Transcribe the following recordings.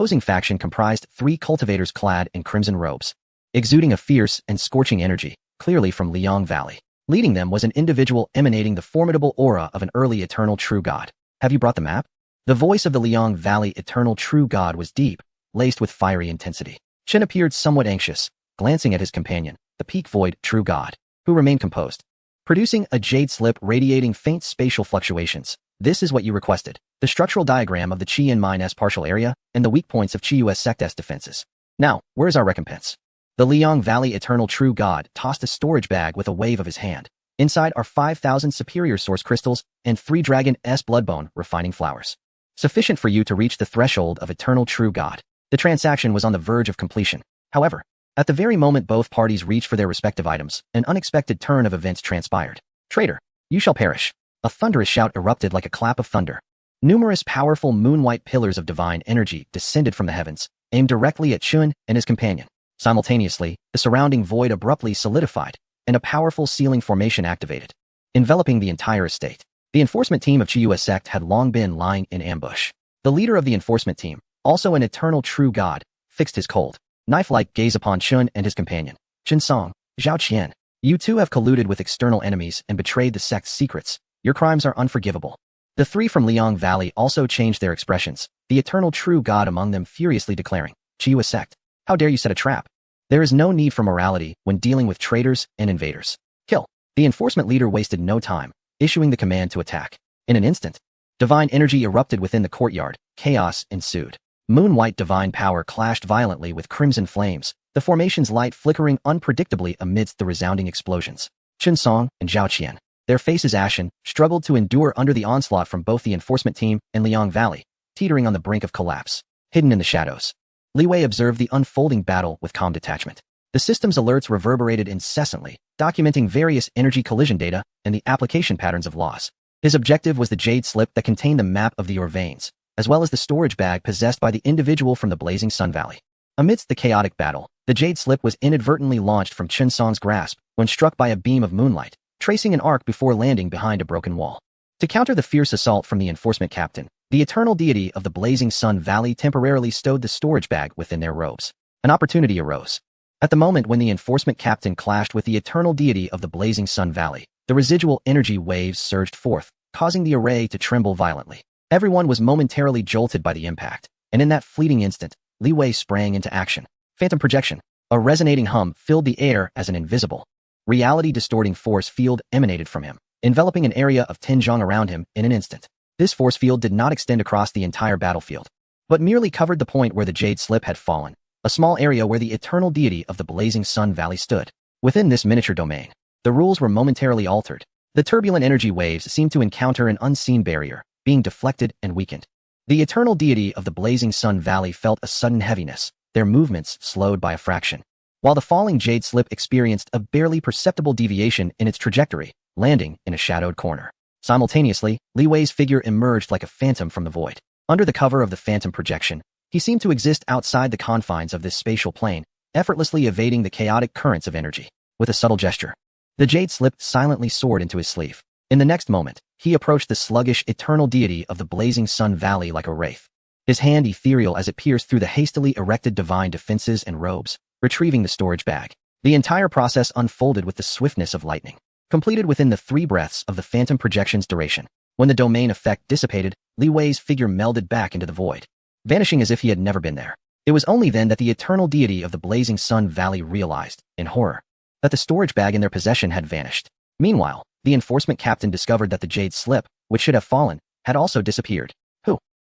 opposing faction comprised 3 cultivators clad in crimson robes, exuding a fierce and scorching energy, clearly from Liang Valley. Leading them was an individual emanating the formidable aura of an early eternal true god. Have you brought the map? The voice of the Liang Valley eternal true god was deep, laced with fiery intensity. Chen appeared somewhat anxious, glancing at his companion, the peak void true god, who remained composed, producing a jade slip radiating faint spatial fluctuations. This is what you requested. The structural diagram of the Qi and Mine S partial area and the weak points of Qi US Sect S defenses. Now, where's our recompense? The Liang Valley Eternal True God tossed a storage bag with a wave of his hand. Inside are 5,000 superior source crystals and 3 Dragon S Bloodbone refining flowers. Sufficient for you to reach the threshold of Eternal True God. The transaction was on the verge of completion. However, at the very moment both parties reached for their respective items, an unexpected turn of events transpired. Traitor, you shall perish. A thunderous shout erupted like a clap of thunder. Numerous powerful moon-white pillars of divine energy descended from the heavens, aimed directly at Chun and his companion. Simultaneously, the surrounding void abruptly solidified, and a powerful sealing formation activated, enveloping the entire estate. The enforcement team of Qi US Sect had long been lying in ambush. The leader of the enforcement team, also an eternal true god, fixed his cold, knife-like gaze upon Chun and his companion. Chen Song, Zhao Qian, you two have colluded with external enemies and betrayed the sect's secrets. Your crimes are unforgivable. The 3 from Liang Valley also changed their expressions, the eternal true god among them furiously declaring, Qi US Sect, how dare you set a trap? There is no need for morality when dealing with traitors and invaders. Kill. The enforcement leader wasted no time, issuing the command to attack. In an instant, divine energy erupted within the courtyard, chaos ensued. Moon-white divine power clashed violently with crimson flames, the formation's light flickering unpredictably amidst the resounding explosions. Chen Song and Zhao Qian, their faces ashen, struggled to endure under the onslaught from both the enforcement team and Liang Valley, teetering on the brink of collapse. Hidden in the shadows, Li Wei observed the unfolding battle with calm detachment. The system's alerts reverberated incessantly, documenting various energy collision data and the application patterns of laws. His objective was the jade slip that contained the map of the Orvanes, as well as the storage bag possessed by the individual from the Blazing Sun Valley. Amidst the chaotic battle, the jade slip was inadvertently launched from Chen Song's grasp when struck by a beam of moonlight, tracing an arc before landing behind a broken wall. To counter the fierce assault from the enforcement captain, the eternal deity of the Blazing Sun Valley temporarily stowed the storage bag within their robes. An opportunity arose. At the moment when the enforcement captain clashed with the eternal deity of the Blazing Sun Valley, the residual energy waves surged forth, causing the array to tremble violently. Everyone was momentarily jolted by the impact, and in that fleeting instant, Li Wei sprang into action. Phantom projection. A resonating hum filled the air as an invisible, reality-distorting force field emanated from him, enveloping an area of Tianzhong around him in an instant. This force field did not extend across the entire battlefield, but merely covered the point where the jade slip had fallen, a small area where the eternal deity of the Blazing Sun Valley stood. Within this miniature domain, the rules were momentarily altered. The turbulent energy waves seemed to encounter an unseen barrier, being deflected and weakened. The eternal deity of the Blazing Sun Valley felt a sudden heaviness, their movements slowed by a fraction, while the falling jade slip experienced a barely perceptible deviation in its trajectory, landing in a shadowed corner. Simultaneously, Li Wei's figure emerged like a phantom from the void. Under the cover of the phantom projection, he seemed to exist outside the confines of this spatial plane, effortlessly evading the chaotic currents of energy. With a subtle gesture, the jade slip silently soared into his sleeve. In the next moment, he approached the sluggish eternal deity of the Blazing Sun Valley like a wraith, his hand ethereal as it pierced through the hastily erected divine defenses and robes, retrieving the storage bag. The entire process unfolded with the swiftness of lightning, completed within the 3 breaths of the phantom projection's duration. When the domain effect dissipated, Li Wei's figure melded back into the void, vanishing as if he had never been there. It was only then that the eternal deity of the Blazing Sun Valley realized, in horror, that the storage bag in their possession had vanished. Meanwhile, the enforcement captain discovered that the jade slip, which should have fallen, had also disappeared.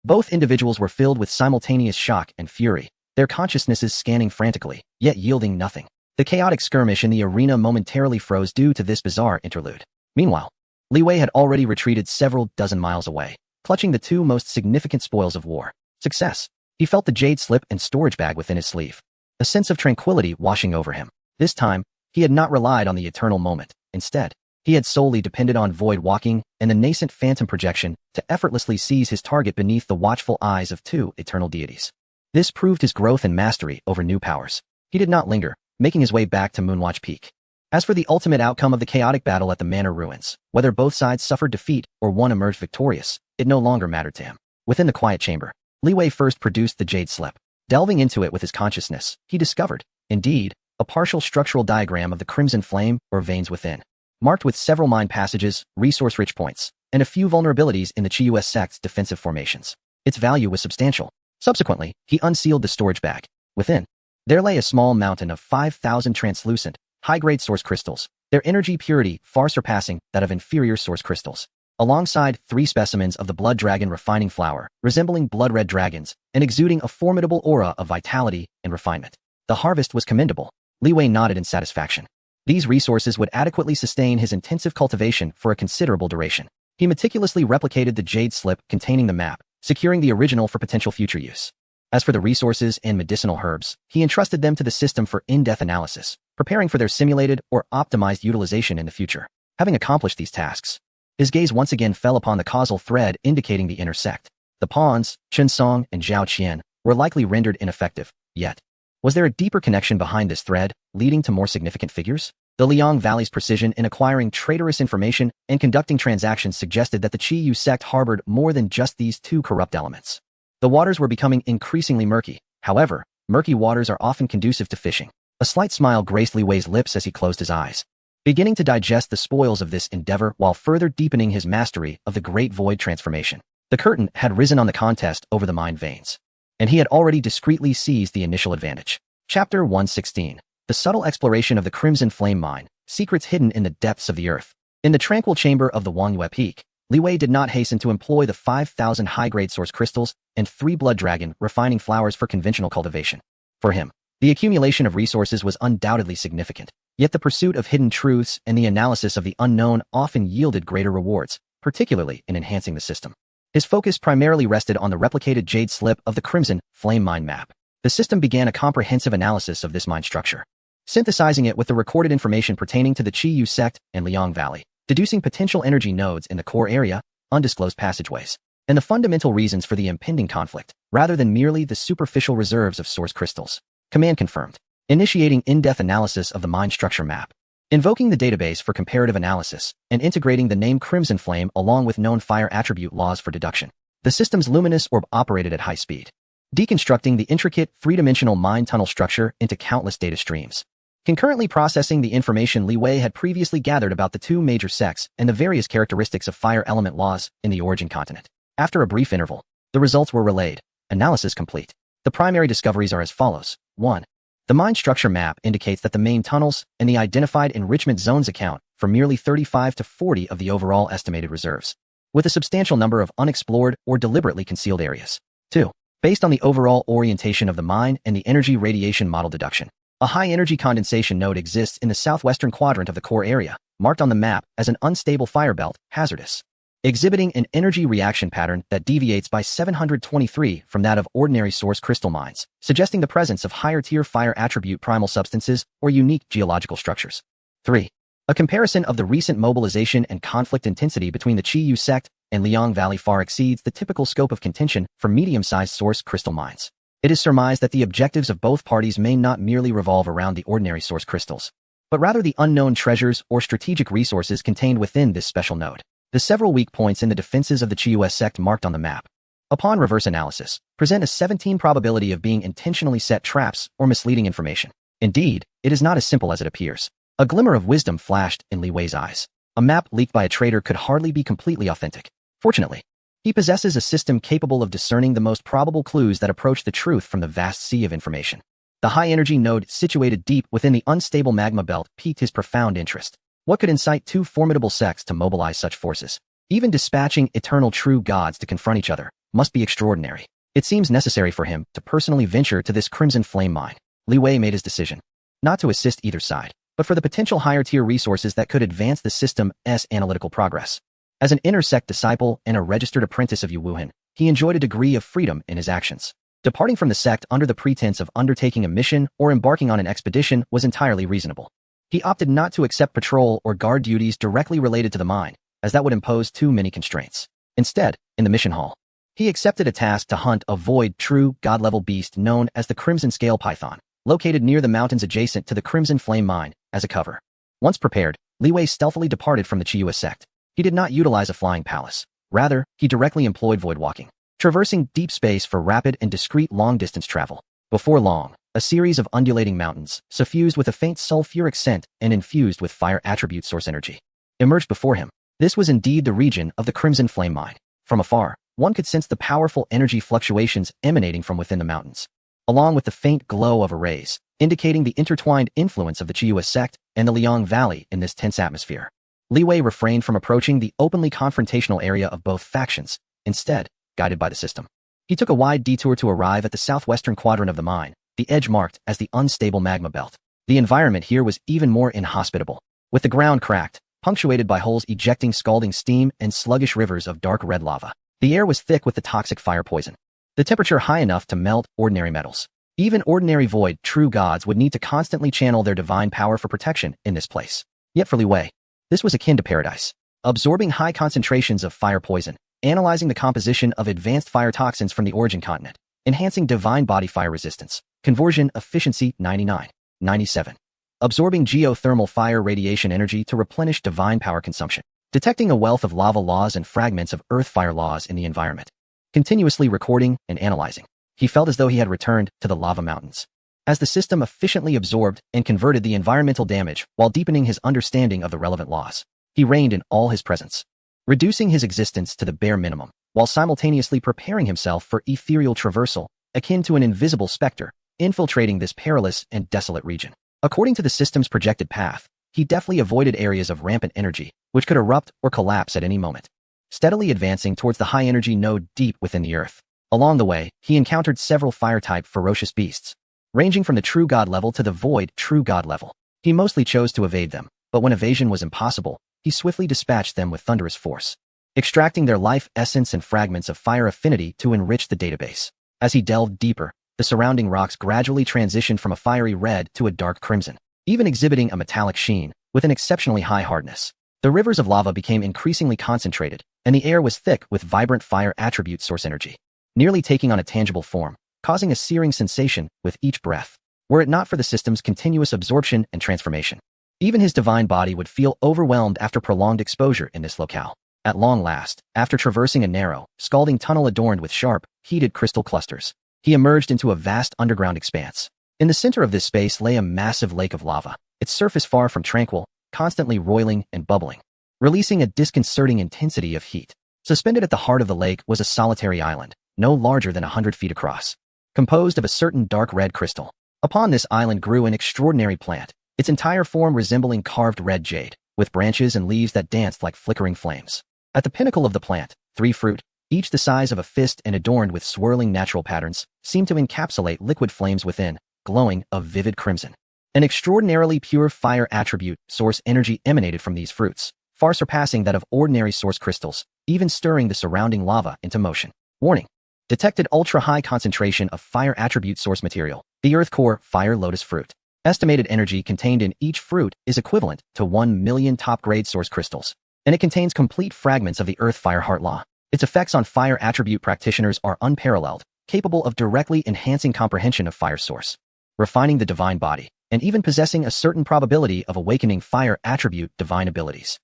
Both individuals were filled with simultaneous shock and fury, their consciousnesses scanning frantically, yet yielding nothing. The chaotic skirmish in the arena momentarily froze due to this bizarre interlude. Meanwhile, Li Wei had already retreated several dozen miles away, clutching the 2 most significant spoils of war. Success. He felt the jade slip and storage bag within his sleeve, a sense of tranquility washing over him. This time, he had not relied on the eternal moment. Instead, he had solely depended on void walking and the nascent phantom projection to effortlessly seize his target beneath the watchful eyes of 2 eternal deities. This proved his growth and mastery over new powers. He did not linger, making his way back to Moonwatch Peak. As for the ultimate outcome of the chaotic battle at the manor ruins, whether both sides suffered defeat or one emerged victorious, it no longer mattered to him. Within the quiet chamber, Li Wei first produced the jade slip. Delving into it with his consciousness, he discovered, indeed, a partial structural diagram of the crimson flame or veins within, marked with several mine passages, resource-rich points, and a few vulnerabilities in the Chi-US sect's defensive formations. Its value was substantial. Subsequently, he unsealed the storage bag. Within, there lay a small mountain of 5,000 translucent, high-grade source crystals, their energy purity far surpassing that of inferior source crystals, alongside 3 specimens of the blood dragon refining flower, resembling blood-red dragons and exuding a formidable aura of vitality and refinement. The harvest was commendable. Li Wei nodded in satisfaction. These resources would adequately sustain his intensive cultivation for a considerable duration. He meticulously replicated the jade slip containing the map, securing the original for potential future use. As for the resources and medicinal herbs, he entrusted them to the system for in-depth analysis, preparing for their simulated or optimized utilization in the future. Having accomplished these tasks, his gaze once again fell upon the causal thread indicating the inner sect. The pawns, Chen Song and Zhao Qian, were likely rendered ineffective, yet was there a deeper connection behind this thread, leading to more significant figures? The Liang Valley's precision in acquiring traitorous information and conducting transactions suggested that the Chi-Yu sect harbored more than just these 2 corrupt elements. The waters were becoming increasingly murky. However, murky waters are often conducive to fishing. A slight smile graced Li Wei's lips as he closed his eyes, beginning to digest the spoils of this endeavor while further deepening his mastery of the Great Void transformation. The curtain had risen on the contest over the mine veins, and he had already discreetly seized the initial advantage. Chapter 116. The subtle exploration of the Crimson Flame Mine, secrets hidden in the depths of the earth. In the tranquil chamber of the Wangyue Peak, Li Wei did not hasten to employ the 5,000 high-grade source crystals and 3 blood dragon refining flowers for conventional cultivation. For him, the accumulation of resources was undoubtedly significant, yet the pursuit of hidden truths and the analysis of the unknown often yielded greater rewards, particularly in enhancing the system. His focus primarily rested on the replicated jade slip of the Crimson Flame Mine map. The system began a comprehensive analysis of this mine structure, synthesizing it with the recorded information pertaining to the Chi-Yu sect and Liang Valley, deducing potential energy nodes in the core area, undisclosed passageways, and the fundamental reasons for the impending conflict, rather than merely the superficial reserves of source crystals. Command confirmed. Initiating in-depth analysis of the mine structure map. Invoking the database for comparative analysis, and integrating the name Crimson Flame along with known fire attribute laws for deduction. The system's luminous orb operated at high speed, deconstructing the intricate, 3-dimensional mine tunnel structure into countless data streams. Concurrently processing the information Li Wei had previously gathered about the 2 major sects and the various characteristics of fire element laws in the origin continent. After a brief interval, the results were relayed. Analysis complete. The primary discoveries are as follows. 1. The mine structure map indicates that the main tunnels and the identified enrichment zones account for merely 35 to 40 of the overall estimated reserves, with a substantial number of unexplored or deliberately concealed areas. 2. Based on the overall orientation of the mine and the energy radiation model deduction, a high-energy condensation node exists in the southwestern quadrant of the core area, marked on the map as an unstable fire belt, hazardous, exhibiting an energy reaction pattern that deviates by 723 from that of ordinary source crystal mines, suggesting the presence of higher-tier fire attribute primal substances or unique geological structures. 3. A comparison of the recent mobilization and conflict intensity between the Chi-Yu sect and Liang Valley far exceeds the typical scope of contention for medium-sized source crystal mines. It is surmised that the objectives of both parties may not merely revolve around the ordinary source crystals, but rather the unknown treasures or strategic resources contained within this special node. The several weak points in the defenses of the Chi-US sect marked on the map, upon reverse analysis, present a 17 probability of being intentionally set traps or misleading information. Indeed, it is not as simple as it appears. A glimmer of wisdom flashed in Li Wei's eyes. A map leaked by a traitor could hardly be completely authentic. Fortunately, he possesses a system capable of discerning the most probable clues that approach the truth from the vast sea of information. The high-energy node situated deep within the unstable magma belt piqued his profound interest. What could incite 2 formidable sects to mobilize such forces? Even dispatching eternal true gods to confront each other must be extraordinary. It seems necessary for him to personally venture to this Crimson Flame mine. Li Wei made his decision, not to assist either side, but for the potential higher-tier resources that could advance the system's analytical progress. As an inner-sect disciple and a registered apprentice of Yu Wuhan, he enjoyed a degree of freedom in his actions. Departing from the sect under the pretense of undertaking a mission or embarking on an expedition was entirely reasonable. He opted not to accept patrol or guard duties directly related to the mine, as that would impose too many constraints. Instead, in the mission hall, he accepted a task to hunt a void, true, god-level beast known as the Crimson Scale Python, located near the mountains adjacent to the Crimson Flame Mine, as a cover. Once prepared, Li Wei stealthily departed from the Chi-Yu sect. He did not utilize a flying palace. Rather, he directly employed void walking, traversing deep space for rapid and discreet long-distance travel. Before long, a series of undulating mountains, suffused with a faint sulfuric scent and infused with fire attribute source energy, emerged before him. This was indeed the region of the Crimson Flame Mine. From afar, one could sense the powerful energy fluctuations emanating from within the mountains, along with the faint glow of arrays, indicating the intertwined influence of the Chiyu sect and the Liang Valley in this tense atmosphere. Li Wei refrained from approaching the openly confrontational area of both factions, instead, guided by the system. He took a wide detour to arrive at the southwestern quadrant of the mine, the edge marked as the unstable magma belt. The environment here was even more inhospitable, with the ground cracked, punctuated by holes ejecting scalding steam and sluggish rivers of dark red lava. The air was thick with the toxic fire poison, the temperature high enough to melt ordinary metals. Even ordinary void true gods would need to constantly channel their divine power for protection in this place. Yet for Li Wei, this was akin to paradise. Absorbing high concentrations of fire poison, analyzing the composition of advanced fire toxins from the origin continent, enhancing divine body fire resistance, conversion efficiency 99.97. Absorbing geothermal fire radiation energy to replenish divine power consumption, detecting a wealth of lava laws and fragments of earth fire laws in the environment, continuously recording and analyzing. He felt as though he had returned to the lava mountains, as the system efficiently absorbed and converted the environmental damage while deepening his understanding of the relevant laws. He reigned in all his presence, reducing his existence to the bare minimum, while simultaneously preparing himself for ethereal traversal, akin to an invisible specter, infiltrating this perilous and desolate region. According to the system's projected path, he deftly avoided areas of rampant energy, which could erupt or collapse at any moment, steadily advancing towards the high-energy node deep within the earth. Along the way, he encountered several fire-type ferocious beasts, ranging from the true god level to the void true god level. He mostly chose to evade them, but when evasion was impossible, he swiftly dispatched them with thunderous force, extracting their life essence and fragments of fire affinity to enrich the database. As he delved deeper, the surrounding rocks gradually transitioned from a fiery red to a dark crimson, even exhibiting a metallic sheen, with an exceptionally high hardness. The rivers of lava became increasingly concentrated, and the air was thick with vibrant fire attribute source energy, nearly taking on a tangible form, causing a searing sensation with each breath. Were it not for the system's continuous absorption and transformation, even his divine body would feel overwhelmed after prolonged exposure in this locale. At long last, after traversing a narrow, scalding tunnel adorned with sharp, heated crystal clusters, he emerged into a vast underground expanse. In the center of this space lay a massive lake of lava, its surface far from tranquil, constantly roiling and bubbling, releasing a disconcerting intensity of heat. Suspended at the heart of the lake was a solitary island, no larger than 100 feet across, composed of a certain dark red crystal. Upon this island grew an extraordinary plant, its entire form resembling carved red jade, with branches and leaves that danced like flickering flames. At the pinnacle of the plant, 3 fruit, each the size of a fist and adorned with swirling natural patterns, seemed to encapsulate liquid flames within, glowing of vivid crimson. An extraordinarily pure fire attribute source energy emanated from these fruits, far surpassing that of ordinary source crystals, even stirring the surrounding lava into motion. Warning: detected ultra-high concentration of fire attribute source material, the Earth Core Fire Lotus Fruit. Estimated energy contained in each fruit is equivalent to 1 million top-grade source crystals, and it contains complete fragments of the Earth Fire Heart Law. Its effects on fire attribute practitioners are unparalleled, capable of directly enhancing comprehension of fire source, refining the divine body, and even possessing a certain probability of awakening fire attribute divine abilities.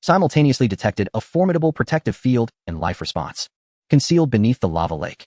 Simultaneously detected a formidable protective field and life response, concealed beneath the lava lake.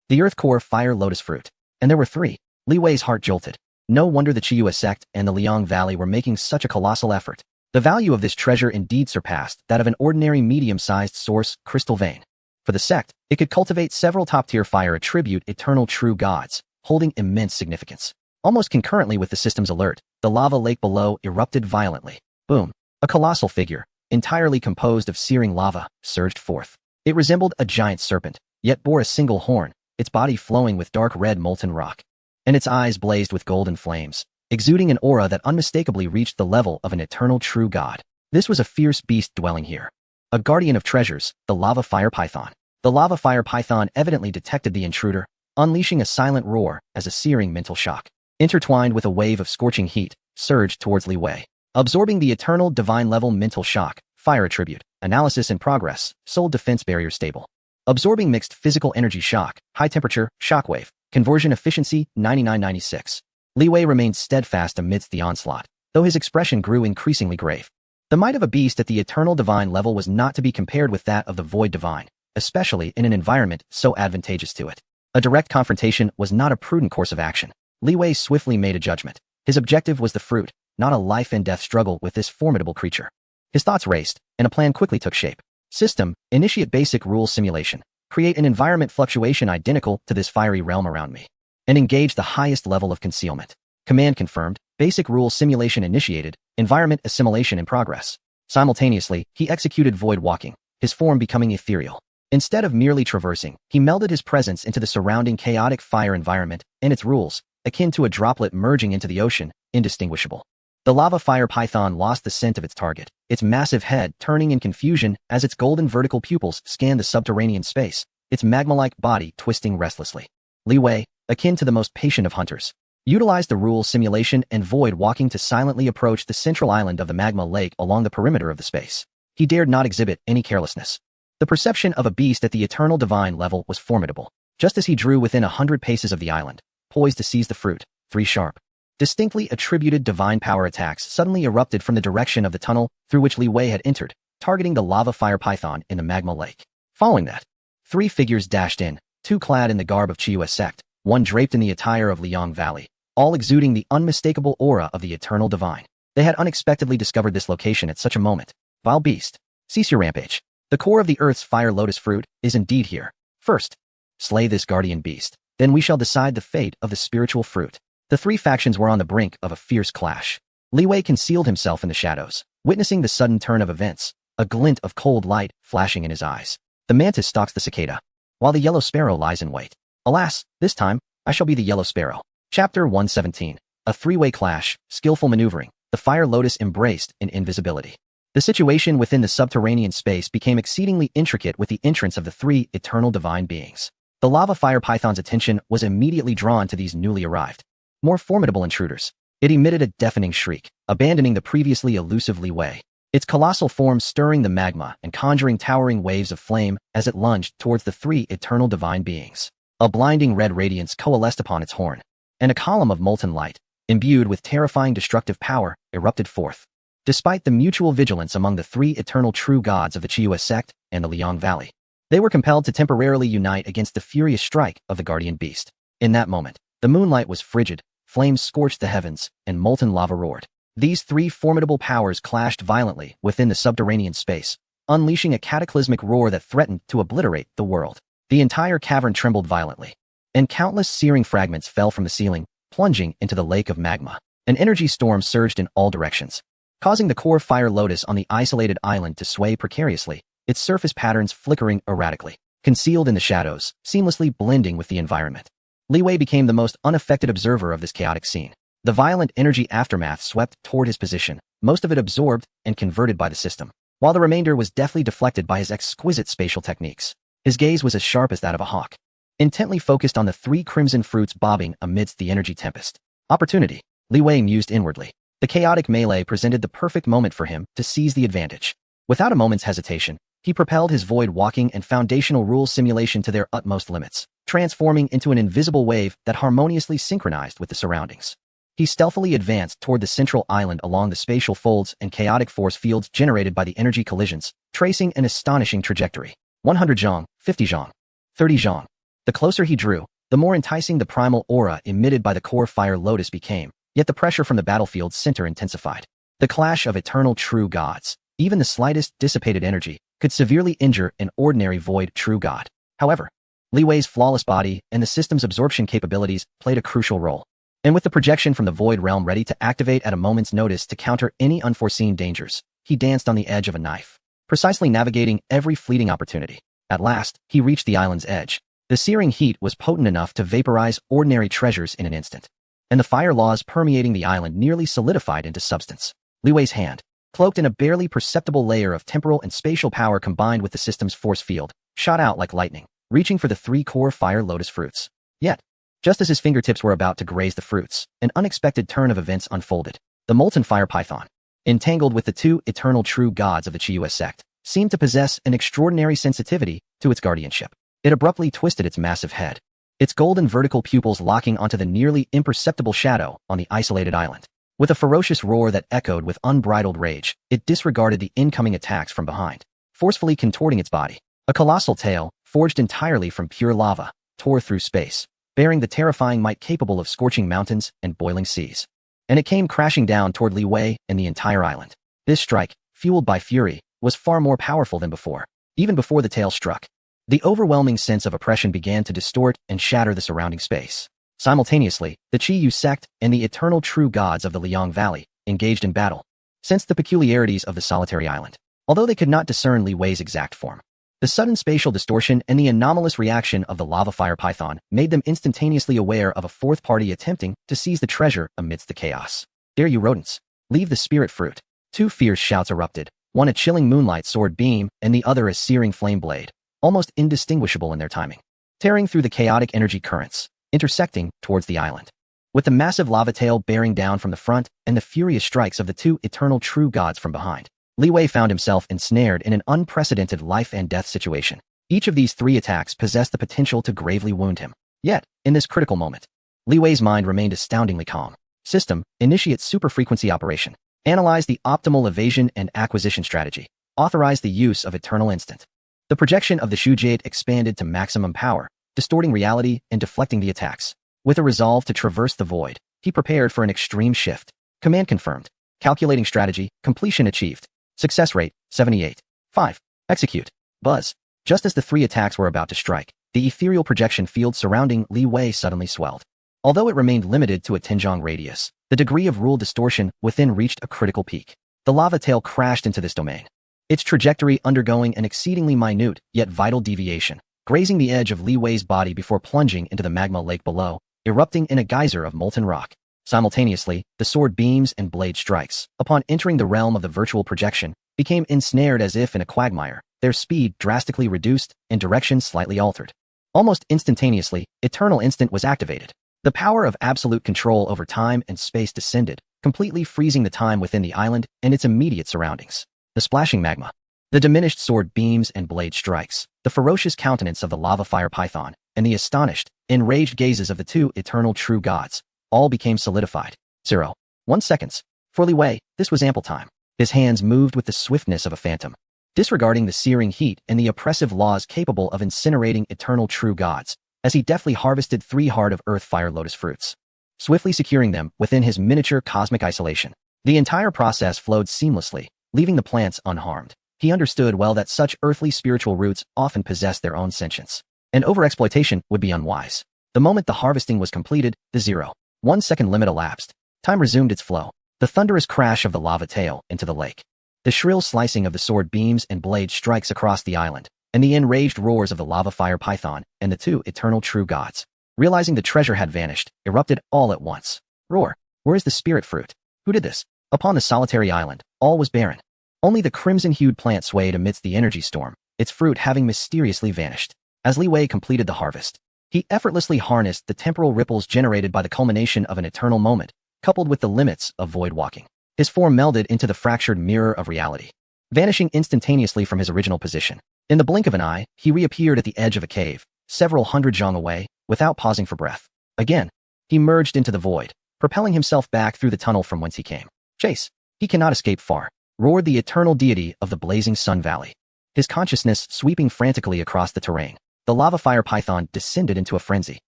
The Earth Core Fire Lotus Fruit. And there were 3. Li Wei's heart jolted. No wonder the Chiyu sect and the Liang Valley were making such a colossal effort. The value of this treasure indeed surpassed that of an ordinary medium-sized source crystal vein. For the sect, it could cultivate several top-tier fire attribute eternal true gods, holding immense significance. Almost concurrently with the system's alert, the lava lake below erupted violently. Boom! A colossal figure, entirely composed of searing lava, surged forth. It resembled a giant serpent, yet bore a single horn, its body flowing with dark red molten rock, and its eyes blazed with golden flames, exuding an aura that unmistakably reached the level of an eternal true god. This was a fierce beast dwelling here, a guardian of treasures, the lava fire python. The lava fire python evidently detected the intruder, unleashing a silent roar as a searing mental shock, intertwined with a wave of scorching heat, surged towards Li Wei. Absorbing the eternal divine level mental shock, fire attribute, analysis in progress, soul defense barrier stable. Absorbing mixed physical energy shock, high temperature, shockwave, conversion efficiency 99.96. Li Wei remained steadfast amidst the onslaught, though his expression grew increasingly grave. The might of a beast at the eternal divine level was not to be compared with that of the void divine, especially in an environment so advantageous to it. A direct confrontation was not a prudent course of action. Li Wei swiftly made a judgment. His objective was the fruit, not a life-and-death struggle with this formidable creature. His thoughts raced, and a plan quickly took shape. System: initiate basic rules simulation. Create an environment fluctuation identical to this fiery realm around me. And engage the highest level of concealment. Command confirmed. Basic rules simulation initiated. Environment assimilation in progress. Simultaneously, he executed void walking, his form becoming ethereal. Instead of merely traversing, he melded his presence into the surrounding chaotic fire environment and its rules, akin to a droplet merging into the ocean, indistinguishable. The lava fire python lost the scent of its target, its massive head turning in confusion as its golden vertical pupils scanned the subterranean space, its magma-like body twisting restlessly. Li Wei, akin to the most patient of hunters, utilized the rule simulation and void walking to silently approach the central island of the magma lake along the perimeter of the space. He dared not exhibit any carelessness. The perception of a beast at the eternal divine level was formidable. Just as he drew within 100 paces of the island, poised to seize the fruit, 3 sharp, distinctly attributed divine power attacks suddenly erupted from the direction of the tunnel through which Li Wei had entered, targeting the lava fire python in the magma lake. Following that, 3 figures dashed in, 2 clad in the garb of Chiyu sect, 1 draped in the attire of Liang Valley, all exuding the unmistakable aura of the eternal divine. They had unexpectedly discovered this location at such a moment. Vile beast, cease your rampage. The core of the earth's fire lotus fruit is indeed here. First, slay this guardian beast. Then we shall decide the fate of the spiritual fruit. The 3 factions were on the brink of a fierce clash. Li Wei concealed himself in the shadows, witnessing the sudden turn of events, a glint of cold light flashing in his eyes. The mantis stalks the cicada, while the yellow sparrow lies in wait. Alas, this time, I shall be the yellow sparrow. Chapter 117. A 3-way clash, skillful maneuvering, the fire lotus embraced in invisibility. The situation within the subterranean space became exceedingly intricate with the entrance of the 3 eternal divine beings. The lava fire python's attention was immediately drawn to these newly arrived, more formidable intruders. It emitted a deafening shriek, abandoning the previously elusive Li Wei, its colossal form stirring the magma and conjuring towering waves of flame as it lunged towards the 3 eternal divine beings. A blinding red radiance coalesced upon its horn, and a column of molten light, imbued with terrifying destructive power, erupted forth. Despite the mutual vigilance among the 3 eternal true gods of the Chiyu sect and the Liang Valley, they were compelled to temporarily unite against the furious strike of the guardian beast. In that moment, the moonlight was frigid, flames scorched the heavens, and molten lava roared. These 3 formidable powers clashed violently within the subterranean space, unleashing a cataclysmic roar that threatened to obliterate the world. The entire cavern trembled violently, and countless searing fragments fell from the ceiling, plunging into the lake of magma. An energy storm surged in all directions, causing the core fire lotus on the isolated island to sway precariously, its surface patterns flickering erratically. Concealed in the shadows, seamlessly blending with the environment, Li Wei became the most unaffected observer of this chaotic scene. The violent energy aftermath swept toward his position, most of it absorbed and converted by the system, while the remainder was deftly deflected by his exquisite spatial techniques. His gaze was as sharp as that of a hawk, intently focused on the 3 crimson fruits bobbing amidst the energy tempest. Opportunity, Li Wei mused inwardly. The chaotic melee presented the perfect moment for him to seize the advantage. Without a moment's hesitation, he propelled his void walking and foundational rules simulation to their utmost limits, transforming into an invisible wave that harmoniously synchronized with the surroundings. He stealthily advanced toward the central island along the spatial folds and chaotic force fields generated by the energy collisions, tracing an astonishing trajectory. 100 zhong, 50 zhong, 30 zhong. The closer he drew, the more enticing the primal aura emitted by the core fire lotus became, yet the pressure from the battlefield's center intensified. The clash of eternal true gods, even the slightest dissipated energy, could severely injure an ordinary void true god. However, Li Wei's flawless body and the system's absorption capabilities played a crucial role. And with the projection from the void realm ready to activate at a moment's notice to counter any unforeseen dangers, he danced on the edge of a knife, precisely navigating every fleeting opportunity. At last, he reached the island's edge. The searing heat was potent enough to vaporize ordinary treasures in an instant, and the fire laws permeating the island nearly solidified into substance. Li Wei's hand, cloaked in a barely perceptible layer of temporal and spatial power combined with the system's force field, shot out like lightning, reaching for the 3 core fire lotus fruits. Yet, just as his fingertips were about to graze the fruits, an unexpected turn of events unfolded. The molten fire python, entangled with the 2 eternal true gods of the Chiyu sect, seemed to possess an extraordinary sensitivity to its guardianship. It abruptly twisted its massive head, its golden vertical pupils locking onto the nearly imperceptible shadow on the isolated island. With a ferocious roar that echoed with unbridled rage, it disregarded the incoming attacks from behind, forcefully contorting its body. A colossal tail, forged entirely from pure lava, tore through space, bearing the terrifying might capable of scorching mountains and boiling seas. And it came crashing down toward Li Wei and the entire island. This strike, fueled by fury, was far more powerful than before. Even before the tail struck, the overwhelming sense of oppression began to distort and shatter the surrounding space. Simultaneously, the Qiyu sect and the eternal true gods of the Liang Valley engaged in battle, sensed the peculiarities of the solitary island. Although they could not discern Li Wei's exact form, the sudden spatial distortion and the anomalous reaction of the lava fire python made them instantaneously aware of a fourth party attempting to seize the treasure amidst the chaos. "Dare you rodents! Leave the spirit fruit!" Two fierce shouts erupted, one a chilling moonlight sword beam and the other a searing flame blade, almost indistinguishable in their timing, tearing through the chaotic energy currents, intersecting towards the island. With the massive lava tail bearing down from the front and the furious strikes of the two eternal true gods from behind, Li Wei found himself ensnared in an unprecedented life and death situation. Each of these three attacks possessed the potential to gravely wound him. Yet, in this critical moment, Li Wei's mind remained astoundingly calm. System, initiate super-frequency operation. Analyze the optimal evasion and acquisition strategy. Authorize the use of Eternal Instant. The projection of the Shu Jade expanded to maximum power, distorting reality and deflecting the attacks. With a resolve to traverse the void, he prepared for an extreme shift. Command confirmed. Calculating strategy, completion achieved. Success rate, 78. 5. Execute. Buzz. Just as the three attacks were about to strike, the ethereal projection field surrounding Li Wei suddenly swelled. Although it remained limited to a Tianzhong radius, the degree of rule distortion within reached a critical peak. The lava tail crashed into this domain, its trajectory undergoing an exceedingly minute yet vital deviation, grazing the edge of Li Wei's body before plunging into the magma lake below, erupting in a geyser of molten rock. Simultaneously, the sword beams and blade strikes, upon entering the realm of the virtual projection, became ensnared as if in a quagmire, their speed drastically reduced and direction slightly altered. Almost instantaneously, Eternal Instant was activated. The power of absolute control over time and space descended, completely freezing the time within the island and its immediate surroundings. The splashing magma, the diminished sword beams and blade strikes, the ferocious countenance of the lava fire python, and the astonished, enraged gazes of the two eternal true gods, all became solidified. 0.1 seconds. For Li Wei, this was ample time. His hands moved with the swiftness of a phantom, disregarding the searing heat and the oppressive laws capable of incinerating eternal true gods, as he deftly harvested 3 heart of earth fire lotus fruits, swiftly securing them within his miniature cosmic isolation. The entire process flowed seamlessly, leaving the plants unharmed. He understood well that such earthly spiritual roots often possess their own sentience, and overexploitation would be unwise. The moment the harvesting was completed, the 0.1 second limit elapsed. Time resumed its flow. The thunderous crash of the lava tail into the lake, the shrill slicing of the sword beams and blade strikes across the island, and the enraged roars of the lava fire python and the two eternal true gods, realizing the treasure had vanished, erupted all at once. Roar! Where is the spirit fruit? Who did this? Upon the solitary island, all was barren. Only the crimson-hued plant swayed amidst the energy storm, its fruit having mysteriously vanished. As Li Wei completed the harvest, he effortlessly harnessed the temporal ripples generated by the culmination of an eternal moment, coupled with the limits of void walking. His form melded into the fractured mirror of reality, vanishing instantaneously from his original position. In the blink of an eye, he reappeared at the edge of a cave, several hundred zhang away, without pausing for breath. Again, he merged into the void, propelling himself back through the tunnel from whence he came. Chase! He cannot escape far, roared the eternal deity of the blazing Sun Valley, his consciousness sweeping frantically across the terrain. The lava fire python descended into a frenzy,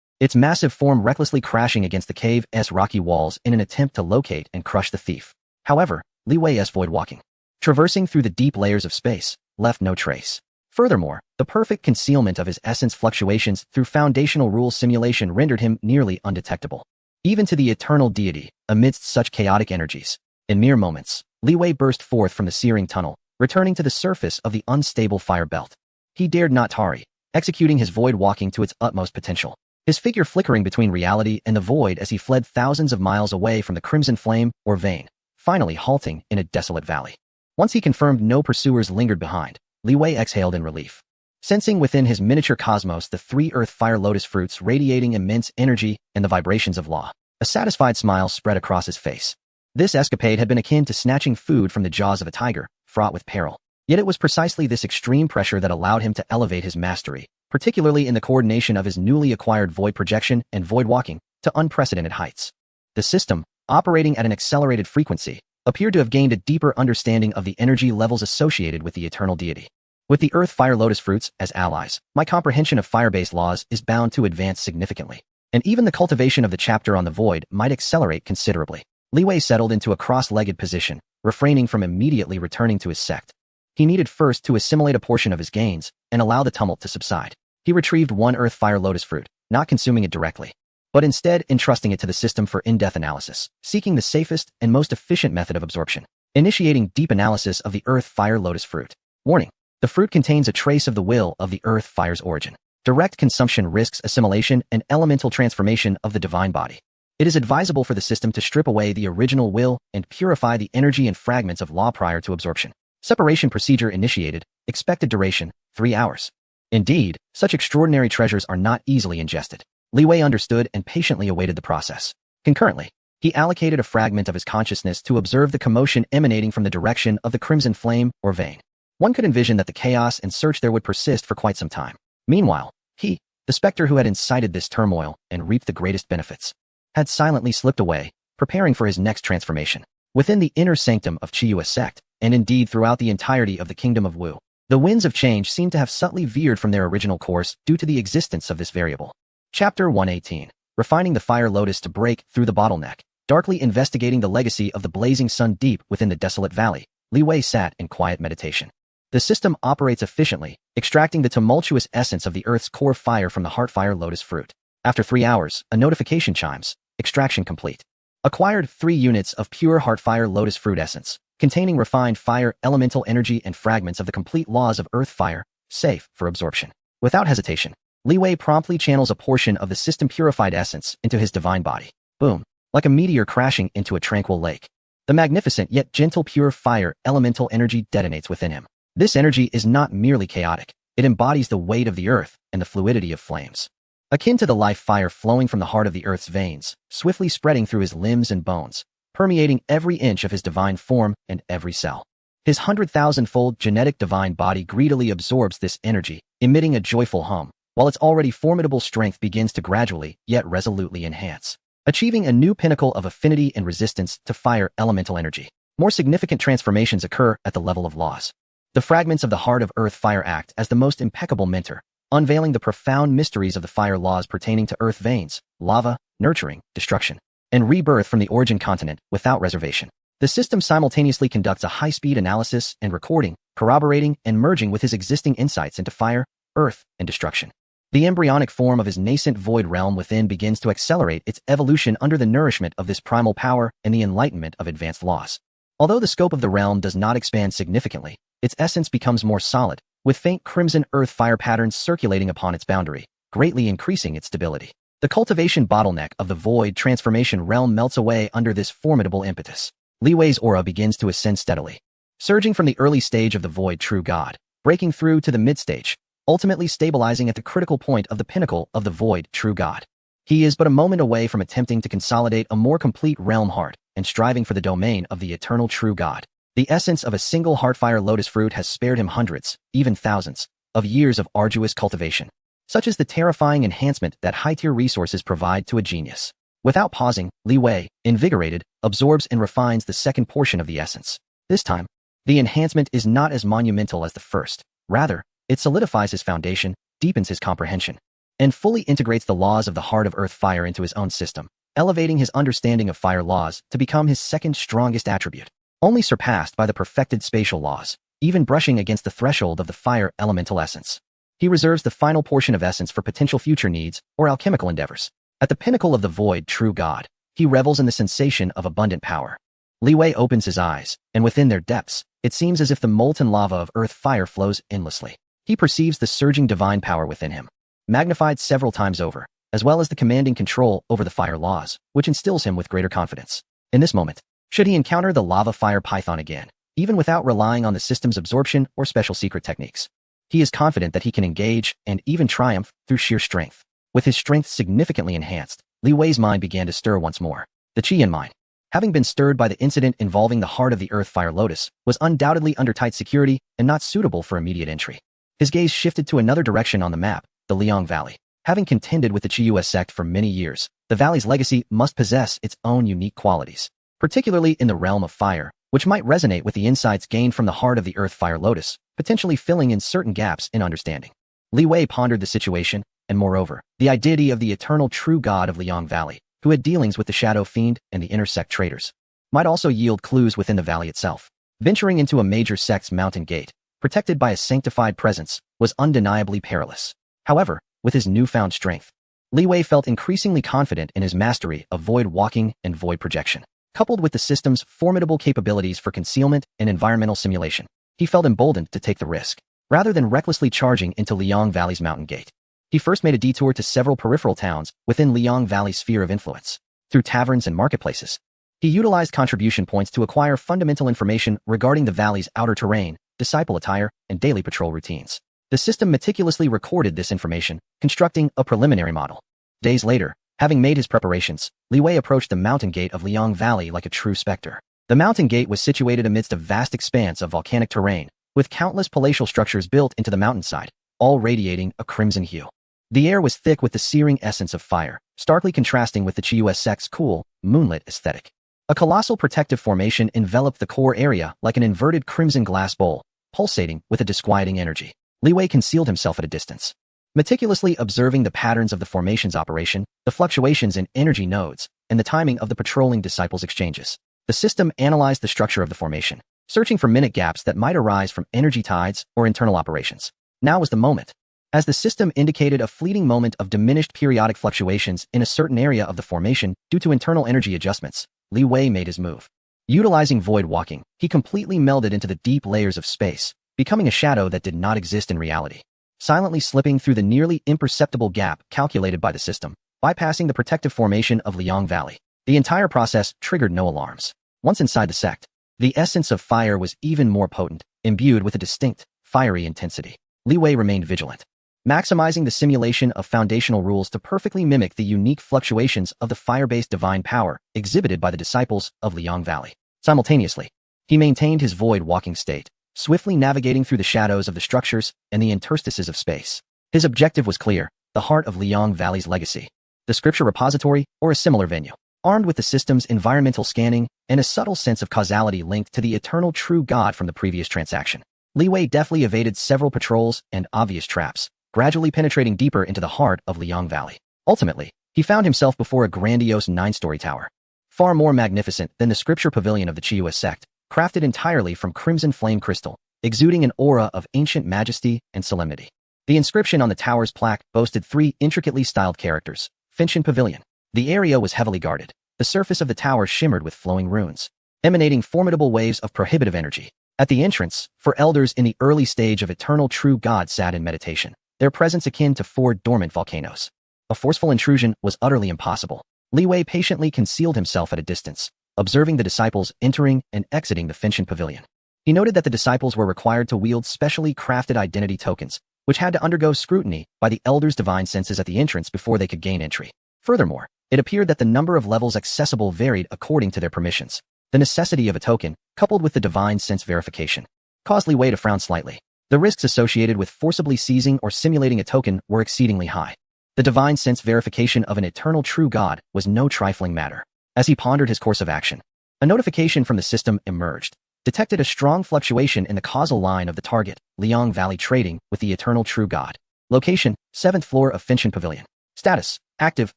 its massive form recklessly crashing against the cave's rocky walls in an attempt to locate and crush the thief. However, Li Wei's void walking, traversing through the deep layers of space, left no trace. Furthermore, the perfect concealment of his essence fluctuations through foundational rule simulation rendered him nearly undetectable, even to the eternal deity, amidst such chaotic energies. In mere moments, Li Wei burst forth from the searing tunnel, returning to the surface of the unstable fire belt. He dared not tarry, executing his void walking to its utmost potential, his figure flickering between reality and the void as he fled thousands of miles away from the crimson flame or vein, finally halting in a desolate valley. Once he confirmed no pursuers lingered behind, Li Wei exhaled in relief, sensing within his miniature cosmos the 3 earth fire lotus fruits radiating immense energy and the vibrations of law. A satisfied smile spread across his face. This escapade had been akin to snatching food from the jaws of a tiger, fraught with peril. Yet it was precisely this extreme pressure that allowed him to elevate his mastery, particularly in the coordination of his newly acquired void projection and void walking, to unprecedented heights. The system, operating at an accelerated frequency, appeared to have gained a deeper understanding of the energy levels associated with the eternal deity. With the Earth Fire Lotus fruits as allies, my comprehension of fire-based laws is bound to advance significantly. And even the cultivation of the chapter on the void might accelerate considerably. Li Wei settled into a cross-legged position, refraining from immediately returning to his sect. He needed first to assimilate a portion of his gains and allow the tumult to subside. He retrieved one Earth Fire Lotus fruit, not consuming it directly, but instead entrusting it to the system for in-depth analysis, seeking the safest and most efficient method of absorption. Initiating deep analysis of the Earth Fire Lotus fruit. Warning: the fruit contains a trace of the will of the Earth Fire's origin. Direct consumption risks assimilation and elemental transformation of the divine body. It is advisable for the system to strip away the original will and purify the energy and fragments of law prior to absorption. Separation procedure initiated. Expected duration, 3 hours. Indeed, such extraordinary treasures are not easily ingested. Li Wei understood and patiently awaited the process. Concurrently, he allocated a fragment of his consciousness to observe the commotion emanating from the direction of the crimson flame or vein. One could envision that the chaos and search there would persist for quite some time. Meanwhile, he, the specter who had incited this turmoil and reaped the greatest benefits, had silently slipped away, preparing for his next transformation. Within the inner sanctum of Qiyua's sect, and indeed throughout the entirety of the kingdom of Wu, the winds of change seemed to have subtly veered from their original course due to the existence of this variable. Chapter 118. Refining the Fire Lotus to break through the bottleneck. Darkly investigating the legacy of the blazing sun deep within the desolate valley, Li Wei sat in quiet meditation. The system operates efficiently, extracting the tumultuous essence of the Earth's core fire from the Heartfire Lotus fruit. After 3 hours, a notification chimes. Extraction complete. Acquired 3 units of pure Heartfire Lotus fruit essence, containing refined fire, elemental energy, and fragments of the complete laws of Earth Fire, safe for absorption. Without hesitation, Li Wei promptly channels a portion of the system-purified essence into his divine body. Boom. Like a meteor crashing into a tranquil lake. The magnificent yet gentle pure fire elemental energy detonates within him. This energy is not merely chaotic. It embodies the weight of the earth and the fluidity of flames. Akin to the life fire flowing from the heart of the earth's veins, swiftly spreading through his limbs and bones, permeating every inch of his divine form and every cell. His 100,000-fold genetic divine body greedily absorbs this energy, emitting a joyful hum, while its already formidable strength begins to gradually, yet resolutely enhance, achieving a new pinnacle of affinity and resistance to fire elemental energy. More significant transformations occur at the level of laws. The fragments of the heart of Earth Fire act as the most impeccable mentor, unveiling the profound mysteries of the fire laws pertaining to earth veins, lava, nurturing, destruction, and rebirth from the origin continent without reservation. The system simultaneously conducts a high-speed analysis and recording, corroborating and merging with his existing insights into fire, earth, and destruction. The embryonic form of his nascent void realm within begins to accelerate its evolution under the nourishment of this primal power and the enlightenment of advanced laws. Although the scope of the realm does not expand significantly, its essence becomes more solid, with faint crimson earth fire patterns circulating upon its boundary, greatly increasing its stability. The cultivation bottleneck of the void transformation realm melts away under this formidable impetus. Li Wei's aura begins to ascend steadily, surging from the early stage of the void true god, breaking through to the mid-stage, ultimately stabilizing at the critical point of the pinnacle of the void true god. He is but a moment away from attempting to consolidate a more complete realm heart and striving for the domain of the eternal true god. The essence of a single Heartfire Lotus fruit has spared him hundreds, even thousands, of years of arduous cultivation. Such is the terrifying enhancement that high-tier resources provide to a genius. Without pausing, Li Wei, invigorated, absorbs and refines the second portion of the essence. This time, the enhancement is not as monumental as the first. Rather, it solidifies his foundation, deepens his comprehension, and fully integrates the laws of the heart of Earth Fire into his own system, elevating his understanding of fire laws to become his second strongest attribute, only surpassed by the perfected spatial laws, even brushing against the threshold of the fire elemental essence. He reserves the final portion of essence for potential future needs or alchemical endeavors. At the pinnacle of the void true god, he revels in the sensation of abundant power. Li Wei opens his eyes, and within their depths, it seems as if the molten lava of Earth Fire flows endlessly. He perceives the surging divine power within him, magnified several times over, as well as the commanding control over the fire laws, which instills him with greater confidence. In this moment, should he encounter the lava fire python again, even without relying on the system's absorption or special secret techniques, he is confident that he can engage and even triumph through sheer strength. With his strength significantly enhanced, Li Wei's mind began to stir once more. The Qian mind, having been stirred by the incident involving the heart of the Earth Fire Lotus, was undoubtedly under tight security and not suitable for immediate entry. His gaze shifted to another direction on the map, the Liang Valley. Having contended with the Qiyue sect for many years, the valley's legacy must possess its own unique qualities, particularly in the realm of fire, which which might resonate with the insights gained from the heart of the Earth Fire Lotus, potentially filling in certain gaps in understanding. Li Wei pondered the situation, and moreover, the identity of the eternal true god of Liang Valley, who had dealings with the Shadow Fiend and the intersect traders, might also yield clues within the valley itself. Venturing into a major sect's mountain gate, protected by a sanctified presence, was undeniably perilous. However, with his newfound strength, Li Wei felt increasingly confident in his mastery of void walking and void projection. Coupled with the system's formidable capabilities for concealment and environmental simulation, he felt emboldened to take the risk. Rather than recklessly charging into Liang Valley's mountain gate, he first made a detour to several peripheral towns within Liang Valley's sphere of influence. Through taverns and marketplaces, he utilized contribution points to acquire fundamental information regarding the valley's outer terrain, disciple attire, and daily patrol routines. The system meticulously recorded this information, constructing a preliminary model. Days later, having made his preparations, Li Wei approached the mountain gate of Liang Valley like a true specter. The mountain gate was situated amidst a vast expanse of volcanic terrain, with countless palatial structures built into the mountainside, all radiating a crimson hue. The air was thick with the searing essence of fire, starkly contrasting with the Chiyu sect's cool, moonlit aesthetic. A colossal protective formation enveloped the core area like an inverted crimson glass bowl, pulsating with a disquieting energy. Li Wei concealed himself at a distance, meticulously observing the patterns of the formation's operation, the fluctuations in energy nodes, and the timing of the patrolling disciples' exchanges. The system analyzed the structure of the formation, searching for minute gaps that might arise from energy tides or internal operations. Now was the moment. As the system indicated a fleeting moment of diminished periodic fluctuations in a certain area of the formation due to internal energy adjustments, Li Wei made his move. Utilizing void walking, he completely melded into the deep layers of space, becoming a shadow that did not exist in reality. Silently slipping through the nearly imperceptible gap calculated by the system, bypassing the protective formation of Liang Valley. The entire process triggered no alarms. Once inside the sect, the essence of fire was even more potent, imbued with a distinct, fiery intensity. Li Wei remained vigilant, maximizing the simulation of foundational rules to perfectly mimic the unique fluctuations of the fire-based divine power exhibited by the disciples of Liang Valley. Simultaneously, he maintained his void walking state, swiftly navigating through the shadows of the structures and the interstices of space. His objective was clear: the heart of Liang Valley's legacy, the scripture repository, or a similar venue. Armed with the system's environmental scanning and a subtle sense of causality linked to the eternal true god from the previous transaction, Li Wei deftly evaded several patrols and obvious traps, gradually penetrating deeper into the heart of Liang Valley. Ultimately, he found himself before a grandiose 9-story tower, far more magnificent than the scripture pavilion of the Chiyu sect, crafted entirely from crimson flame crystal, exuding an aura of ancient majesty and solemnity. The inscription on the tower's plaque boasted 3 intricately styled characters: Finshin Pavilion. The area was heavily guarded. The surface of the tower shimmered with flowing runes, emanating formidable waves of prohibitive energy. At the entrance, 4 elders in the early stage of eternal true god sat in meditation, their presence akin to 4 dormant volcanoes. A forceful intrusion was utterly impossible. Li Wei patiently concealed himself at a distance, observing the disciples entering and exiting the Finshin Pavilion. He noted that the disciples were required to wield specially crafted identity tokens, which had to undergo scrutiny by the elders' divine senses at the entrance before they could gain entry. Furthermore, it appeared that the number of levels accessible varied according to their permissions. The necessity of a token, coupled with the divine sense verification, caused Li Wei to frown slightly. The risks associated with forcibly seizing or simulating a token were exceedingly high. The divine sense verification of an eternal true god was no trifling matter. As he pondered his course of action, a notification from the system emerged, detected a strong fluctuation in the causal line of the target, Liang Valley trading with the eternal true god. Location: 7th floor of Finshin Pavilion. Status: active,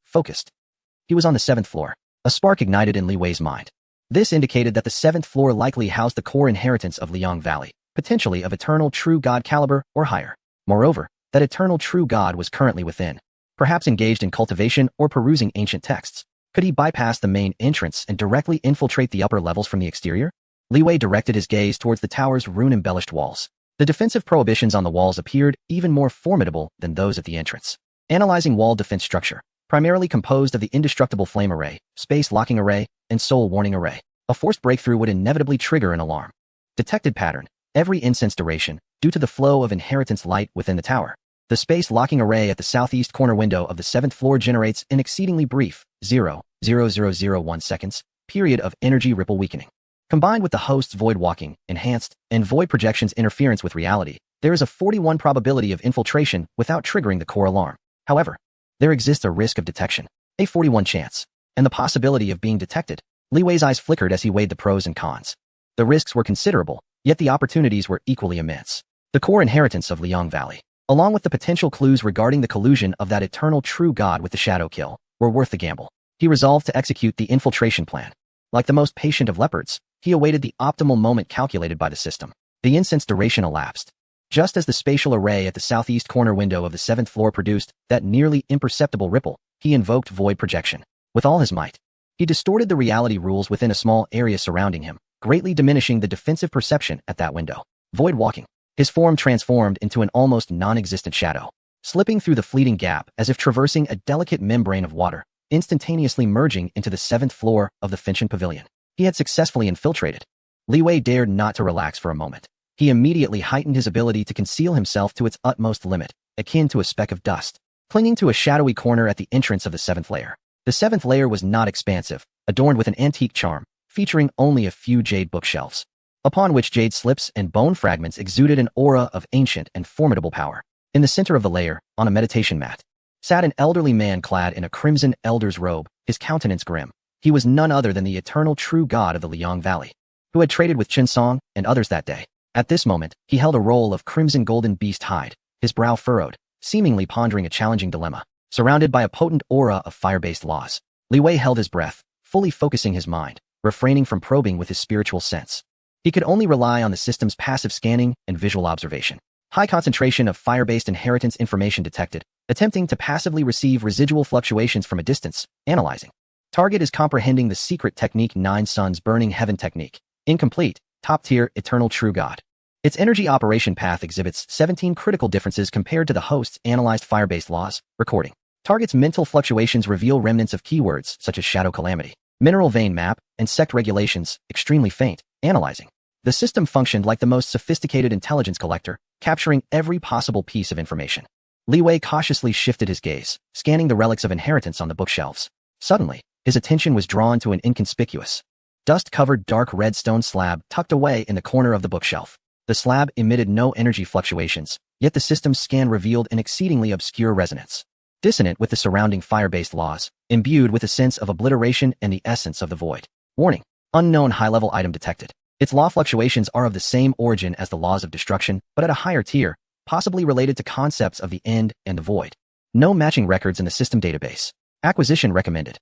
focused. He was on the 7th floor. A spark ignited in Li Wei's mind. This indicated that the 7th floor likely housed the core inheritance of Liang Valley, potentially of eternal true god caliber or higher. Moreover, that eternal true god was currently within, perhaps engaged in cultivation or perusing ancient texts. Could he bypass the main entrance and directly infiltrate the upper levels from the exterior? Li Wei directed his gaze towards the tower's rune-embellished walls. The defensive prohibitions on the walls appeared even more formidable than those at the entrance. Analyzing wall defense structure, primarily composed of the indestructible flame array, space locking array, and soul warning array, a forced breakthrough would inevitably trigger an alarm. Detected pattern: every incense duration, due to the flow of inheritance light within the tower. The space locking array at the southeast corner window of the 7th floor generates an exceedingly brief 0.0001 seconds period of energy ripple weakening. Combined with the host's void walking, enhanced, and void projections interference with reality, there is a 41 probability of infiltration without triggering the core alarm. However, there exists a risk of detection, a 41 chance, and the possibility of being detected. Li Wei's eyes flickered as he weighed the pros and cons. The risks were considerable, yet the opportunities were equally immense. The core inheritance of Liang Valley, along with the potential clues regarding the collusion of that eternal true god with the Shadow Kill, were worth the gamble. He resolved to execute the infiltration plan. Like the most patient of leopards, he awaited the optimal moment calculated by the system. The incense duration elapsed. Just as the spatial array at the southeast corner window of the 7th floor produced that nearly imperceptible ripple, he invoked void projection. With all his might, he distorted the reality rules within a small area surrounding him, greatly diminishing the defensive perception at that window. Void walking. His form transformed into an almost non-existent shadow, slipping through the fleeting gap as if traversing a delicate membrane of water, instantaneously merging into the 7th floor of the Finchen Pavilion. He had successfully infiltrated. Li Wei dared not to relax for a moment. He immediately heightened his ability to conceal himself to its utmost limit, akin to a speck of dust, clinging to a shadowy corner at the entrance of the 7th layer. The 7th layer was not expansive, adorned with an antique charm, featuring only a few jade bookshelves, upon which jade slips and bone fragments exuded an aura of ancient and formidable power. In the center of the layer, on a meditation mat, sat an elderly man clad in a crimson elder's robe, his countenance grim. He was none other than the eternal true god of the Liang Valley, who had traded with Chen Song and others that day. At this moment, he held a roll of crimson golden beast hide, his brow furrowed, seemingly pondering a challenging dilemma. Surrounded by a potent aura of fire-based laws, Li Wei held his breath, fully focusing his mind, refraining from probing with his spiritual sense. He could only rely on the system's passive scanning and visual observation. High concentration of fire-based inheritance information detected, attempting to passively receive residual fluctuations from a distance, analyzing. Target is comprehending the secret technique 9 Suns Burning Heaven technique. Incomplete, top-tier, eternal true god. Its energy operation path exhibits 17 critical differences compared to the host's analyzed fire-based laws. Recording. Target's mental fluctuations reveal remnants of keywords such as shadow calamity, mineral vein map, and sect regulations, extremely faint. Analyzing. The system functioned like the most sophisticated intelligence collector, capturing every possible piece of information. Li Wei cautiously shifted his gaze, scanning the relics of inheritance on the bookshelves. Suddenly, his attention was drawn to an inconspicuous, dust-covered dark red stone slab tucked away in the corner of the bookshelf. The slab emitted no energy fluctuations, yet the system's scan revealed an exceedingly obscure resonance, dissonant with the surrounding fire-based laws, imbued with a sense of obliteration and the essence of the void. Warning. Unknown high-level item detected. Its law fluctuations are of the same origin as the laws of destruction, but at a higher tier, possibly related to concepts of the end and the void. No matching records in the system database. Acquisition recommended.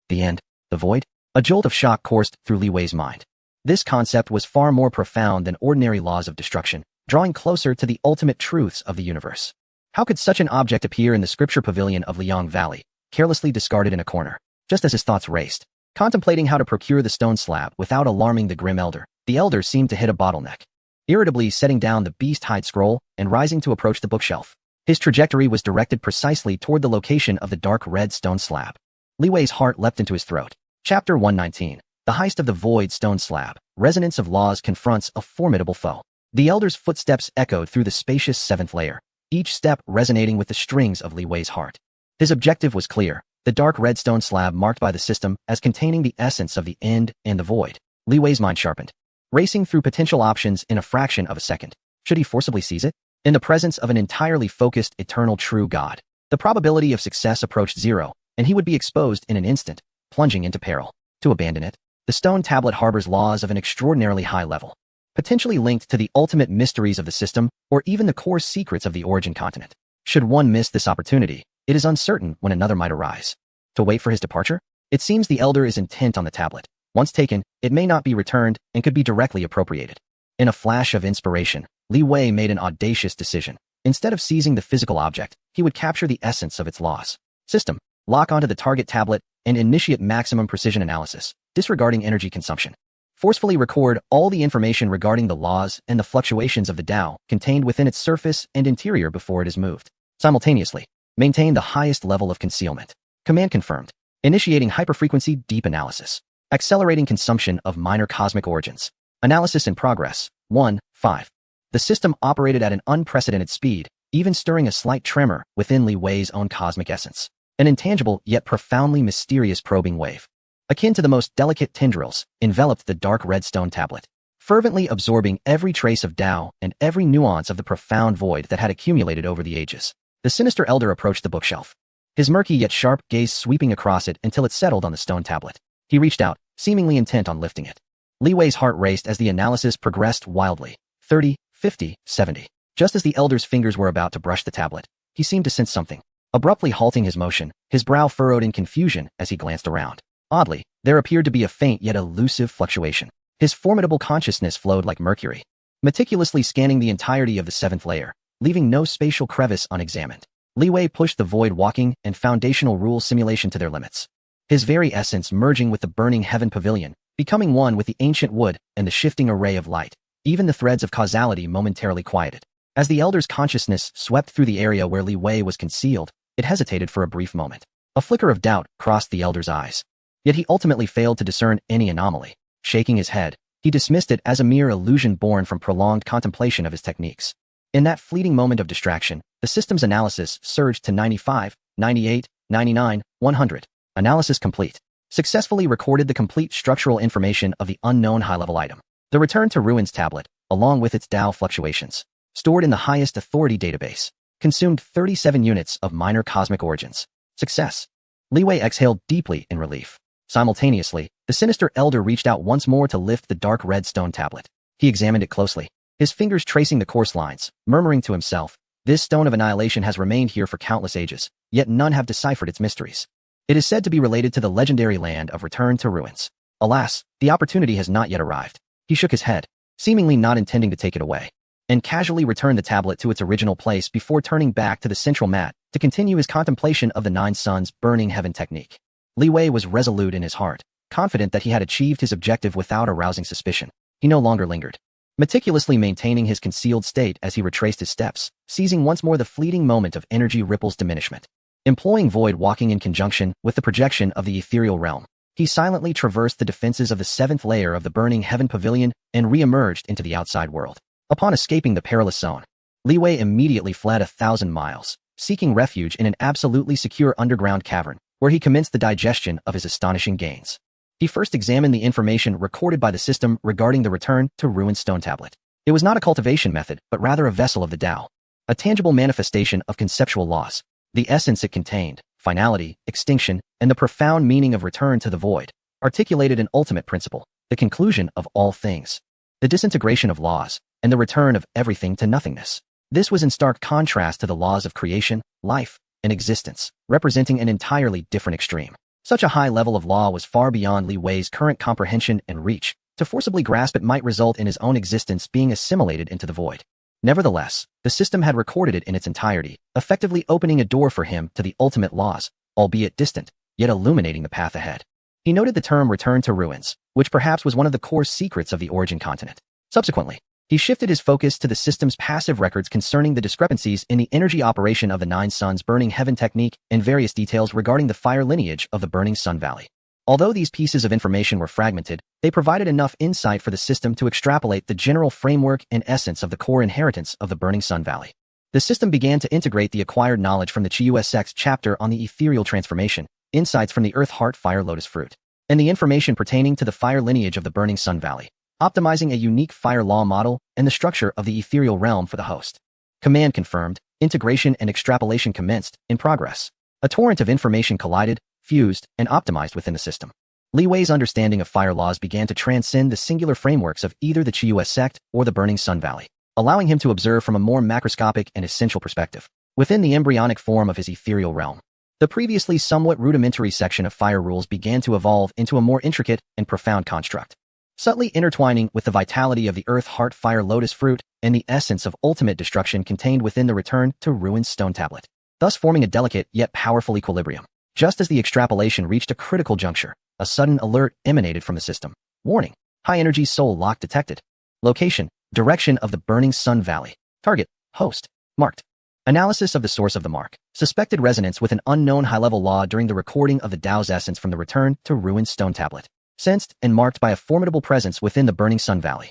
The end, the void? A jolt of shock coursed through Li Wei's mind. This concept was far more profound than ordinary laws of destruction, drawing closer to the ultimate truths of the universe. How could such an object appear in the scripture pavilion of Liang Valley, carelessly discarded in a corner? Just as his thoughts raced, contemplating how to procure the stone slab without alarming the grim elder, the elder seemed to hit a bottleneck, irritably setting down the beast-hide scroll and rising to approach the bookshelf. His trajectory was directed precisely toward the location of the dark red stone slab. Li Wei's heart leapt into his throat. Chapter 119. The Heist of the Void Stone Slab. Resonance of Laws confronts a formidable foe. The elder's footsteps echoed through the spacious 7th layer, each step resonating with the strings of Li Wei's heart. His objective was clear. The dark red stone slab marked by the system as containing the essence of the end and the void. Li Wei's mind sharpened, racing through potential options in a fraction of a second. Should he forcibly seize it? In the presence of an entirely focused, eternal true god, the probability of success approached 0, and he would be exposed in an instant, plunging into peril. To abandon it, the stone tablet harbors laws of an extraordinarily high level, potentially linked to the ultimate mysteries of the system or even the core secrets of the origin continent. Should one miss this opportunity, it is uncertain when another might arise. To wait for his departure? It seems the elder is intent on the tablet. Once taken, it may not be returned and could be directly appropriated. In a flash of inspiration, Li Wei made an audacious decision. Instead of seizing the physical object, he would capture the essence of its laws. System. Lock onto the target tablet and initiate maximum precision analysis, disregarding energy consumption. Forcefully record all the information regarding the laws and the fluctuations of the Tao contained within its surface and interior before it is moved. Simultaneously, maintain the highest level of concealment. Command confirmed. Initiating hyperfrequency deep analysis. Accelerating consumption of minor cosmic origins. Analysis in progress. 1.5. The system operated at an unprecedented speed, even stirring a slight tremor within Li Wei's own cosmic essence. An intangible yet profoundly mysterious probing wave, akin to the most delicate tendrils, enveloped the dark red stone tablet, fervently absorbing every trace of Tao and every nuance of the profound void that had accumulated over the ages. The sinister elder approached the bookshelf, his murky yet sharp gaze sweeping across it until it settled on the stone tablet. He reached out, seemingly intent on lifting it. Li Wei's heart raced as the analysis progressed wildly. 30, 50, 70. Just as the elder's fingers were about to brush the tablet, he seemed to sense something. Abruptly halting his motion, his brow furrowed in confusion as he glanced around. Oddly, there appeared to be a faint yet elusive fluctuation. His formidable consciousness flowed like mercury, meticulously scanning the entirety of the seventh layer, leaving no spatial crevice unexamined. Li Wei pushed the void walking and foundational rule simulation to their limits. His very essence merging with the burning heaven pavilion, becoming one with the ancient wood and the shifting array of light. Even the threads of causality momentarily quieted. As the elder's consciousness swept through the area where Li Wei was concealed, it hesitated for a brief moment. A flicker of doubt crossed the elder's eyes. Yet he ultimately failed to discern any anomaly. Shaking his head, he dismissed it as a mere illusion born from prolonged contemplation of his techniques. In that fleeting moment of distraction, the system's analysis surged to 95, 98, 99, 100. Analysis complete. Successfully recorded the complete structural information of the unknown high-level item. The Return to Ruins tablet, along with its Tao fluctuations, stored in the highest authority database, consumed 37 units of minor cosmic origins. Success. Li Wei exhaled deeply in relief. Simultaneously, the sinister elder reached out once more to lift the dark red stone tablet. He examined it closely, his fingers tracing the course lines, murmuring to himself, "This stone of annihilation has remained here for countless ages, yet none have deciphered its mysteries. It is said to be related to the legendary land of Return to Ruins. Alas, the opportunity has not yet arrived." He shook his head, seemingly not intending to take it away, and casually returned the tablet to its original place before turning back to the central mat to continue his contemplation of the Nine Suns' burning heaven technique. Li Wei was resolute in his heart, confident that he had achieved his objective without arousing suspicion. He no longer lingered, meticulously maintaining his concealed state as he retraced his steps, seizing once more the fleeting moment of energy ripple's diminishment. Employing void walking in conjunction with the projection of the ethereal realm, he silently traversed the defenses of the seventh layer of the burning heaven pavilion and re-emerged into the outside world. Upon escaping the perilous zone, Li Wei immediately fled 1,000 miles, seeking refuge in an absolutely secure underground cavern, where he commenced the digestion of his astonishing gains. He first examined the information recorded by the system regarding the Return to Ruins stone tablet. It was not a cultivation method, but rather a vessel of the Tao, a tangible manifestation of conceptual laws. The essence it contained, finality, extinction, and the profound meaning of return to the void, articulated an ultimate principle, the conclusion of all things, the disintegration of laws, and the return of everything to nothingness. This was in stark contrast to the laws of creation, life, and existence, representing an entirely different extreme. Such a high level of law was far beyond Li Wei's current comprehension and reach. To forcibly grasp it might result in his own existence being assimilated into the void. Nevertheless, the system had recorded it in its entirety, effectively opening a door for him to the ultimate laws, albeit distant, yet illuminating the path ahead. He noted the term Return to Ruins, which perhaps was one of the core secrets of the origin continent. Subsequently, he shifted his focus to the system's passive records concerning the discrepancies in the energy operation of the Nine Suns burning heaven technique and various details regarding the fire lineage of the burning Sun Valley. Although these pieces of information were fragmented, they provided enough insight for the system to extrapolate the general framework and essence of the core inheritance of the burning Sun Valley. The system began to integrate the acquired knowledge from the QUSX chapter on the ethereal transformation, insights from the Earth Heart Fire Lotus Fruit, and the information pertaining to the fire lineage of the burning Sun Valley, optimizing a unique fire law model and the structure of the ethereal realm for the host. Command confirmed, integration and extrapolation commenced, in progress. A torrent of information collided, fused, and optimized within the system. Li Wei's understanding of fire laws began to transcend the singular frameworks of either the Chiyu sect or the burning Sun Valley, allowing him to observe from a more macroscopic and essential perspective. Within the embryonic form of his ethereal realm, the previously somewhat rudimentary section of fire rules began to evolve into a more intricate and profound construct, subtly intertwining with the vitality of the Earth Heart Fire Lotus Fruit and the essence of ultimate destruction contained within the Return to Ruins stone tablet, thus forming a delicate yet powerful equilibrium. Just as the extrapolation reached a critical juncture, a sudden alert emanated from the system. Warning: high-energy soul lock detected. Location: direction of the burning Sun Valley. Target: host. Marked. Analysis of the source of the mark. Suspected resonance with an unknown high-level law during the recording of the Tao's essence from the Return to Ruins stone tablet. Sensed and marked by a formidable presence within the burning Sun Valley.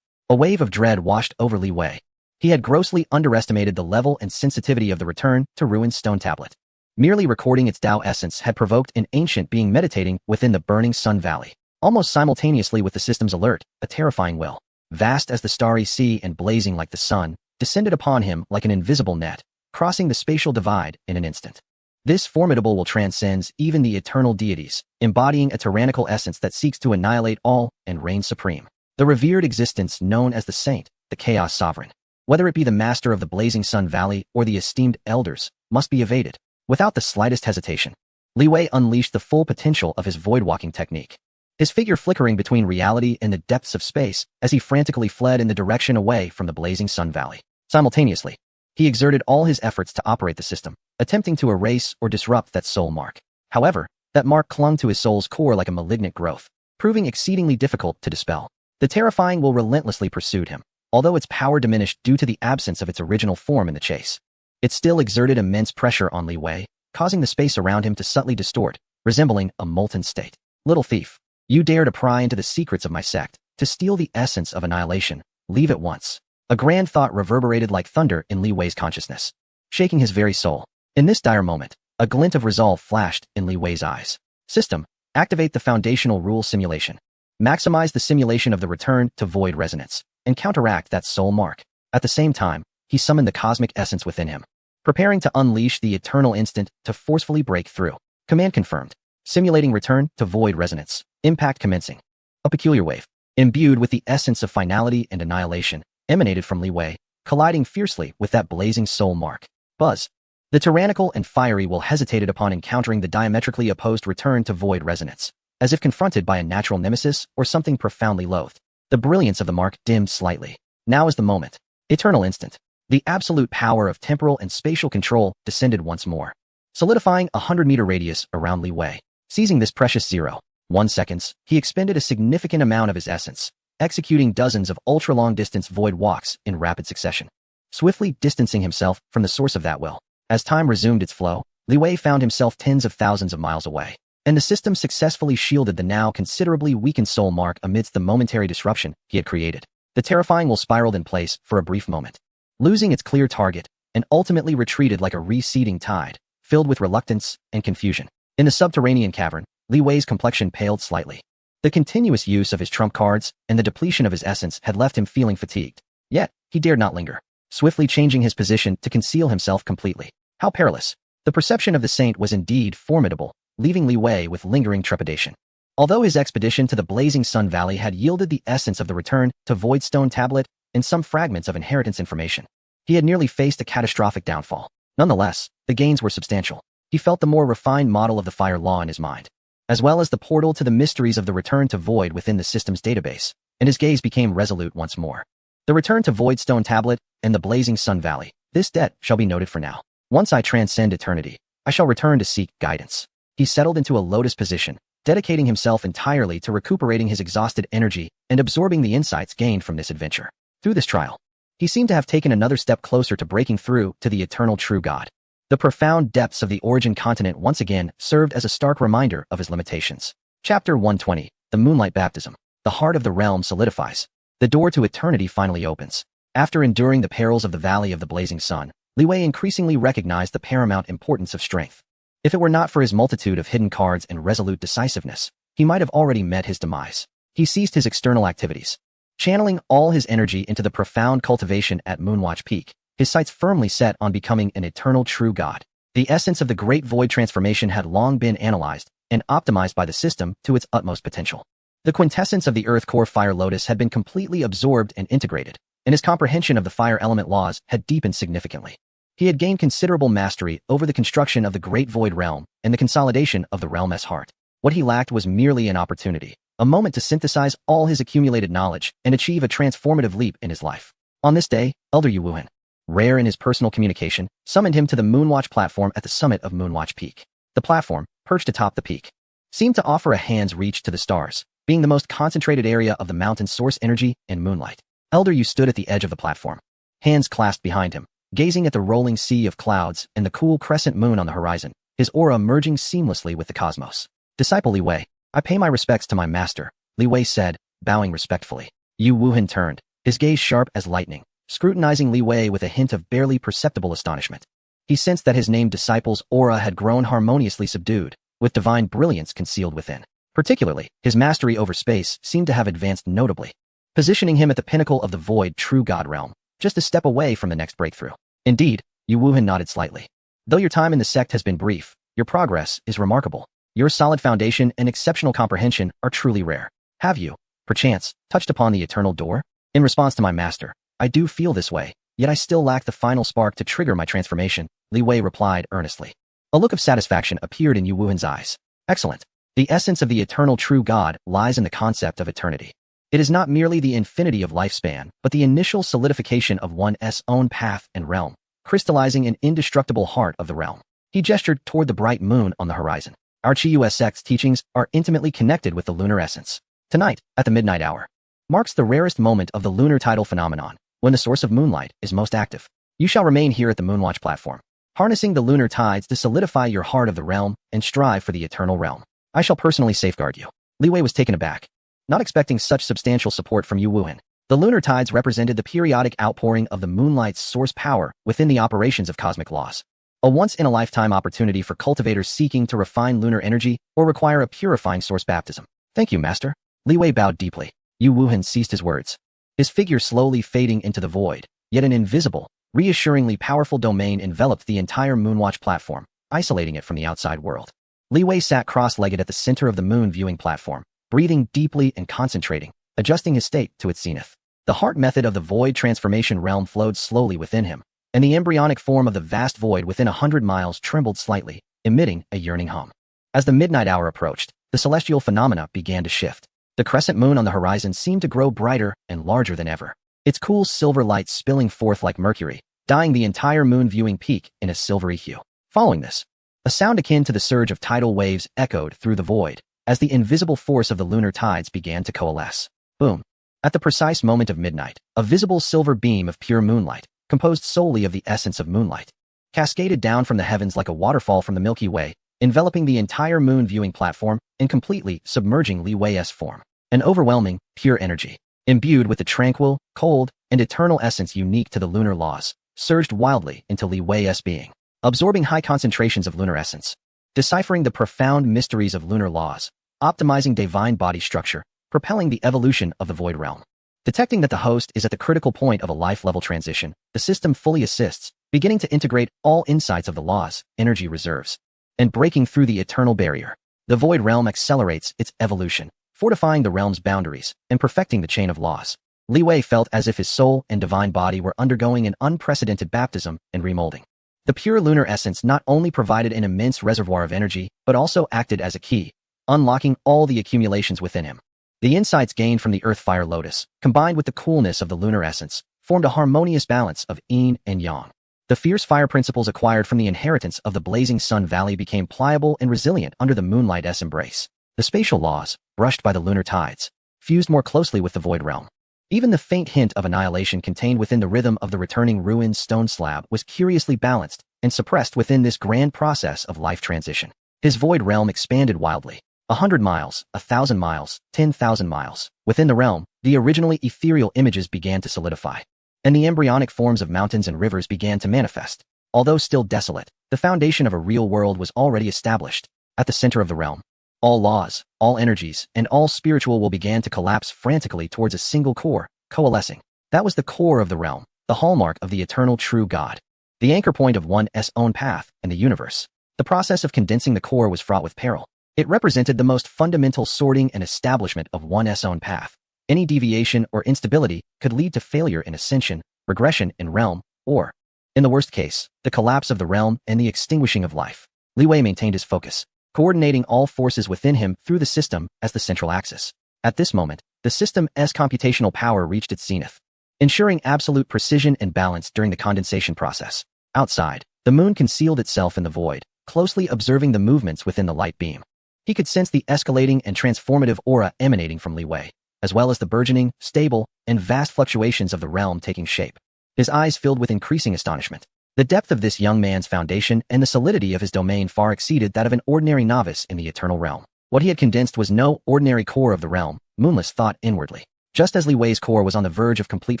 A wave of dread washed over Li Wei. He had grossly underestimated the level and sensitivity of the Return to Ruins stone tablet. Merely recording its Tao essence had provoked an ancient being meditating within the burning Sun Valley. Almost simultaneously with the system's alert, a terrifying will, vast as the starry sea and blazing like the sun, descended upon him like an invisible net, crossing the spatial divide in an instant. This formidable will transcends even the eternal deities, embodying a tyrannical essence that seeks to annihilate all and reign supreme. The revered existence known as the Saint, the Chaos Sovereign, whether it be the master of the Blazing Sun Valley or the esteemed elders, must be evaded. Without the slightest hesitation, Li Wei unleashed the full potential of his void-walking technique. His figure flickering between reality and the depths of space as he frantically fled in the direction away from the Blazing Sun Valley. Simultaneously, he exerted all his efforts to operate the system, attempting to erase or disrupt that soul mark. However, that mark clung to his soul's core like a malignant growth, proving exceedingly difficult to dispel. The terrifying will relentlessly pursued him, although its power diminished due to the absence of its original form in the chase. It still exerted immense pressure on Li Wei, causing the space around him to subtly distort, resembling a molten state. Little thief, you dare to pry into the secrets of my sect, to steal the essence of annihilation. Leave at once. A grand thought reverberated like thunder in Li Wei's consciousness, shaking his very soul. In this dire moment, a glint of resolve flashed in Li Wei's eyes. System, activate the foundational rule simulation. Maximize the simulation of the return to void resonance, and counteract that soul mark. At the same time, he summoned the cosmic essence within him, preparing to unleash the eternal instant to forcefully break through. Command confirmed. Simulating return to void resonance. Impact commencing. A peculiar wave, imbued with the essence of finality and annihilation, emanated from Li Wei, colliding fiercely with that blazing soul mark. Buzz. The tyrannical and fiery will hesitated upon encountering the diametrically opposed return to void resonance, as if confronted by a natural nemesis or something profoundly loathed. The brilliance of the mark dimmed slightly. Now is the moment. Eternal instant. The absolute power of temporal and spatial control descended once more, solidifying a 100-meter radius around Li Wei. Seizing this precious 0.1 seconds, he expended a significant amount of his essence, executing dozens of ultra-long-distance void walks in rapid succession, swiftly distancing himself from the source of that will. As time resumed its flow, Li Wei found himself tens of thousands of miles away, and the system successfully shielded the now considerably weakened soul mark amidst the momentary disruption he had created. The terrifying will spiraled in place for a brief moment, losing its clear target, and ultimately retreated like a receding tide, filled with reluctance and confusion. In the subterranean cavern, Li Wei's complexion paled slightly. The continuous use of his trump cards and the depletion of his essence had left him feeling fatigued. Yet, he dared not linger, swiftly changing his position to conceal himself completely. How perilous! The perception of the saint was indeed formidable, leaving Li Wei with lingering trepidation. Although his expedition to the Blazing Sun Valley had yielded the essence of the return to Voidstone Tablet and some fragments of inheritance information, he had nearly faced a catastrophic downfall. Nonetheless, the gains were substantial. He felt the more refined model of the fire law in his mind, as well as the portal to the mysteries of the return to void within the system's database, and his gaze became resolute once more. The return to Voidstone Tablet and the Blazing Sun Valley. This debt shall be noted for now. Once I transcend eternity, I shall return to seek guidance. He settled into a lotus position, dedicating himself entirely to recuperating his exhausted energy and absorbing the insights gained from this adventure. Through this trial, he seemed to have taken another step closer to breaking through to the eternal true God. The profound depths of the Origin continent once again served as a stark reminder of his limitations. Chapter 120, The Moonlight Baptism. The heart of the realm solidifies. The door to eternity finally opens. After enduring the perils of the Valley of the Blazing Sun, Li Wei increasingly recognized the paramount importance of strength. If it were not for his multitude of hidden cards and resolute decisiveness, he might have already met his demise. He ceased his external activities, channeling all his energy into the profound cultivation at Moonwatch Peak, his sights firmly set on becoming an eternal true god. The essence of the Great Void transformation had long been analyzed and optimized by the system to its utmost potential. The quintessence of the Earth Core Fire Lotus had been completely absorbed and integrated, and his comprehension of the fire element laws had deepened significantly. He had gained considerable mastery over the construction of the Great Void Realm and the consolidation of the realm's heart. What he lacked was merely an opportunity, a moment to synthesize all his accumulated knowledge and achieve a transformative leap in his life. On this day, Elder Yu Wuhan, rare in his personal communication, summoned him to the Moonwatch platform at the summit of Moonwatch Peak. The platform, perched atop the peak, seemed to offer a hand's reach to the stars, being the most concentrated area of the mountain's source energy and moonlight. Elder Yu stood at the edge of the platform, hands clasped behind him, gazing at the rolling sea of clouds and the cool crescent moon on the horizon, his aura merging seamlessly with the cosmos. Disciple Li Wei, I pay my respects to my master, Li Wei said, bowing respectfully. Yu Wuhan turned, his gaze sharp as lightning, scrutinizing Li Wei with a hint of barely perceptible astonishment. He sensed that his named disciple's aura had grown harmoniously subdued, with divine brilliance concealed within. Particularly, his mastery over space seemed to have advanced notably, positioning him at the pinnacle of the void true god realm, just a step away from the next breakthrough. Indeed, Yu Wuhan nodded slightly. Though your time in the sect has been brief, your progress is remarkable. Your solid foundation and exceptional comprehension are truly rare. Have you, perchance, touched upon the eternal door? In response to my master, I do feel this way, yet I still lack the final spark to trigger my transformation, Li Wei replied earnestly. A look of satisfaction appeared in Yu Wuhan's eyes. Excellent. The essence of the eternal true God lies in the concept of eternity. It is not merely the infinity of lifespan, but the initial solidification of one's own path and realm, crystallizing an indestructible heart of the realm. He gestured toward the bright moon on the horizon. Our Chi sect's teachings are intimately connected with the lunar essence. Tonight, at the midnight hour, marks the rarest moment of the lunar tidal phenomenon, when the source of moonlight is most active. You shall remain here at the Moonwatch platform, harnessing the lunar tides to solidify your heart of the realm and strive for the eternal realm. I shall personally safeguard you. Li Wei was taken aback, not expecting such substantial support from Yu Wuhan. The lunar tides represented the periodic outpouring of the moonlight's source power within the operations of cosmic laws. A once-in-a-lifetime opportunity for cultivators seeking to refine lunar energy or require a purifying source baptism. Thank you, Master. Li Wei bowed deeply. Yu Wuhan ceased his words, his figure slowly fading into the void, yet an invisible, reassuringly powerful domain enveloped the entire Moonwatch platform, isolating it from the outside world. Li Wei sat cross-legged at the center of the moon viewing platform, breathing deeply and concentrating, adjusting his state to its zenith. The heart method of the void transformation realm flowed slowly within him, and the embryonic form of the vast void within 100 miles trembled slightly, emitting a yearning hum. As the midnight hour approached, the celestial phenomena began to shift. The crescent moon on the horizon seemed to grow brighter and larger than ever, its cool silver light spilling forth like mercury, dyeing the entire moon viewing peak in a silvery hue. Following this, a sound akin to the surge of tidal waves echoed through the void, as the invisible force of the lunar tides began to coalesce. Boom. At the precise moment of midnight, a visible silver beam of pure moonlight, composed solely of the essence of moonlight, cascaded down from the heavens like a waterfall from the Milky Way, enveloping the entire moon viewing platform and completely submerging Li Wei's form. An overwhelming, pure energy, imbued with the tranquil, cold, and eternal essence unique to the lunar laws, surged wildly into Li Wei's being, absorbing high concentrations of lunar essence, deciphering the profound mysteries of lunar laws, optimizing divine body structure, propelling the evolution of the void realm. Detecting that the host is at the critical point of a life-level transition, the system fully assists, beginning to integrate all insights of the laws, energy reserves, and breaking through the eternal barrier. The void realm accelerates its evolution, fortifying the realm's boundaries and perfecting the chain of laws. Li Wei felt as if his soul and divine body were undergoing an unprecedented baptism and remolding. The pure lunar essence not only provided an immense reservoir of energy, but also acted as a key, unlocking all the accumulations within him. The insights gained from the Earth Fire Lotus, combined with the coolness of the lunar essence, formed a harmonious balance of yin and yang. The fierce fire principles acquired from the inheritance of the blazing Sun Valley became pliable and resilient under the moonlight's embrace. The spatial laws, brushed by the lunar tides, fused more closely with the void realm. Even the faint hint of annihilation contained within the rhythm of the returning ruined stone slab was curiously balanced and suppressed within this grand process of life transition. His void realm expanded wildly. 100 miles, 1,000 miles, 10,000 miles. Within the realm, the originally ethereal images began to solidify, and the embryonic forms of mountains and rivers began to manifest. Although still desolate, the foundation of a real world was already established. At the center of the realm, all laws, all energies, and all spiritual will began to collapse frantically towards a single core, coalescing. That was the core of the realm, the hallmark of the eternal true God, the anchor point of one's own path and the universe. The process of condensing the core was fraught with peril. It represented the most fundamental sorting and establishment of one's own path. Any deviation or instability could lead to failure in ascension, regression in realm, or, in the worst case, the collapse of the realm and the extinguishing of life. Li Wei maintained his focus, coordinating all forces within him through the system as the central axis. At this moment, the system's computational power reached its zenith, ensuring absolute precision and balance during the condensation process. Outside, the moon concealed itself in the void, closely observing the movements within the light beam. He could sense the escalating and transformative aura emanating from Li Wei, as well as the burgeoning, stable, and vast fluctuations of the realm taking shape. His eyes filled with increasing astonishment. The depth of this young man's foundation and the solidity of his domain far exceeded that of an ordinary novice in the eternal realm. What he had condensed was no ordinary core of the realm, Moonless thought inwardly. Just as Li Wei's core was on the verge of complete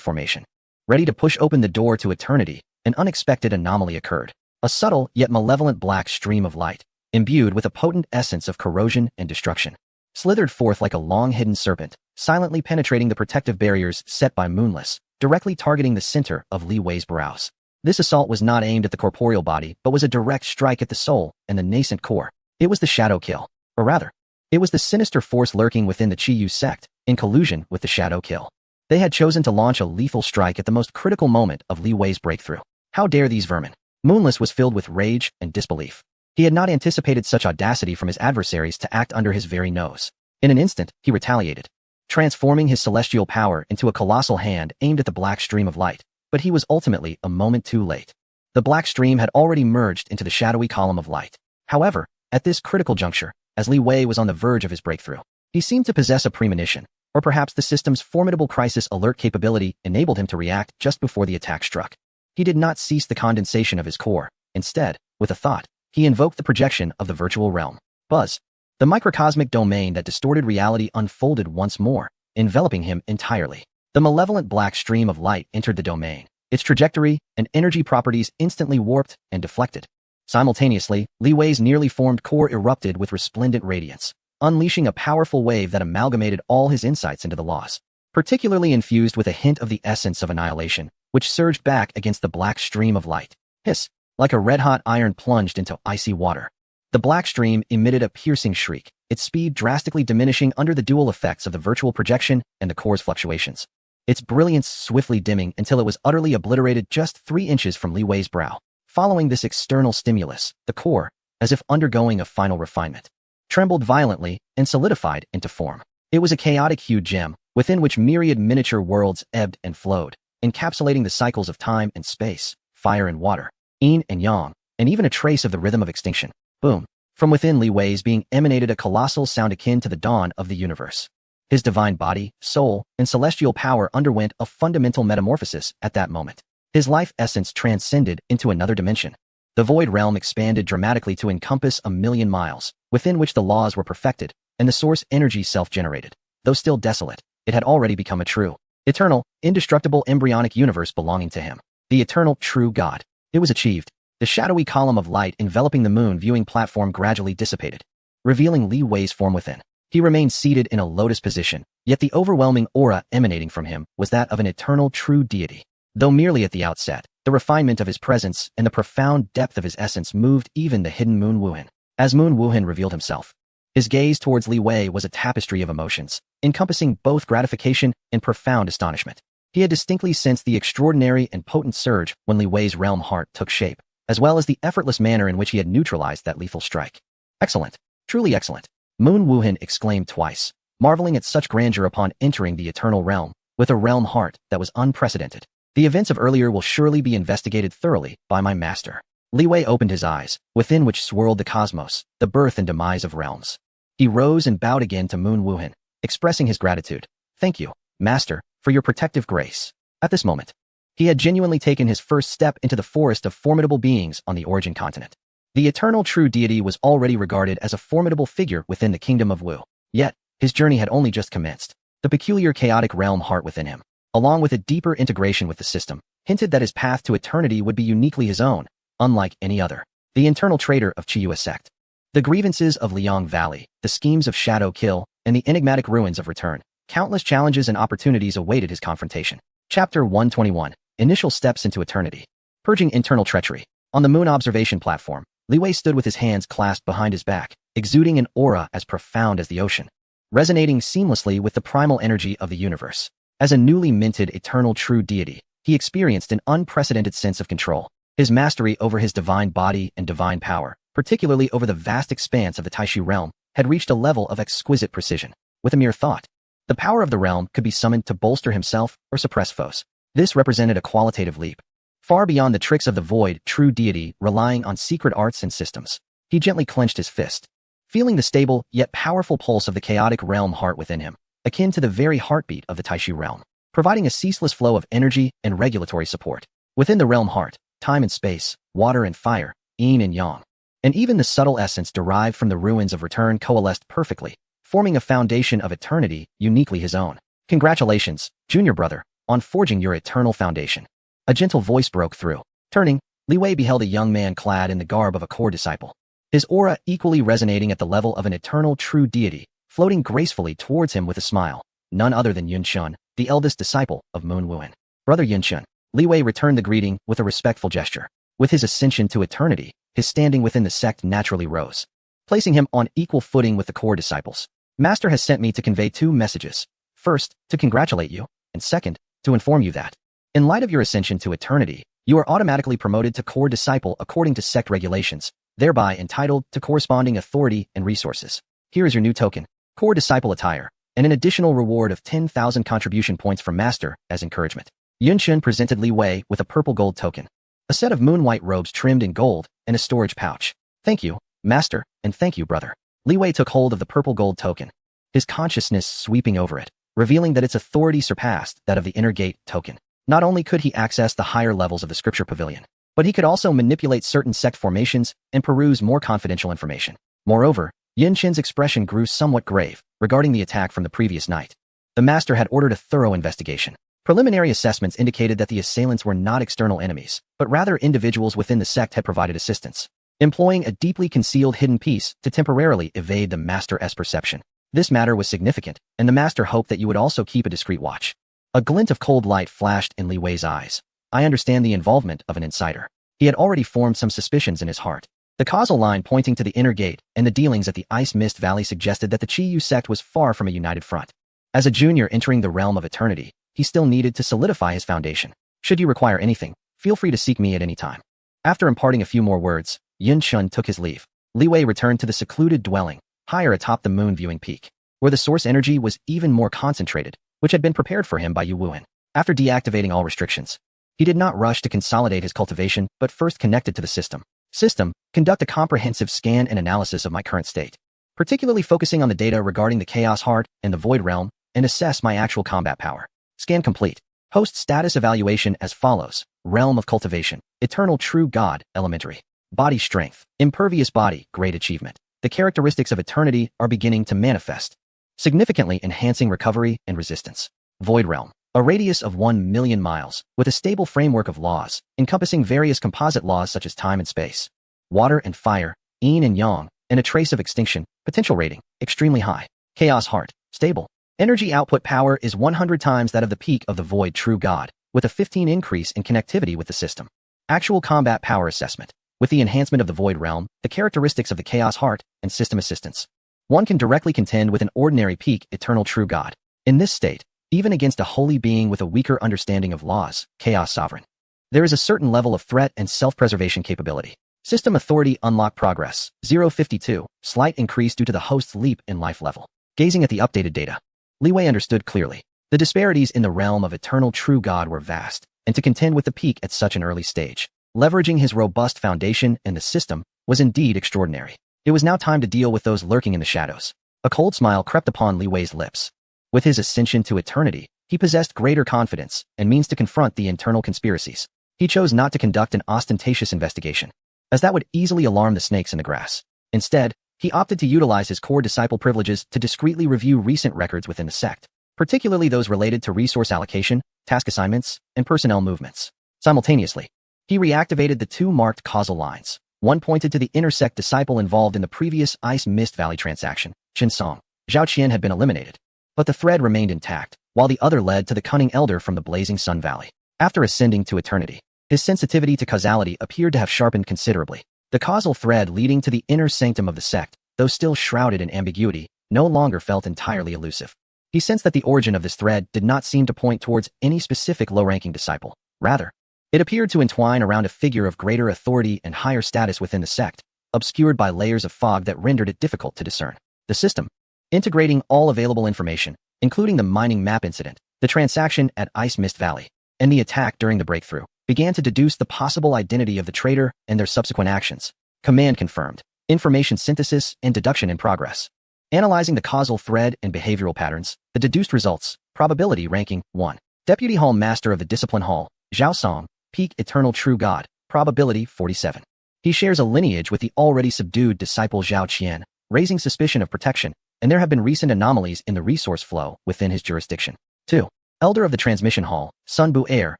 formation, ready to push open the door to eternity, an unexpected anomaly occurred. A subtle yet malevolent black stream of light, imbued with a potent essence of corrosion and destruction, slithered forth like a long-hidden serpent, silently penetrating the protective barriers set by Moonless, directly targeting the center of Li Wei's brows. This assault was not aimed at the corporeal body, but was a direct strike at the soul and the nascent core. It was the Shadow Kill. Or rather, it was the sinister force lurking within the Chi-Yu sect, in collusion with the Shadow Kill. They had chosen to launch a lethal strike at the most critical moment of Li Wei's breakthrough. How dare these vermin? Moonless was filled with rage and disbelief. He had not anticipated such audacity from his adversaries to act under his very nose. In an instant, he retaliated, transforming his celestial power into a colossal hand aimed at the black stream of light. But he was ultimately a moment too late. The black stream had already merged into the shadowy column of light. However, at this critical juncture, as Li Wei was on the verge of his breakthrough, he seemed to possess a premonition, or perhaps the system's formidable crisis alert capability enabled him to react just before the attack struck. He did not cease the condensation of his core. Instead, with a thought, he invoked the projection of the virtual realm. Buzz. The microcosmic domain that distorted reality unfolded once more, enveloping him entirely. The malevolent black stream of light entered the domain. Its trajectory and energy properties instantly warped and deflected. Simultaneously, Li Wei's nearly formed core erupted with resplendent radiance, unleashing a powerful wave that amalgamated all his insights into the laws, particularly infused with a hint of the essence of annihilation, which surged back against the black stream of light. Hiss! Like a red-hot iron plunged into icy water. The black stream emitted a piercing shriek, its speed drastically diminishing under the dual effects of the virtual projection and the core's fluctuations. Its brilliance swiftly dimming until it was utterly obliterated just 3 inches from Li Wei's brow. Following this external stimulus, the core, as if undergoing a final refinement, trembled violently and solidified into form. It was a chaotic hued gem, within which myriad miniature worlds ebbed and flowed, encapsulating the cycles of time and space, fire and water, yin and yang, and even a trace of the rhythm of extinction. Boom. From within Li Wei's being emanated a colossal sound akin to the dawn of the universe. His divine body, soul, and celestial power underwent a fundamental metamorphosis at that moment. His life essence transcended into another dimension. The void realm expanded dramatically to encompass 1,000,000 miles, within which the laws were perfected, and the source energy self-generated. Though still desolate, it had already become a true, eternal, indestructible embryonic universe belonging to him. The eternal, true God. It was achieved. The shadowy column of light enveloping the moon viewing platform gradually dissipated, revealing Li Wei's form within. He remained seated in a lotus position, yet the overwhelming aura emanating from him was that of an eternal true deity. Though merely at the outset, the refinement of his presence and the profound depth of his essence moved even the hidden Moon Woohan. As Moon Woohan revealed himself, his gaze towards Li Wei was a tapestry of emotions, encompassing both gratification and profound astonishment. He had distinctly sensed the extraordinary and potent surge when Li Wei's realm heart took shape, as well as the effortless manner in which he had neutralized that lethal strike. Excellent. Truly excellent. Moon Woohan exclaimed twice, marveling at such grandeur upon entering the eternal realm, with a realm heart that was unprecedented. The events of earlier will surely be investigated thoroughly by my master. Li Wei opened his eyes, within which swirled the cosmos, the birth and demise of realms. He rose and bowed again to Moon Woohan, expressing his gratitude. Thank you, master, for your protective grace. At this moment, he had genuinely taken his first step into the forest of formidable beings on the Origin continent. The eternal true deity was already regarded as a formidable figure within the kingdom of Wu. Yet, his journey had only just commenced. The peculiar chaotic realm heart within him, along with a deeper integration with the system, hinted that his path to eternity would be uniquely his own, unlike any other. The internal traitor of Chi-Yu sect. The grievances of Liang Valley, the schemes of Shadow Kill, and the enigmatic ruins of Return. Countless challenges and opportunities awaited his confrontation. Chapter 121. Initial Steps into Eternity. Purging Internal Treachery. On the moon observation platform, Li Wei stood with his hands clasped behind his back, exuding an aura as profound as the ocean, resonating seamlessly with the primal energy of the universe. As a newly minted eternal true deity, he experienced an unprecedented sense of control. His mastery over his divine body and divine power, particularly over the vast expanse of the Taishu realm, had reached a level of exquisite precision. With a mere thought, the power of the realm could be summoned to bolster himself or suppress foes. This represented a qualitative leap, far beyond the tricks of the void true deity relying on secret arts and systems. He gently clenched his fist, feeling the stable yet powerful pulse of the chaotic realm heart within him, akin to the very heartbeat of the Taishu realm, providing a ceaseless flow of energy and regulatory support. Within the realm heart, time and space, water and fire, yin and yang, and even the subtle essence derived from the ruins of Return coalesced perfectly, forming a foundation of eternity uniquely his own. Congratulations, junior brother, on forging your eternal foundation. A gentle voice broke through. Turning, Li Wei beheld a young man clad in the garb of a core disciple, his aura equally resonating at the level of an eternal true deity, floating gracefully towards him with a smile. None other than Yun Shun, the eldest disciple of Moon Woohan. Brother Yun Shun. Li Wei returned the greeting with a respectful gesture. With his ascension to eternity, his standing within the sect naturally rose, placing him on equal footing with the core disciples. Master has sent me to convey two messages. First, to congratulate you, and second, to inform you that, in light of your ascension to eternity, you are automatically promoted to core disciple according to sect regulations, thereby entitled to corresponding authority and resources. Here is your new token, core disciple attire, and an additional reward of 10,000 contribution points from Master as encouragement. Yunchen presented Li Wei with a purple gold token, a set of moon-white robes trimmed in gold, and a storage pouch. Thank you, Master, and thank you, brother. Li Wei took hold of the purple gold token, his consciousness sweeping over it, revealing that its authority surpassed that of the inner gate token. Not only could he access the higher levels of the scripture pavilion, but he could also manipulate certain sect formations and peruse more confidential information. Moreover, Yunchen's expression grew somewhat grave regarding the attack from the previous night. The master had ordered a thorough investigation. Preliminary assessments indicated that the assailants were not external enemies, but rather individuals within the sect had provided assistance, employing a deeply concealed hidden piece to temporarily evade the master's perception. This matter was significant, and the master hoped that you would also keep a discreet watch. A glint of cold light flashed in Li Wei's eyes. I understand the involvement of an insider. He had already formed some suspicions in his heart. The causal line pointing to the inner gate and the dealings at the Ice Mist Valley suggested that the Chi-Yu sect was far from a united front. As a junior entering the realm of eternity, he still needed to solidify his foundation. Should you require anything, feel free to seek me at any time. After imparting a few more words, Yunchen took his leave. Li Wei returned to the secluded dwelling, higher atop the moon viewing peak, where the source energy was even more concentrated, which had been prepared for him by Yu Wuan. After deactivating all restrictions, he did not rush to consolidate his cultivation, but first connected to the system. System, conduct a comprehensive scan and analysis of my current state, particularly focusing on the data regarding the Chaos Heart and the Void Realm, and assess my actual combat power. Scan complete. Host status evaluation as follows. Realm of Cultivation. Eternal True God, Elementary. Body Strength. Impervious Body, Great Achievement. The characteristics of Eternity are beginning to manifest, significantly enhancing recovery and resistance. Void Realm. A radius of 1 million miles, with a stable framework of laws, encompassing various composite laws such as time and space, water and fire, yin and yang, and a trace of extinction. Potential rating, extremely high. Chaos Heart. Stable. Energy output power is 100 times that of the peak of the Void True God, with a 15 increase in connectivity with the system. Actual combat power assessment. With the enhancement of the Void Realm, the characteristics of the Chaos Heart, and system assistance, one can directly contend with an ordinary peak Eternal True God. In this state, even against a holy being with a weaker understanding of laws, Chaos Sovereign, there is a certain level of threat and self-preservation capability. System Authority Unlock Progress, 052, slight increase due to the host's leap in life level. Gazing at the updated data, Li Wei understood clearly. The disparities in the realm of Eternal True God were vast, and to contend with the peak at such an early stage, leveraging his robust foundation and the system, was indeed extraordinary. It was now time to deal with those lurking in the shadows. A cold smile crept upon Li Wei's lips. With his ascension to eternity, he possessed greater confidence and means to confront the internal conspiracies. He chose not to conduct an ostentatious investigation, as that would easily alarm the snakes in the grass. Instead, he opted to utilize his core disciple privileges to discreetly review recent records within the sect, particularly those related to resource allocation, task assignments, and personnel movements. Simultaneously, he reactivated the two marked causal lines. One pointed to the intersect disciple involved in the previous Ice Mist Valley transaction, Chen Song. Zhao Qian had been eliminated, but the thread remained intact, while the other led to the cunning elder from the Blazing Sun Valley. After ascending to eternity, his sensitivity to causality appeared to have sharpened considerably. The causal thread leading to the inner sanctum of the sect, though still shrouded in ambiguity, no longer felt entirely elusive. He sensed that the origin of this thread did not seem to point towards any specific low-ranking disciple. Rather, it appeared to entwine around a figure of greater authority and higher status within the sect, obscured by layers of fog that rendered it difficult to discern. The system, integrating all available information, including the mining map incident, the transaction at Ice Mist Valley, and the attack during the breakthrough, began to deduce the possible identity of the traitor and their subsequent actions. Command confirmed. Information synthesis and deduction in progress. Analyzing the causal thread and behavioral patterns, the deduced results. Probability ranking 1. Deputy Hall Master of the Discipline Hall, Zhao Song, Peak Eternal True God, probability 47. He shares a lineage with the already subdued disciple Zhao Qian, raising suspicion of protection, and there have been recent anomalies in the resource flow within his jurisdiction. 2. Elder of the Transmission Hall, Sun Bu Air,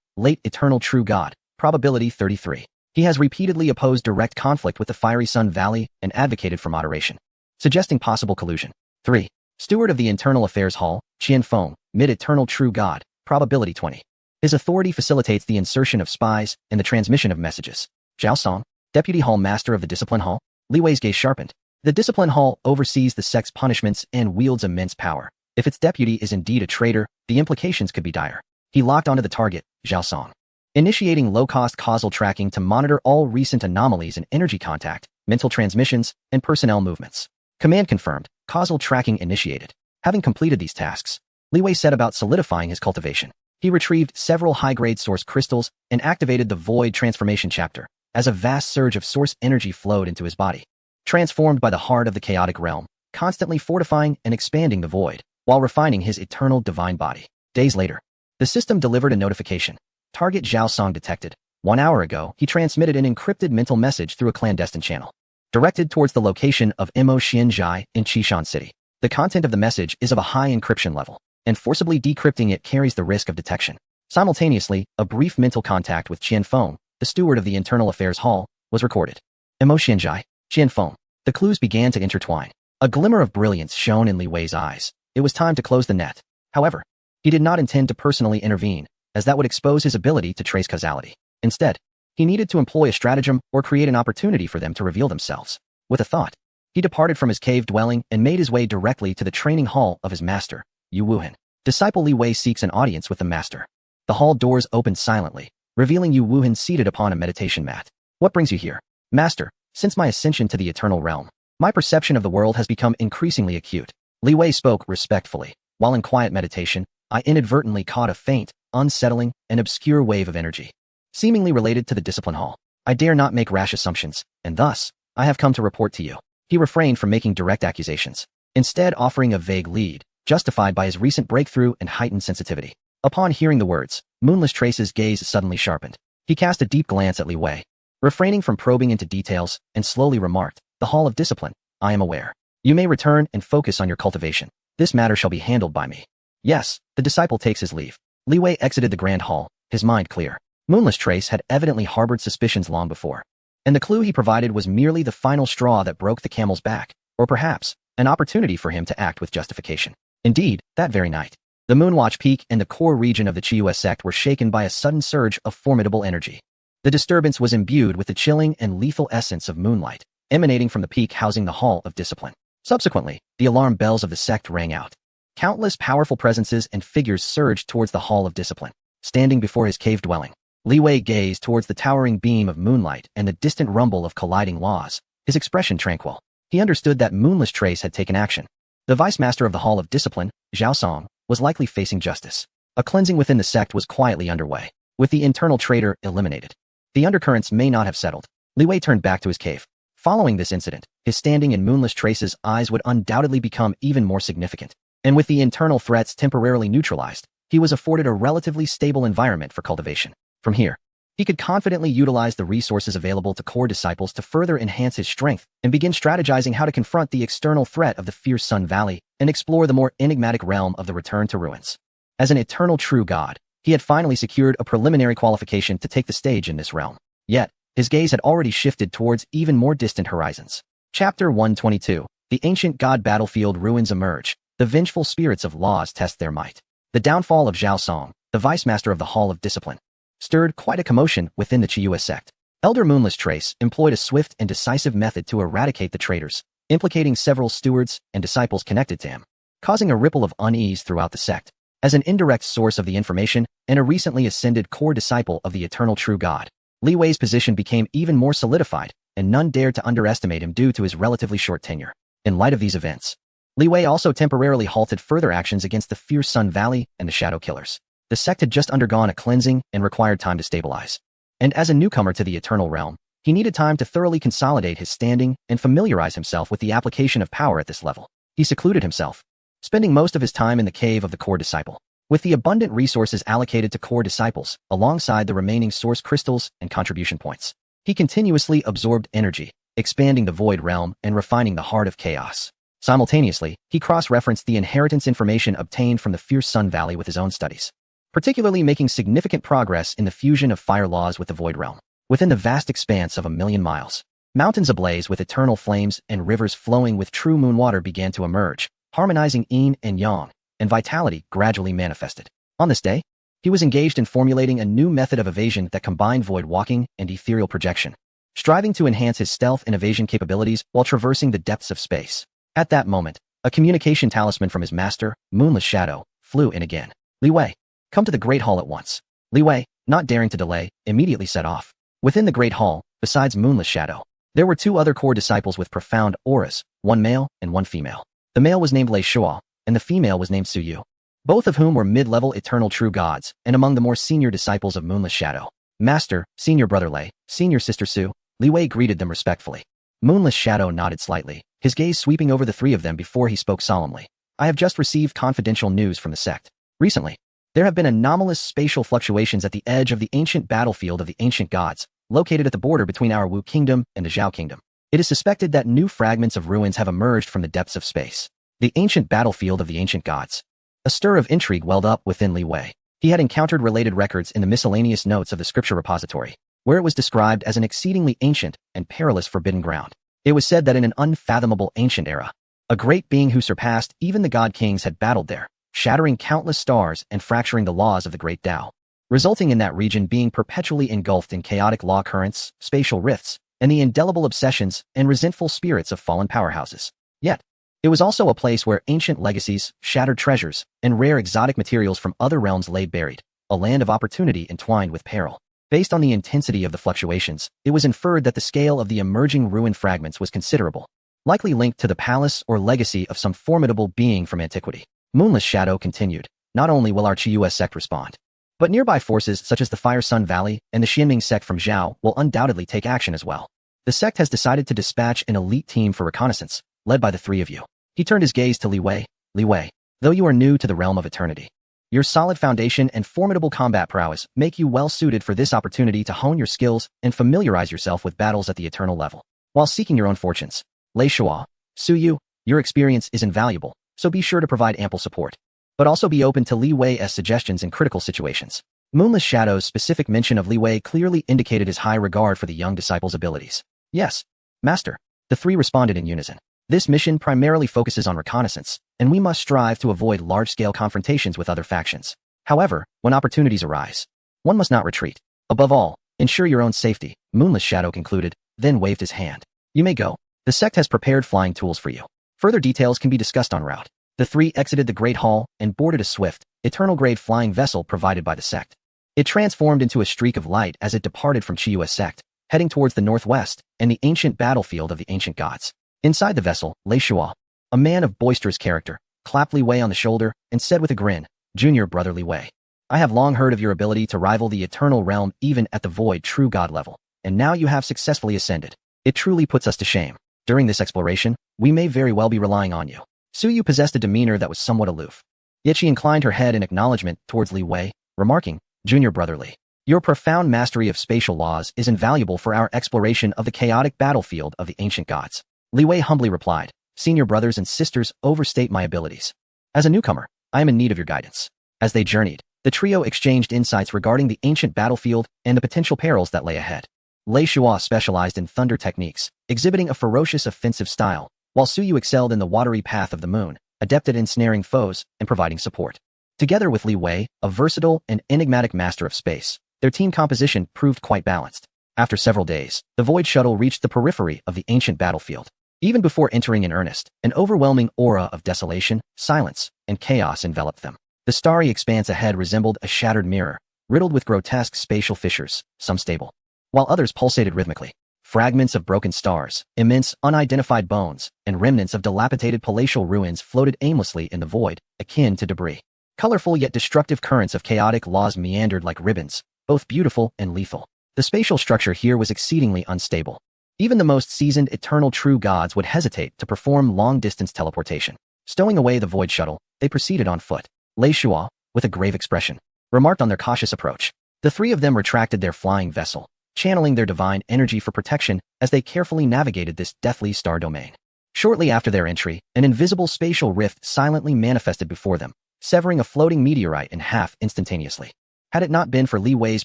late Eternal True God, probability 33. He has repeatedly opposed direct conflict with the Fiery Sun Valley and advocated for moderation, suggesting possible collusion. 3. Steward of the Internal Affairs Hall, Qian Feng, mid-Eternal True God, probability 20. His authority facilitates the insertion of spies and the transmission of messages. Zhao Song, Deputy Hall Master of the Discipline Hall. Li Wei's gaze sharpened. The Discipline Hall oversees the sect's punishments and wields immense power. If its deputy is indeed a traitor, the implications could be dire. He locked onto the target, Zhao Song, initiating low-cost causal tracking to monitor all recent anomalies in energy contact, mental transmissions, and personnel movements. Command confirmed. Causal tracking initiated. Having completed these tasks, Li Wei set about solidifying his cultivation. He retrieved several high-grade source crystals and activated the Void Transformation chapter as a vast surge of source energy flowed into his body, transformed by the heart of the chaotic realm, constantly fortifying and expanding the void, while refining his eternal divine body. Days later, the system delivered a notification. Target Zhao Song detected. 1 hour ago, he transmitted an encrypted mental message through a clandestine channel, directed towards the location of Mo Xianzhai in Qishan City. The content of the message is of a high encryption level, and forcibly decrypting it carries the risk of detection. Simultaneously, a brief mental contact with Qian Feng, the steward of the Internal Affairs Hall, was recorded. Mo Xianzhai, Qian Feng. The clues began to intertwine. A glimmer of brilliance shone in Li Wei's eyes. It was time to close the net. However, he did not intend to personally intervene, as that would expose his ability to trace causality. Instead, he needed to employ a stratagem or create an opportunity for them to reveal themselves. With a thought, he departed from his cave dwelling and made his way directly to the training hall of his master, Yu Wuhan. Disciple Li Wei seeks an audience with the master. The hall doors opened silently, revealing Yu Wuhan seated upon a meditation mat. What brings you here? Master, since my ascension to the eternal realm, my perception of the world has become increasingly acute. Li Wei spoke respectfully. While in quiet meditation, I inadvertently caught a faint, unsettling, and obscure wave of energy, seemingly related to the discipline hall. I dare not make rash assumptions, and thus, I have come to report to you. He refrained from making direct accusations, instead offering a vague lead, justified by his recent breakthrough and heightened sensitivity. Upon hearing the words, Moonless Trace's gaze suddenly sharpened. He cast a deep glance at Li Wei, refraining from probing into details, and slowly remarked, "The Hall of Discipline, I am aware. You may return and focus on your cultivation. This matter shall be handled by me." Yes, the disciple takes his leave. Li Wei exited the grand hall, his mind clear. Moonless Trace had evidently harbored suspicions long before, and the clue he provided was merely the final straw that broke the camel's back, or perhaps, an opportunity for him to act with justification. Indeed, that very night, the Moonwatch Peak and the core region of the Chiyu sect were shaken by a sudden surge of formidable energy. The disturbance was imbued with the chilling and lethal essence of moonlight, emanating from the peak housing the Hall of Discipline. Subsequently, the alarm bells of the sect rang out. Countless powerful presences and figures surged towards the Hall of Discipline. Standing before his cave dwelling, Li Wei gazed towards the towering beam of moonlight and the distant rumble of colliding laws, his expression tranquil. He understood that Moonless Trace had taken action. The Vice Master of the Hall of Discipline, Zhao Song, was likely facing justice. A cleansing within the sect was quietly underway, with the internal traitor eliminated. The undercurrents may not have settled. Li Wei turned back to his cave. Following this incident, his standing in Moonless Trace's eyes would undoubtedly become even more significant. And with the internal threats temporarily neutralized, he was afforded a relatively stable environment for cultivation. From here, he could confidently utilize the resources available to core disciples to further enhance his strength and begin strategizing how to confront the external threat of the fierce Sun Valley and explore the more enigmatic realm of the Return to Ruins. As an eternal true god, he had finally secured a preliminary qualification to take the stage in this realm. Yet, his gaze had already shifted towards even more distant horizons. Chapter 122. The ancient god battlefield ruins emerge. The vengeful spirits of laws test their might. The downfall of Zhao Song, the Vice Master of the Hall of Discipline, stirred quite a commotion within the Chiyu sect. Elder Moonless Trace employed a swift and decisive method to eradicate the traitors, implicating several stewards and disciples connected to him, causing a ripple of unease throughout the sect. As an indirect source of the information and a recently ascended core disciple of the eternal true god, Li Wei's position became even more solidified, and none dared to underestimate him due to his relatively short tenure. In light of these events, Li Wei also temporarily halted further actions against the fierce Sun Valley and the Shadow Killers. The sect had just undergone a cleansing and required time to stabilize. And as a newcomer to the Eternal Realm, he needed time to thoroughly consolidate his standing and familiarize himself with the application of power at this level. He secluded himself, spending most of his time in the cave of the core disciple. With the abundant resources allocated to core disciples, alongside the remaining source crystals and contribution points, he continuously absorbed energy, expanding the void realm and refining the heart of chaos. Simultaneously, he cross-referenced the inheritance information obtained from the fierce Sun Valley with his own studies, particularly making significant progress in the fusion of fire laws with the void realm. Within the vast expanse of 1,000,000 miles, mountains ablaze with eternal flames and rivers flowing with true moon water began to emerge, harmonizing yin and yang, and vitality gradually manifested. On this day, He was engaged in formulating a new method of evasion that combined void walking and ethereal projection, striving to enhance his stealth and evasion capabilities while traversing the depths of space. At that moment, a communication talisman from his master, Moonless Shadow, flew in again. Li Wei, come to the Great Hall at once. Li Wei, not daring to delay, immediately set off. Within the Great Hall, besides Moonless Shadow, there were two other core disciples with profound auras, one male and one female. The male was named Lei Shuo, and the female was named Su Yu, both of whom were mid-level eternal true gods and among the more senior disciples of Moonless Shadow. Master, Senior Brother Lei, Senior Sister Su, Li Wei greeted them respectfully. Moonless Shadow nodded slightly, his gaze sweeping over the three of them before he spoke solemnly. I have just received confidential news from the sect. Recently, there have been anomalous spatial fluctuations at the edge of the ancient battlefield of the ancient gods, located at the border between our Wu Kingdom and the Zhao Kingdom. It is suspected that new fragments of ruins have emerged from the depths of space. The ancient battlefield of the ancient gods. A stir of intrigue welled up within Li Wei. He had encountered related records in the miscellaneous notes of the scripture repository, where it was described as an exceedingly ancient and perilous forbidden ground. It was said that in an unfathomable ancient era, a great being who surpassed even the god kings had battled there, shattering countless stars and fracturing the laws of the great Tao, resulting in that region being perpetually engulfed in chaotic law currents, spatial rifts, and the indelible obsessions and resentful spirits of fallen powerhouses. Yet, it was also a place where ancient legacies, shattered treasures, and rare exotic materials from other realms lay buried, a land of opportunity entwined with peril. Based on the intensity of the fluctuations, it was inferred that the scale of the emerging ruin fragments was considerable, likely linked to the palace or legacy of some formidable being from antiquity. Moonless Shadow continued, not only will our Chiyue sect respond, but nearby forces such as the Fire Sun Valley and the Xianming sect from Zhao will undoubtedly take action as well. The sect has decided to dispatch an elite team for reconnaissance, led by the three of you. He turned his gaze to Li Wei. Li Wei, though you are new to the realm of eternity, your solid foundation and formidable combat prowess make you well suited for this opportunity to hone your skills and familiarize yourself with battles at the eternal level, while seeking your own fortunes. Lei Shuo, Su Yu, your experience is invaluable, so be sure to provide ample support. But also be open to Li Wei's suggestions in critical situations. Moonless Shadow's specific mention of Li Wei clearly indicated his high regard for the young disciple's abilities. Yes, Master. The three responded in unison. This mission primarily focuses on reconnaissance, and we must strive to avoid large-scale confrontations with other factions. However, when opportunities arise, one must not retreat. Above all, ensure your own safety, Moonless Shadow concluded, then waved his hand. You may go. The sect has prepared flying tools for you. Further details can be discussed en route. The three exited the Great Hall and boarded a swift, eternal-grade flying vessel provided by the sect. It transformed into a streak of light as it departed from Chiyue sect, heading towards the northwest and the ancient battlefield of the ancient gods. Inside the vessel, Lei Shuo, a man of boisterous character, clapped Li Wei on the shoulder and said with a grin, Junior Brother Li Wei, I have long heard of your ability to rival the eternal realm even at the void true god level, and now you have successfully ascended. It truly puts us to shame. During this exploration, we may very well be relying on you. Su Yu possessed a demeanor that was somewhat aloof. Yet she inclined her head in acknowledgement towards Li Wei, remarking, Junior Brother Li, your profound mastery of spatial laws is invaluable for our exploration of the chaotic battlefield of the ancient gods. Li Wei humbly replied, Senior brothers and sisters overstate my abilities. As a newcomer, I am in need of your guidance. As they journeyed, the trio exchanged insights regarding the ancient battlefield and the potential perils that lay ahead. Lei Shuo specialized in thunder techniques, exhibiting a ferocious offensive style, while Su Yu excelled in the watery path of the moon, adept at ensnaring foes and providing support. Together with Li Wei, a versatile and enigmatic master of space, their team composition proved quite balanced. After several days, the Void Shuttle reached the periphery of the ancient battlefield. Even before entering in earnest, an overwhelming aura of desolation, silence, and chaos enveloped them. The starry expanse ahead resembled a shattered mirror, riddled with grotesque spatial fissures, some stable, while others pulsated rhythmically. Fragments of broken stars, immense, unidentified bones, and remnants of dilapidated palatial ruins floated aimlessly in the void, akin to debris. Colorful yet destructive currents of chaotic laws meandered like ribbons, both beautiful and lethal. The spatial structure here was exceedingly unstable. Even the most seasoned eternal true gods would hesitate to perform long-distance teleportation. Stowing away the Void Shuttle, they proceeded on foot. Lei Shuo, with a grave expression, remarked on their cautious approach. The three of them retracted their flying vessel, channeling their divine energy for protection as they carefully navigated this deathly star domain. Shortly after their entry, an invisible spatial rift silently manifested before them, severing a floating meteorite in half instantaneously. Had it not been for Li Wei's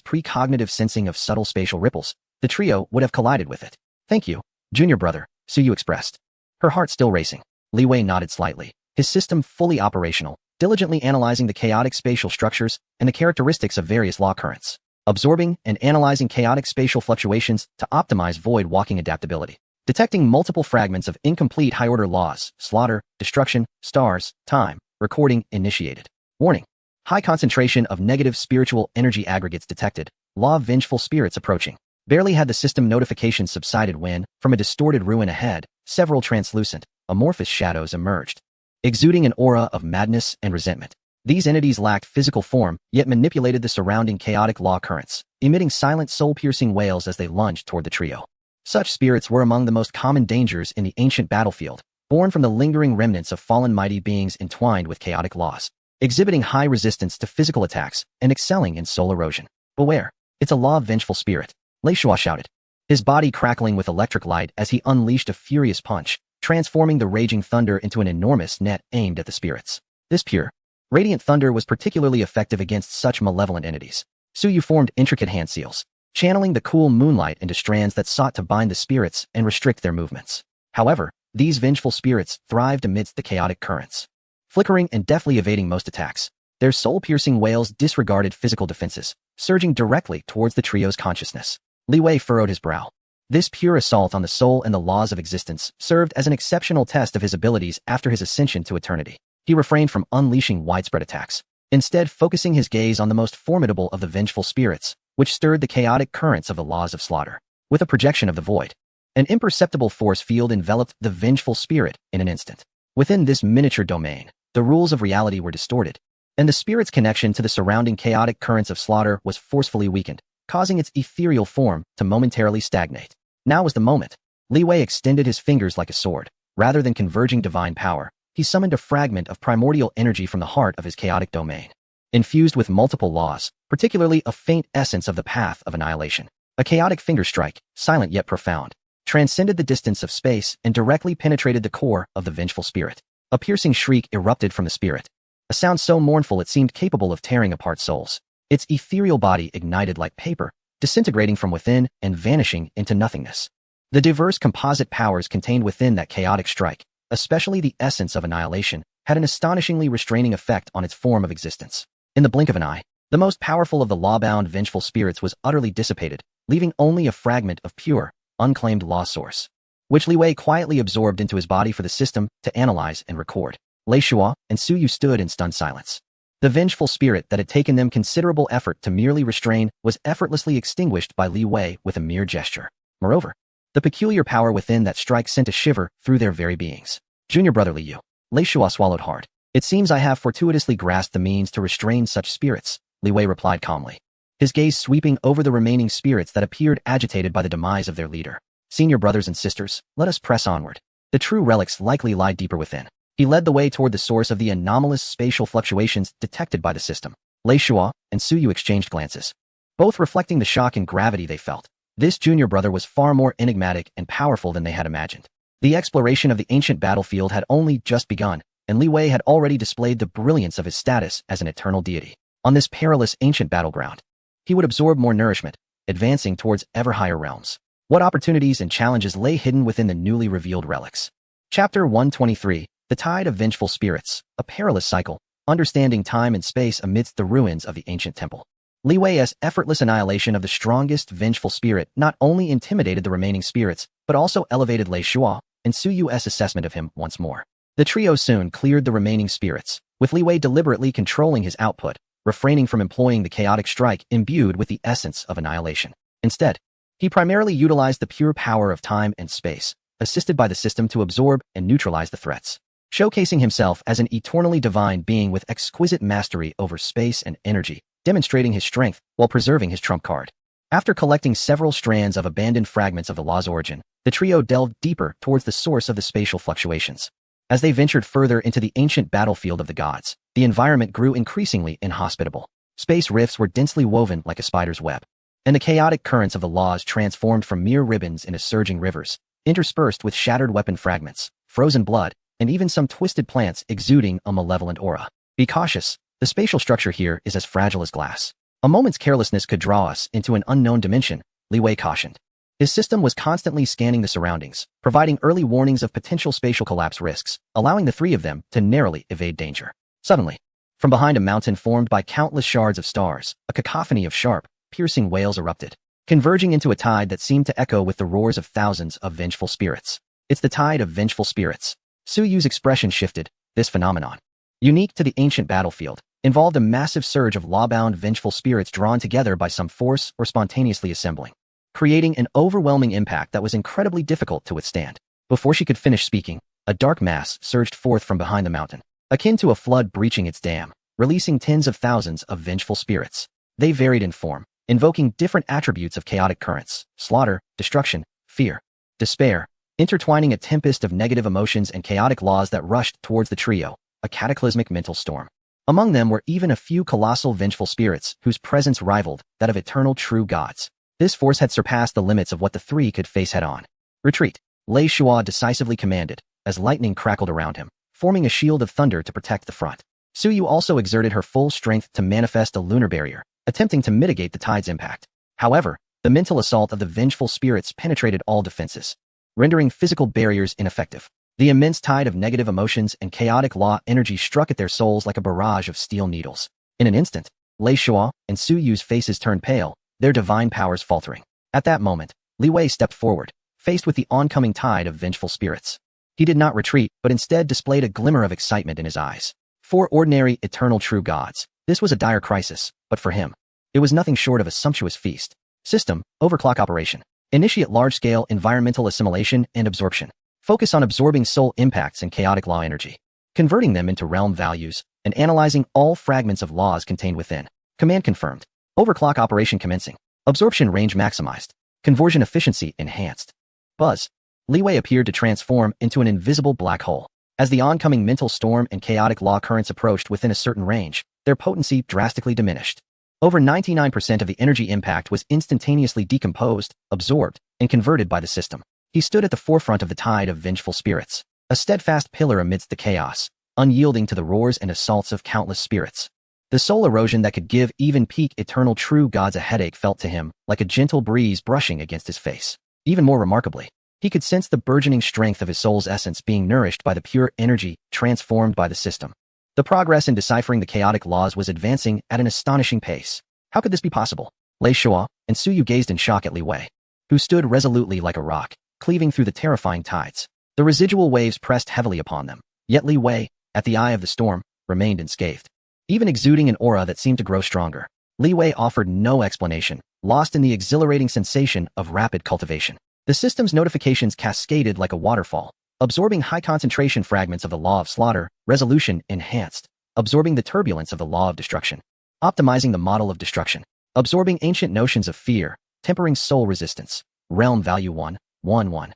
precognitive sensing of subtle spatial ripples, the trio would have collided with it. Thank you, Junior Brother, Su Yu expressed, her heart still racing. Li Wei nodded slightly, his system fully operational, diligently analyzing the chaotic spatial structures and the characteristics of various law currents, absorbing and analyzing chaotic spatial fluctuations to optimize void walking adaptability, detecting multiple fragments of incomplete high-order laws, slaughter, destruction, stars, time, recording, initiated. Warning. High concentration of negative spiritual energy aggregates detected, law of vengeful spirits approaching. Barely had the system notifications subsided when, from a distorted ruin ahead, several translucent, amorphous shadows emerged, exuding an aura of madness and resentment. These entities lacked physical form, yet manipulated the surrounding chaotic law currents, emitting silent soul-piercing wails as they lunged toward the trio. Such spirits were among the most common dangers in the ancient battlefield, born from the lingering remnants of fallen mighty beings entwined with chaotic laws, exhibiting high resistance to physical attacks and excelling in soul erosion. Beware, it's a law of vengeful spirit, Lei Shua shouted, his body crackling with electric light as he unleashed a furious punch, transforming the raging thunder into an enormous net aimed at the spirits. This pure, radiant thunder was particularly effective against such malevolent entities. Suyu formed intricate hand seals, channeling the cool moonlight into strands that sought to bind the spirits and restrict their movements. However, these vengeful spirits thrived amidst the chaotic currents, flickering and deftly evading most attacks. Their soul-piercing wails disregarded physical defenses, surging directly towards the trio's consciousness. Li Wei furrowed his brow. This pure assault on the soul and the laws of existence served as an exceptional test of his abilities after his ascension to eternity. He refrained from unleashing widespread attacks, instead focusing his gaze on the most formidable of the vengeful spirits, which stirred the chaotic currents of the laws of slaughter. With a projection of the void, an imperceptible force field enveloped the vengeful spirit in an instant. Within this miniature domain, the rules of reality were distorted, and the spirit's connection to the surrounding chaotic currents of slaughter was forcefully weakened, causing its ethereal form to momentarily stagnate. Now was the moment. Li Wei extended his fingers like a sword. Rather than converging divine power, he summoned a fragment of primordial energy from the heart of his chaotic domain, infused with multiple laws, particularly a faint essence of the path of annihilation. A chaotic finger strike, silent yet profound, transcended the distance of space and directly penetrated the core of the vengeful spirit. A piercing shriek erupted from the spirit, a sound so mournful it seemed capable of tearing apart souls. Its ethereal body ignited like paper, disintegrating from within and vanishing into nothingness. The diverse composite powers contained within that chaotic strike, especially the essence of annihilation, had an astonishingly restraining effect on its form of existence. In the blink of an eye, the most powerful of the law-bound vengeful spirits was utterly dissipated, leaving only a fragment of pure, unclaimed law source, which Li Wei quietly absorbed into his body for the system to analyze and record. Lei Shua and Suyu stood in stunned silence. The vengeful spirit that had taken them considerable effort to merely restrain was effortlessly extinguished by Li Wei with a mere gesture. Moreover, the peculiar power within that strike sent a shiver through their very beings. Junior brother Li Yu. Lei Shua swallowed hard. It seems I have fortuitously grasped the means to restrain such spirits, Li Wei replied calmly, his gaze sweeping over the remaining spirits that appeared agitated by the demise of their leader. Senior brothers and sisters, let us press onward. The true relics likely lie deeper within. He led the way toward the source of the anomalous spatial fluctuations detected by the system. Lei Shua and Suyu exchanged glances, both reflecting the shock and gravity they felt. This junior brother was far more enigmatic and powerful than they had imagined. The exploration of the ancient battlefield had only just begun, and Li Wei had already displayed the brilliance of his status as an eternal deity. On this perilous ancient battleground, he would absorb more nourishment, advancing towards ever higher realms. What opportunities and challenges lay hidden within the newly revealed relics? Chapter 123. The Tide of Vengeful Spirits, a perilous cycle, understanding time and space amidst the ruins of the ancient temple. Li Wei's effortless annihilation of the strongest vengeful spirit not only intimidated the remaining spirits, but also elevated Lei Shua and Suyu's assessment of him once more. The trio soon cleared the remaining spirits, with Li Wei deliberately controlling his output, refraining from employing the chaotic strike imbued with the essence of annihilation. Instead, he primarily utilized the pure power of time and space, assisted by the system to absorb and neutralize the threats, showcasing himself as an eternally divine being with exquisite mastery over space and energy, demonstrating his strength while preserving his trump card. After collecting several strands of abandoned fragments of the law's origin, the trio delved deeper towards the source of the spatial fluctuations. As they ventured further into the ancient battlefield of the gods, the environment grew increasingly inhospitable. Space rifts were densely woven like a spider's web, and the chaotic currents of the laws transformed from mere ribbons into surging rivers, interspersed with shattered weapon fragments, frozen blood, and even some twisted plants exuding a malevolent aura. Be cautious, the spatial structure here is as fragile as glass. A moment's carelessness could draw us into an unknown dimension, Li Wei cautioned. His system was constantly scanning the surroundings, providing early warnings of potential spatial collapse risks, allowing the three of them to narrowly evade danger. Suddenly, From behind a mountain formed by countless shards of stars, a cacophony of sharp, piercing wails erupted, converging into a tide that seemed to echo with the roars of thousands of vengeful spirits. It's the tide of vengeful spirits. Su Yu's expression shifted. This phenomenon, unique to the ancient battlefield, involved a massive surge of law-bound vengeful spirits drawn together by some force or spontaneously assembling, creating an overwhelming impact that was incredibly difficult to withstand. Before she could finish speaking, a dark mass surged forth from behind the mountain, akin to a flood breaching its dam, releasing tens of thousands of vengeful spirits. They varied in form, invoking different attributes of chaotic currents: slaughter, destruction, fear, despair, intertwining a tempest of negative emotions and chaotic laws that rushed towards the trio, a cataclysmic mental storm. Among them were even a few colossal vengeful spirits whose presence rivaled that of eternal true gods. This force had surpassed the limits of what the three could face head-on. Retreat, Lei Shua decisively commanded, as lightning crackled around him, forming a shield of thunder to protect the front. Su Yu also exerted her full strength to manifest a lunar barrier, attempting to mitigate the tide's impact. However, the mental assault of the vengeful spirits penetrated all defenses, rendering physical barriers ineffective. The immense tide of negative emotions and chaotic law energy struck at their souls like a barrage of steel needles. In an instant, Lei Shua and Su Yu's faces turned pale, their divine powers faltering. At that moment, Li Wei stepped forward, faced with the oncoming tide of vengeful spirits. He did not retreat, but instead displayed a glimmer of excitement in his eyes. For ordinary, eternal true gods, this was a dire crisis, but for him, it was nothing short of a sumptuous feast. System, overclock operation. Initiate large-scale environmental assimilation and absorption. Focus on absorbing soul impacts and chaotic law energy, converting them into realm values, and analyzing all fragments of laws contained within. Command confirmed. Overclock operation commencing. Absorption range maximized. Conversion efficiency enhanced. Buzz. Li Wei appeared to transform into an invisible black hole. As the oncoming mental storm and chaotic law currents approached within a certain range, their potency drastically diminished. Over 99% of the energy impact was instantaneously decomposed, absorbed, and converted by the system. He stood at the forefront of the tide of vengeful spirits, a steadfast pillar amidst the chaos, unyielding to the roars and assaults of countless spirits. The soul erosion that could give even peak eternal true gods a headache felt to him like a gentle breeze brushing against his face. Even more remarkably, he could sense the burgeoning strength of his soul's essence being nourished by the pure energy transformed by the system. The progress in deciphering the chaotic laws was advancing at an astonishing pace. How could this be possible? Lei Shua and Su Yu gazed in shock at Li Wei, who stood resolutely like a rock, cleaving through the terrifying tides. The residual waves pressed heavily upon them, yet Li Wei, at the eye of the storm, remained unscathed, even exuding an aura that seemed to grow stronger. Li Wei offered no explanation, lost in the exhilarating sensation of rapid cultivation. The system's notifications cascaded like a waterfall, absorbing high-concentration fragments of the law of slaughter, resolution enhanced, absorbing the turbulence of the law of destruction, optimizing the model of destruction, absorbing ancient notions of fear, tempering soul resistance, realm value 111.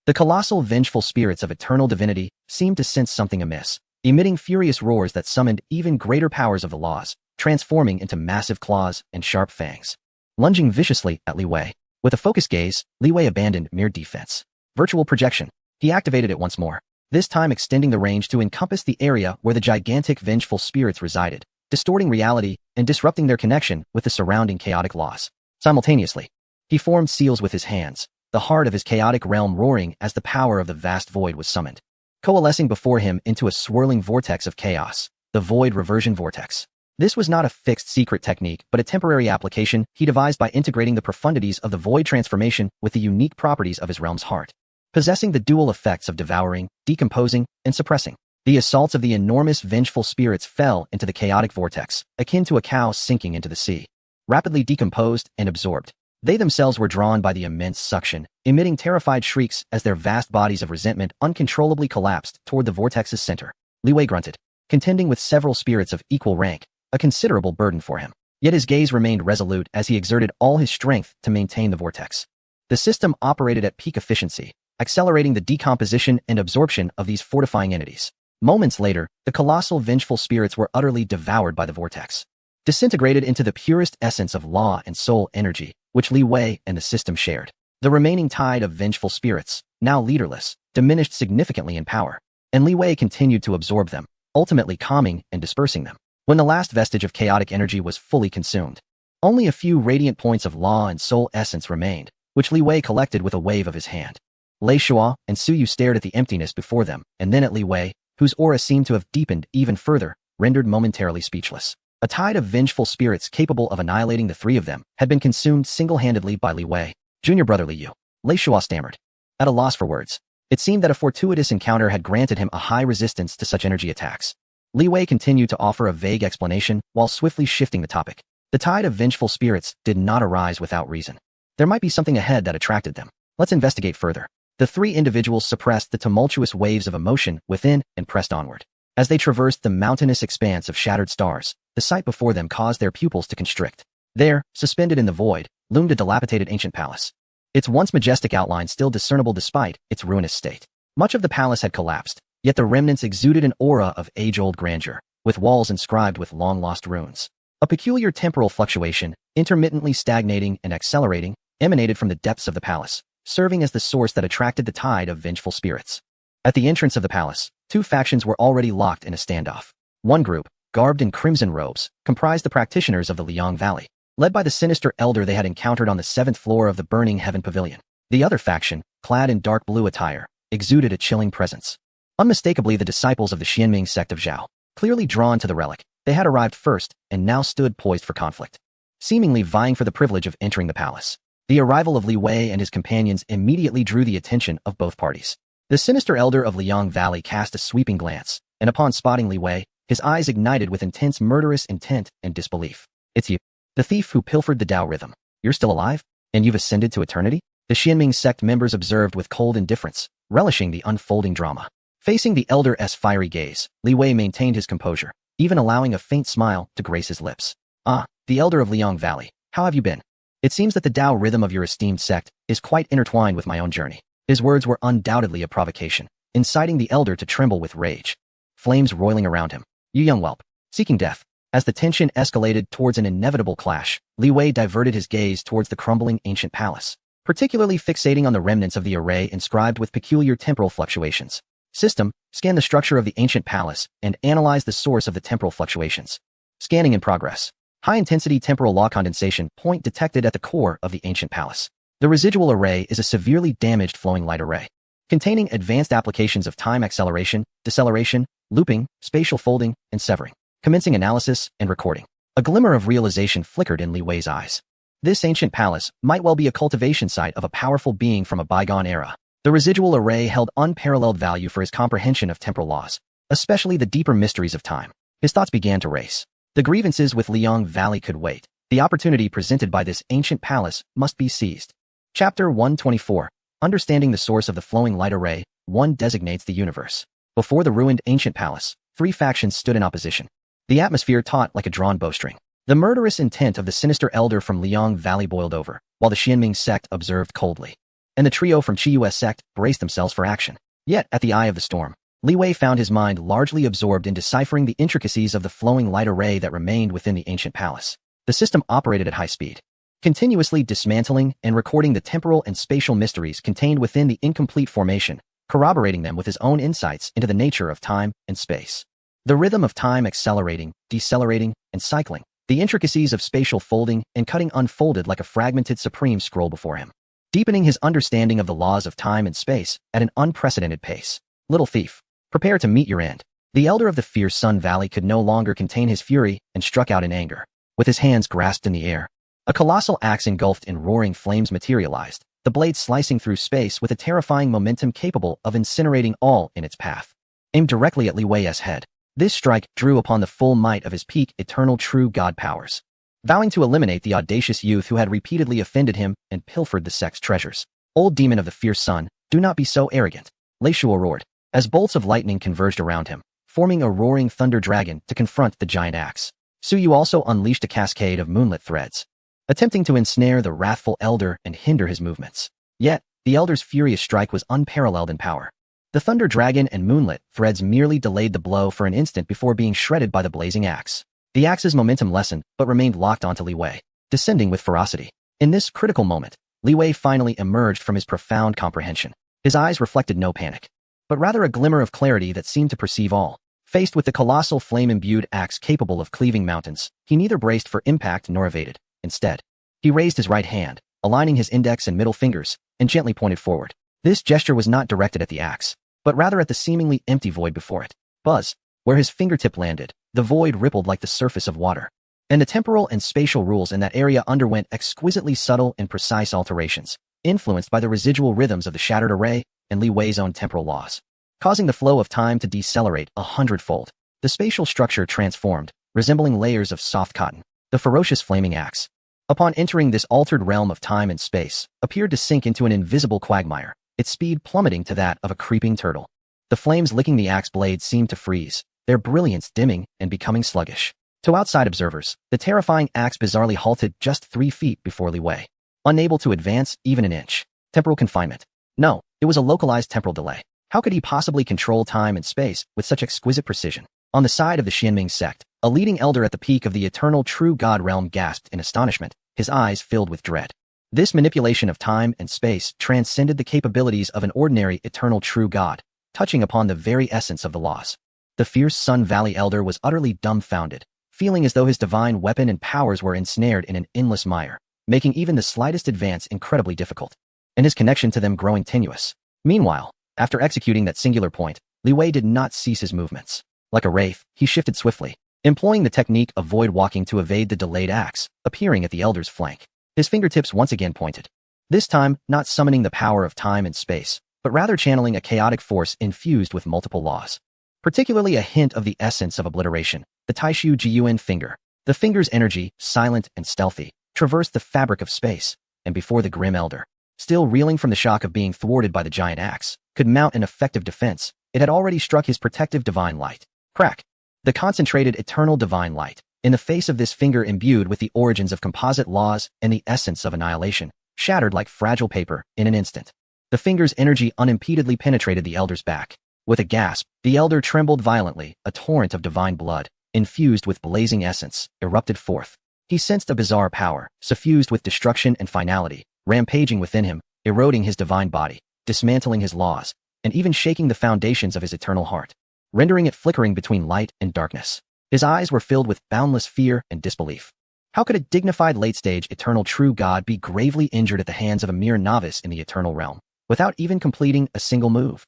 The colossal vengeful spirits of eternal divinity seemed to sense something amiss, emitting furious roars that summoned even greater powers of the laws, transforming into massive claws and sharp fangs. Lunging viciously at Li Wei. With a focused gaze, Li Wei abandoned mere defense. Virtual projection. He activated it once more, this time extending the range to encompass the area where the gigantic vengeful spirits resided, distorting reality and disrupting their connection with the surrounding chaotic laws. Simultaneously, he formed seals with his hands, the heart of his chaotic realm roaring as the power of the vast void was summoned, coalescing before him into a swirling vortex of chaos, the void reversion vortex. This was not a fixed secret technique, but a temporary application he devised by integrating the profundities of the void transformation with the unique properties of his realm's heart, possessing the dual effects of devouring, decomposing, and suppressing. The assaults of the enormous vengeful spirits fell into the chaotic vortex, akin to a cow sinking into the sea, rapidly decomposed and absorbed. They themselves were drawn by the immense suction, emitting terrified shrieks as their vast bodies of resentment uncontrollably collapsed toward the vortex's center. Li Wei grunted, contending with several spirits of equal rank, a considerable burden for him. Yet his gaze remained resolute as he exerted all his strength to maintain the vortex. The system operated at peak efficiency, accelerating the decomposition and absorption of these fortifying entities. Moments later, the colossal vengeful spirits were utterly devoured by the vortex, disintegrated into the purest essence of law and soul energy, which Li Wei and the system shared. The remaining tide of vengeful spirits, now leaderless, diminished significantly in power, and Li Wei continued to absorb them, ultimately calming and dispersing them. When the last vestige of chaotic energy was fully consumed, only a few radiant points of law and soul essence remained, which Li Wei collected with a wave of his hand. Lei Shua and Su Yu stared at the emptiness before them, and then at Li Wei, whose aura seemed to have deepened even further, rendered momentarily speechless. A tide of vengeful spirits capable of annihilating the three of them had been consumed single-handedly by Li Wei. Junior brother Li Yu. Lei Shuo stammered, at a loss for words. It seemed that a fortuitous encounter had granted him a high resistance to such energy attacks. Li Wei continued to offer a vague explanation while swiftly shifting the topic. The tide of vengeful spirits did not arise without reason. There might be something ahead that attracted them. Let's investigate further. The three individuals suppressed the tumultuous waves of emotion within and pressed onward. As they traversed the mountainous expanse of shattered stars, the sight before them caused their pupils to constrict. There, suspended in the void, loomed a dilapidated ancient palace. Its once majestic outline still discernible despite its ruinous state. Much of the palace had collapsed, yet the remnants exuded an aura of age-old grandeur, with walls inscribed with long-lost runes. A peculiar temporal fluctuation, intermittently stagnating and accelerating, emanated from the depths of the palace, serving as the source that attracted the tide of vengeful spirits. At the entrance of the palace, two factions were already locked in a standoff. One group, garbed in crimson robes, comprised the practitioners of the Liang Valley, led by the sinister elder they had encountered on the 7th floor of the Burning Heaven Pavilion. The other faction, clad in dark blue attire, exuded a chilling presence. Unmistakably the disciples of the Xianming sect of Zhao. Clearly drawn to the relic, they had arrived first and now stood poised for conflict, seemingly vying for the privilege of entering the palace. The arrival of Li Wei and his companions immediately drew the attention of both parties. The sinister elder of Liang Valley cast a sweeping glance, and upon spotting Li Wei, his eyes ignited with intense murderous intent and disbelief. It's you, the thief who pilfered the Tao rhythm. You're still alive? And you've ascended to eternity? The Xianming sect members observed with cold indifference, relishing the unfolding drama. Facing the elder's fiery gaze, Li Wei maintained his composure, even allowing a faint smile to grace his lips. Ah, the elder of Liang Valley, how have you been? It seems that the Tao rhythm of your esteemed sect is quite intertwined with my own journey. His words were undoubtedly a provocation, inciting the elder to tremble with rage. Flames roiling around him. You young whelp, seeking death. As the tension escalated towards an inevitable clash, Li Wei diverted his gaze towards the crumbling ancient palace, particularly fixating on the remnants of the array inscribed with peculiar temporal fluctuations. System, scan the structure of the ancient palace and analyze the source of the temporal fluctuations. Scanning in progress. High-intensity temporal law condensation point detected at the core of the ancient palace. The residual array is a severely damaged flowing light array, containing advanced applications of time acceleration, deceleration, looping, spatial folding, and severing. Commencing analysis and recording. A glimmer of realization flickered in Li Wei's eyes. This ancient palace might well be a cultivation site of a powerful being from a bygone era. The residual array held unparalleled value for his comprehension of temporal laws, especially the deeper mysteries of time. His thoughts began to race. The grievances with Liang Valley could wait. The opportunity presented by this ancient palace must be seized. Chapter 124. Understanding the source of the flowing light array, 1 designates the universe. Before the ruined ancient palace, 3 factions stood in opposition. The atmosphere taut like a drawn bowstring. The murderous intent of the sinister elder from Liang Valley boiled over, while the Xianming sect observed coldly. And the trio from Qiyue's sect braced themselves for action. Yet, at the eye of the storm, Li Wei found his mind largely absorbed in deciphering the intricacies of the flowing light array that remained within the ancient palace. The system operated at high speed, continuously dismantling and recording the temporal and spatial mysteries contained within the incomplete formation, corroborating them with his own insights into the nature of time and space. The rhythm of time accelerating, decelerating, and cycling, the intricacies of spatial folding and cutting unfolded like a fragmented supreme scroll before him, deepening his understanding of the laws of time and space at an unprecedented pace. Little thief, prepare to meet your end. The elder of the fierce Sun Valley could no longer contain his fury and struck out in anger. With his hands grasped in the air, a colossal axe engulfed in roaring flames materialized, the blade slicing through space with a terrifying momentum capable of incinerating all in its path. Aimed directly at Li Wei's head, this strike drew upon the full might of his peak eternal true god powers, vowing to eliminate the audacious youth who had repeatedly offended him and pilfered the sect's treasures. Old demon of the fierce sun, do not be so arrogant. Lei Shuo roared, as bolts of lightning converged around him, forming a roaring thunder dragon to confront the giant axe. Su Yu also unleashed a cascade of moonlit threads, attempting to ensnare the wrathful elder and hinder his movements. Yet, the elder's furious strike was unparalleled in power. The thunder dragon and moonlit threads merely delayed the blow for an instant before being shredded by the blazing axe. The axe's momentum lessened but remained locked onto Li Wei, descending with ferocity. In this critical moment, Li Wei finally emerged from his profound comprehension. His eyes reflected no panic, but rather a glimmer of clarity that seemed to perceive all. Faced with the colossal flame-imbued axe capable of cleaving mountains, he neither braced for impact nor evaded. Instead, he raised his right hand, aligning his index and middle fingers, and gently pointed forward. This gesture was not directed at the axe, but rather at the seemingly empty void before it. Buzz! Where his fingertip landed, The void rippled like the surface of water, and the temporal and spatial rules in that area underwent exquisitely subtle and precise alterations, influenced by the residual rhythms of the shattered array and Li Wei's own temporal laws, causing the flow of time to decelerate 100-fold. The spatial structure transformed, resembling layers of soft cotton. The ferocious flaming axe, upon entering this altered realm of time and space, appeared to sink into an invisible quagmire, its speed plummeting to that of a creeping turtle. The flames licking the axe blade seemed to freeze, their brilliance dimming and becoming sluggish. To outside observers, the terrifying axe bizarrely halted just 3 feet before Li Wei, unable to advance even an inch. Temporal confinement. No, it was a localized temporal delay. How could he possibly control time and space with such exquisite precision? On the side of the Xianming sect, a leading elder at the peak of the eternal true God realm gasped in astonishment, his eyes filled with dread. This manipulation of time and space transcended the capabilities of an ordinary eternal true God, touching upon the very essence of the laws. The fierce Sun Valley elder was utterly dumbfounded, feeling as though his divine weapon and powers were ensnared in an endless mire, making even the slightest advance incredibly difficult, and his connection to them growing tenuous. Meanwhile, after executing that singular point, Li Wei did not cease his movements. Like a wraith, he shifted swiftly, employing the technique of void walking to evade the delayed axe, appearing at the elder's flank. His fingertips once again pointed. This time, not summoning the power of time and space, but rather channeling a chaotic force infused with multiple laws. Particularly a hint of the essence of obliteration, the Taishu Jiyuan finger. The finger's energy, silent and stealthy, traversed the fabric of space, and before the grim elder, still reeling from the shock of being thwarted by the giant axe, could mount an effective defense, it had already struck his protective divine light. Crack! The concentrated eternal divine light, in the face of this finger imbued with the origins of composite laws and the essence of annihilation, shattered like fragile paper in an instant. The finger's energy unimpededly penetrated the elder's back. With a gasp, the elder trembled violently, a torrent of divine blood, infused with blazing essence, erupted forth. He sensed a bizarre power, suffused with destruction and finality, rampaging within him, eroding his divine body, dismantling his laws, and even shaking the foundations of his eternal heart, rendering it flickering between light and darkness. His eyes were filled with boundless fear and disbelief. How could a dignified late-stage eternal true God be gravely injured at the hands of a mere novice in the eternal realm, without even completing a single move?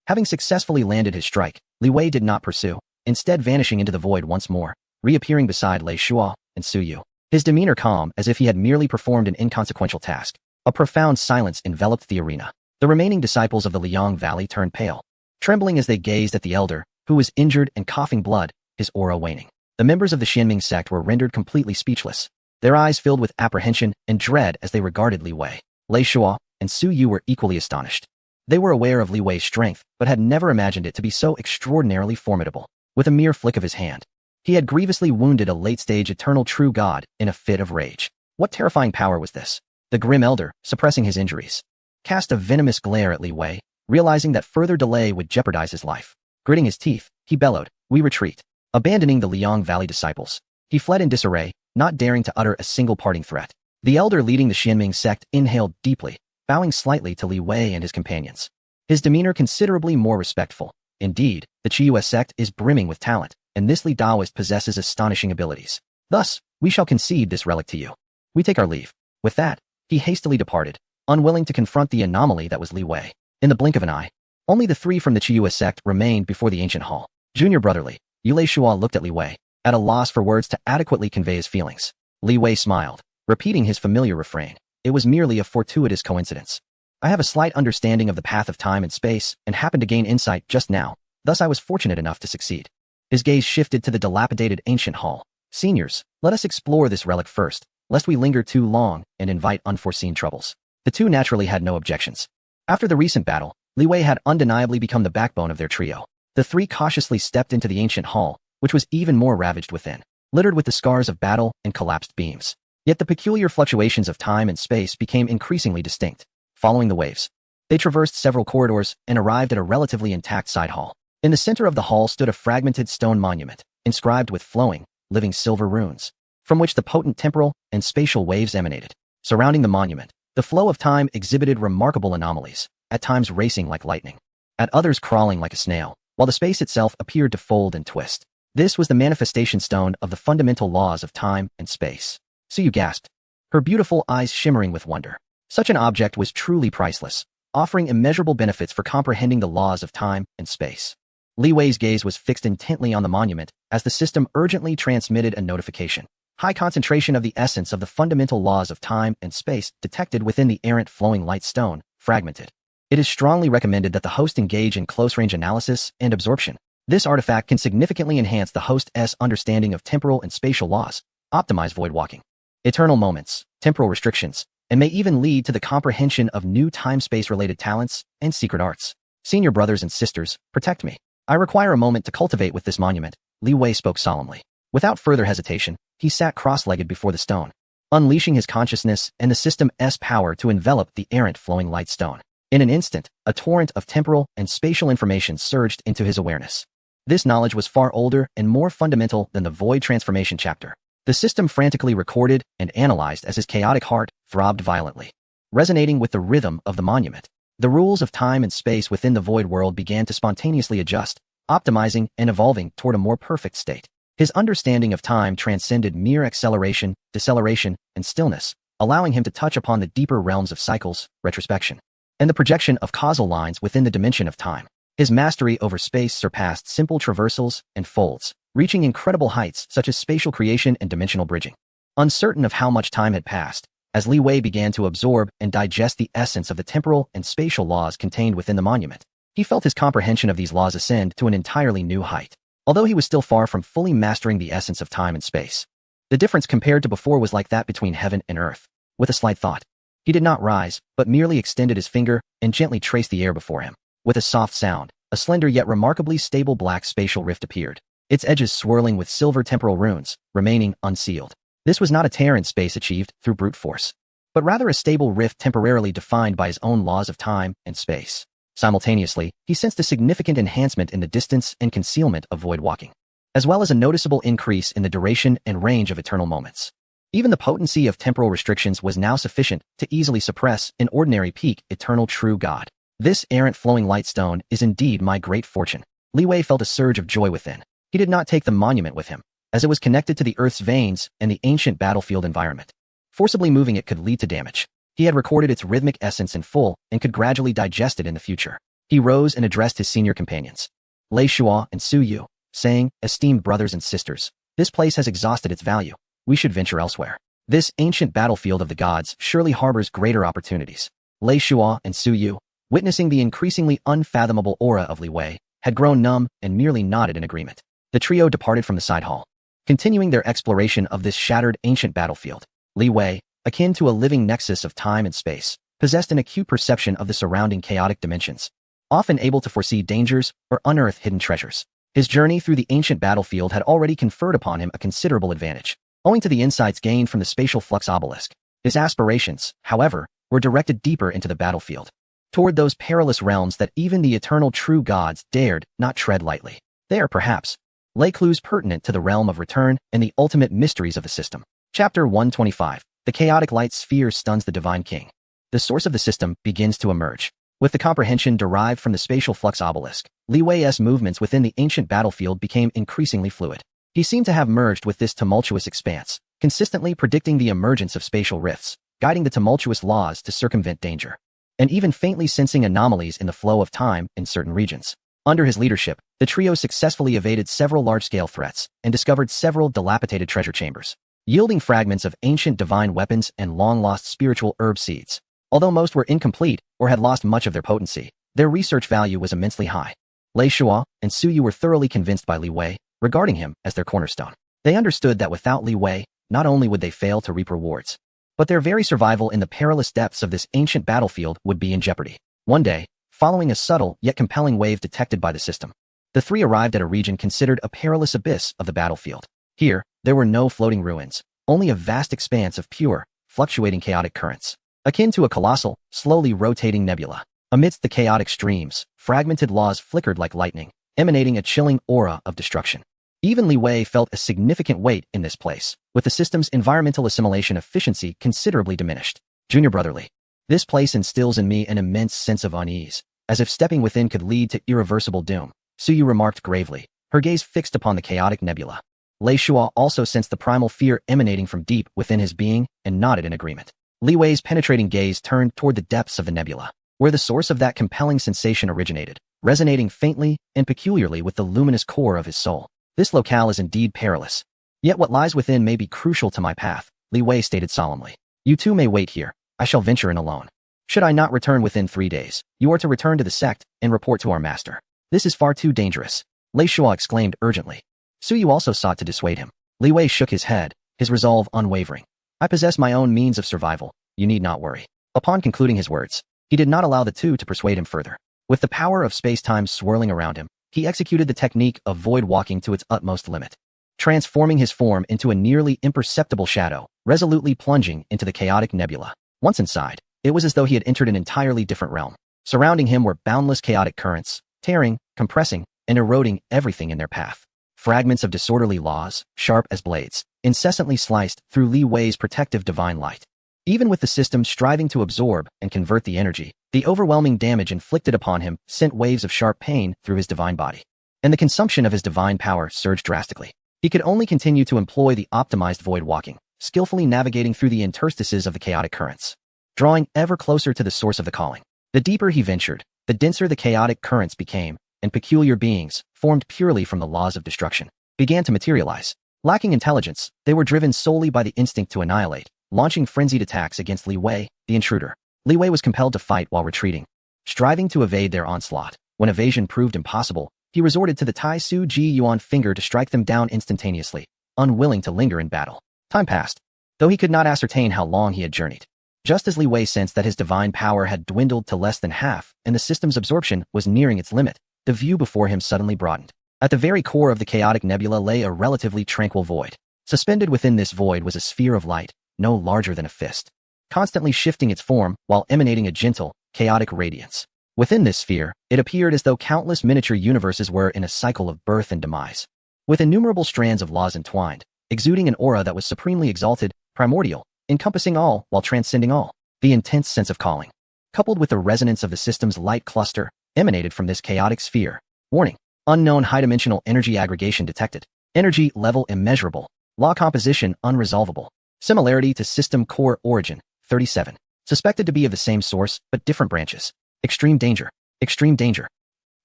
Having successfully landed his strike, Li Wei did not pursue, instead vanishing into the void once more, reappearing beside Lei Shuo and Su Yu, his demeanor calm as if he had merely performed an inconsequential task. A profound silence enveloped the arena. The remaining disciples of the Liang Valley turned pale, trembling as they gazed at the elder, who was injured and coughing blood, his aura waning. The members of the Xianming sect were rendered completely speechless, their eyes filled with apprehension and dread as they regarded Li Wei. Lei Shuo and Su Yu were equally astonished. They were aware of Li Wei's strength, but had never imagined it to be so extraordinarily formidable. With a mere flick of his hand, he had grievously wounded a late-stage eternal true God in a fit of rage. What terrifying power was this? The grim elder, suppressing his injuries, cast a venomous glare at Li Wei, realizing that further delay would jeopardize his life. Gritting his teeth, he bellowed, "We retreat." Abandoning the Liang Valley disciples, he fled in disarray, not daring to utter a single parting threat. The elder leading the Xianming sect inhaled deeply, bowing slightly to Li Wei and his companions, his demeanor considerably more respectful. Indeed, the Qiyue sect is brimming with talent, and this Li Daoist possesses astonishing abilities. Thus, we shall concede this relic to you. We take our leave. With that, he hastily departed, unwilling to confront the anomaly that was Li Wei. In the blink of an eye, only the 3 from the Qiyue sect remained before the ancient hall. Junior brotherly, Lei Shuo looked at Li Wei, at a loss for words to adequately convey his feelings. Li Wei smiled, repeating his familiar refrain. It was merely a fortuitous coincidence. I have a slight understanding of the path of time and space, and happened to gain insight just now, thus I was fortunate enough to succeed. His gaze shifted to the dilapidated ancient hall. Seniors, let us explore this relic first, lest we linger too long and invite unforeseen troubles. The 2 naturally had no objections. After the recent battle, Li Wei had undeniably become the backbone of their trio. The 3 cautiously stepped into the ancient hall, which was even more ravaged within, littered with the scars of battle and collapsed beams. Yet the peculiar fluctuations of time and space became increasingly distinct. Following the waves, they traversed several corridors and arrived at a relatively intact side hall. In the center of the hall stood a fragmented stone monument, inscribed with flowing, living silver runes, from which the potent temporal and spatial waves emanated. Surrounding the monument, the flow of time exhibited remarkable anomalies, at times racing like lightning, at others crawling like a snail, while the space itself appeared to fold and twist. This was the manifestation stone of the fundamental laws of time and space. Su Yu gasped, her beautiful eyes shimmering with wonder. Such an object was truly priceless, offering immeasurable benefits for comprehending the laws of time and space. Li Wei's gaze was fixed intently on the monument as the system urgently transmitted a notification. High concentration of the essence of the fundamental laws of time and space detected within the errant flowing light stone, fragmented. It is strongly recommended that the host engage in close-range analysis and absorption. This artifact can significantly enhance the host's understanding of temporal and spatial laws, optimize void walking, eternal moments, temporal restrictions, and may even lead to the comprehension of new time-space-related talents and secret arts. Senior brothers and sisters, protect me. I require a moment to cultivate with this monument, Li Wei spoke solemnly. Without further hesitation, he sat cross-legged before the stone, unleashing his consciousness and the system's power to envelop the errant flowing light stone. In an instant, a torrent of temporal and spatial information surged into his awareness. This knowledge was far older and more fundamental than the void transformation chapter. The system frantically recorded and analyzed as his chaotic heart throbbed violently. Resonating with the rhythm of the monument, the rules of time and space within the void world began to spontaneously adjust, optimizing and evolving toward a more perfect state. His understanding of time transcended mere acceleration, deceleration, and stillness, allowing him to touch upon the deeper realms of cycles, retrospection, and the projection of causal lines within the dimension of time. His mastery over space surpassed simple traversals and folds, reaching incredible heights such as spatial creation and dimensional bridging. Uncertain of how much time had passed, as Li Wei began to absorb and digest the essence of the temporal and spatial laws contained within the monument, he felt his comprehension of these laws ascend to an entirely new height. Although he was still far from fully mastering the essence of time and space, the difference compared to before was like that between heaven and earth. With a slight thought, he did not rise, but merely extended his finger and gently traced the air before him. With a soft sound, a slender yet remarkably stable black spatial rift appeared, its edges swirling with silver temporal runes, remaining unsealed. This was not a tear in space achieved through brute force, but rather a stable rift temporarily defined by his own laws of time and space. Simultaneously, he sensed a significant enhancement in the distance and concealment of void walking, as well as a noticeable increase in the duration and range of eternal moments. Even the potency of temporal restrictions was now sufficient to easily suppress an ordinary peak eternal true God. This errant flowing light stone is indeed my great fortune. Li Wei felt a surge of joy within. He did not take the monument with him, as it was connected to the Earth's veins and the ancient battlefield environment. Forcibly moving it could lead to damage. He had recorded its rhythmic essence in full and could gradually digest it in the future. He rose and addressed his senior companions, Lei Shua and Su Yu, saying, "Esteemed brothers and sisters, this place has exhausted its value. We should venture elsewhere. This ancient battlefield of the gods surely harbors greater opportunities." Lei Shua and Su Yu, witnessing the increasingly unfathomable aura of Li Wei, had grown numb and merely nodded in agreement. The trio departed from the side hall, continuing their exploration of this shattered ancient battlefield. Li Wei, akin to a living nexus of time and space, possessed an acute perception of the surrounding chaotic dimensions, often able to foresee dangers or unearth hidden treasures. His journey through the ancient battlefield had already conferred upon him a considerable advantage, owing to the insights gained from the spatial flux obelisk. His aspirations, however, were directed deeper into the battlefield, toward those perilous realms that even the eternal true gods dared not tread lightly. There, perhaps, lay clues pertinent to the realm of return and the ultimate mysteries of the system. Chapter 125. The chaotic light sphere stuns the divine king. The source of the system begins to emerge. With the comprehension derived from the spatial flux obelisk, Li Wei's movements within the ancient battlefield became increasingly fluid. He seemed to have merged with this tumultuous expanse, consistently predicting the emergence of spatial rifts, guiding the tumultuous laws to circumvent danger, and even faintly sensing anomalies in the flow of time in certain regions. Under his leadership, the trio successfully evaded several large-scale threats and discovered several dilapidated treasure chambers, yielding fragments of ancient divine weapons and long-lost spiritual herb seeds. Although most were incomplete or had lost much of their potency, their research value was immensely high. Lei Shua and Su Yu were thoroughly convinced by Li Wei, regarding him as their cornerstone. They understood that without Li Wei, not only would they fail to reap rewards, but their very survival in the perilous depths of this ancient battlefield would be in jeopardy. One day, following a subtle yet compelling wave detected by the system, the three arrived at a region considered a perilous abyss of the battlefield. Here, there were no floating ruins, only a vast expanse of pure, fluctuating chaotic currents, akin to a colossal, slowly rotating nebula. Amidst the chaotic streams, fragmented laws flickered like lightning, emanating a chilling aura of destruction. Even Li Wei felt a significant weight in this place, with the system's environmental assimilation efficiency considerably diminished. Junior brotherly, this place instills in me an immense sense of unease, as if stepping within could lead to irreversible doom, Su Yu remarked gravely, her gaze fixed upon the chaotic nebula. Lei Shua also sensed the primal fear emanating from deep within his being and nodded in agreement. Li Wei's penetrating gaze turned toward the depths of the nebula, where the source of that compelling sensation originated. resonating faintly and peculiarly with the luminous core of his soul. This locale is indeed perilous. Yet what lies within may be crucial to my path, Li Wei stated solemnly. You too may wait here. I shall venture in alone. Should I not return within 3 days, you are to return to the sect and report to our master. This is far too dangerous, Lei Shua exclaimed urgently. Su Yu also sought to dissuade him. Li Wei shook his head, his resolve unwavering. I possess my own means of survival. You need not worry. Upon concluding his words, he did not allow the two to persuade him further. With the power of space-time swirling around him, he executed the technique of void walking to its utmost limit, transforming his form into a nearly imperceptible shadow, resolutely plunging into the chaotic nebula. Once inside, it was as though he had entered an entirely different realm. Surrounding him were boundless chaotic currents, tearing, compressing, and eroding everything in their path. Fragments of disorderly laws, sharp as blades, incessantly sliced through Li Wei's protective divine light. Even with the system striving to absorb and convert the energy, the overwhelming damage inflicted upon him sent waves of sharp pain through his divine body. And the consumption of his divine power surged drastically. He could only continue to employ the optimized void walking, skillfully navigating through the interstices of the chaotic currents, drawing ever closer to the source of the calling. The deeper he ventured, the denser the chaotic currents became, and peculiar beings, formed purely from the laws of destruction, began to materialize. Lacking intelligence, they were driven solely by the instinct to annihilate, launching frenzied attacks against Li Wei, the intruder. Li Wei was compelled to fight while retreating, striving to evade their onslaught. When evasion proved impossible, he resorted to the Tai Su Ji Yuan finger to strike them down instantaneously, unwilling to linger in battle. Time passed, though he could not ascertain how long he had journeyed. Just as Li Wei sensed that his divine power had dwindled to less than half and the system's absorption was nearing its limit, the view before him suddenly broadened. At the very core of the chaotic nebula lay a relatively tranquil void. Suspended within this void was a sphere of light, no larger than a fist, constantly shifting its form while emanating a gentle, chaotic radiance. Within this sphere, it appeared as though countless miniature universes were in a cycle of birth and demise, with innumerable strands of laws entwined, exuding an aura that was supremely exalted, primordial, encompassing all while transcending all. The intense sense of calling, coupled with the resonance of the system's light cluster, emanated from this chaotic sphere. Warning: unknown high-dimensional energy aggregation detected. Energy level immeasurable. Law composition unresolvable. Similarity to system core origin, 37. Suspected to be of the same source, but different branches. Extreme danger. Extreme danger.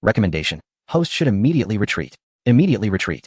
Recommendation: host should immediately retreat. Immediately retreat.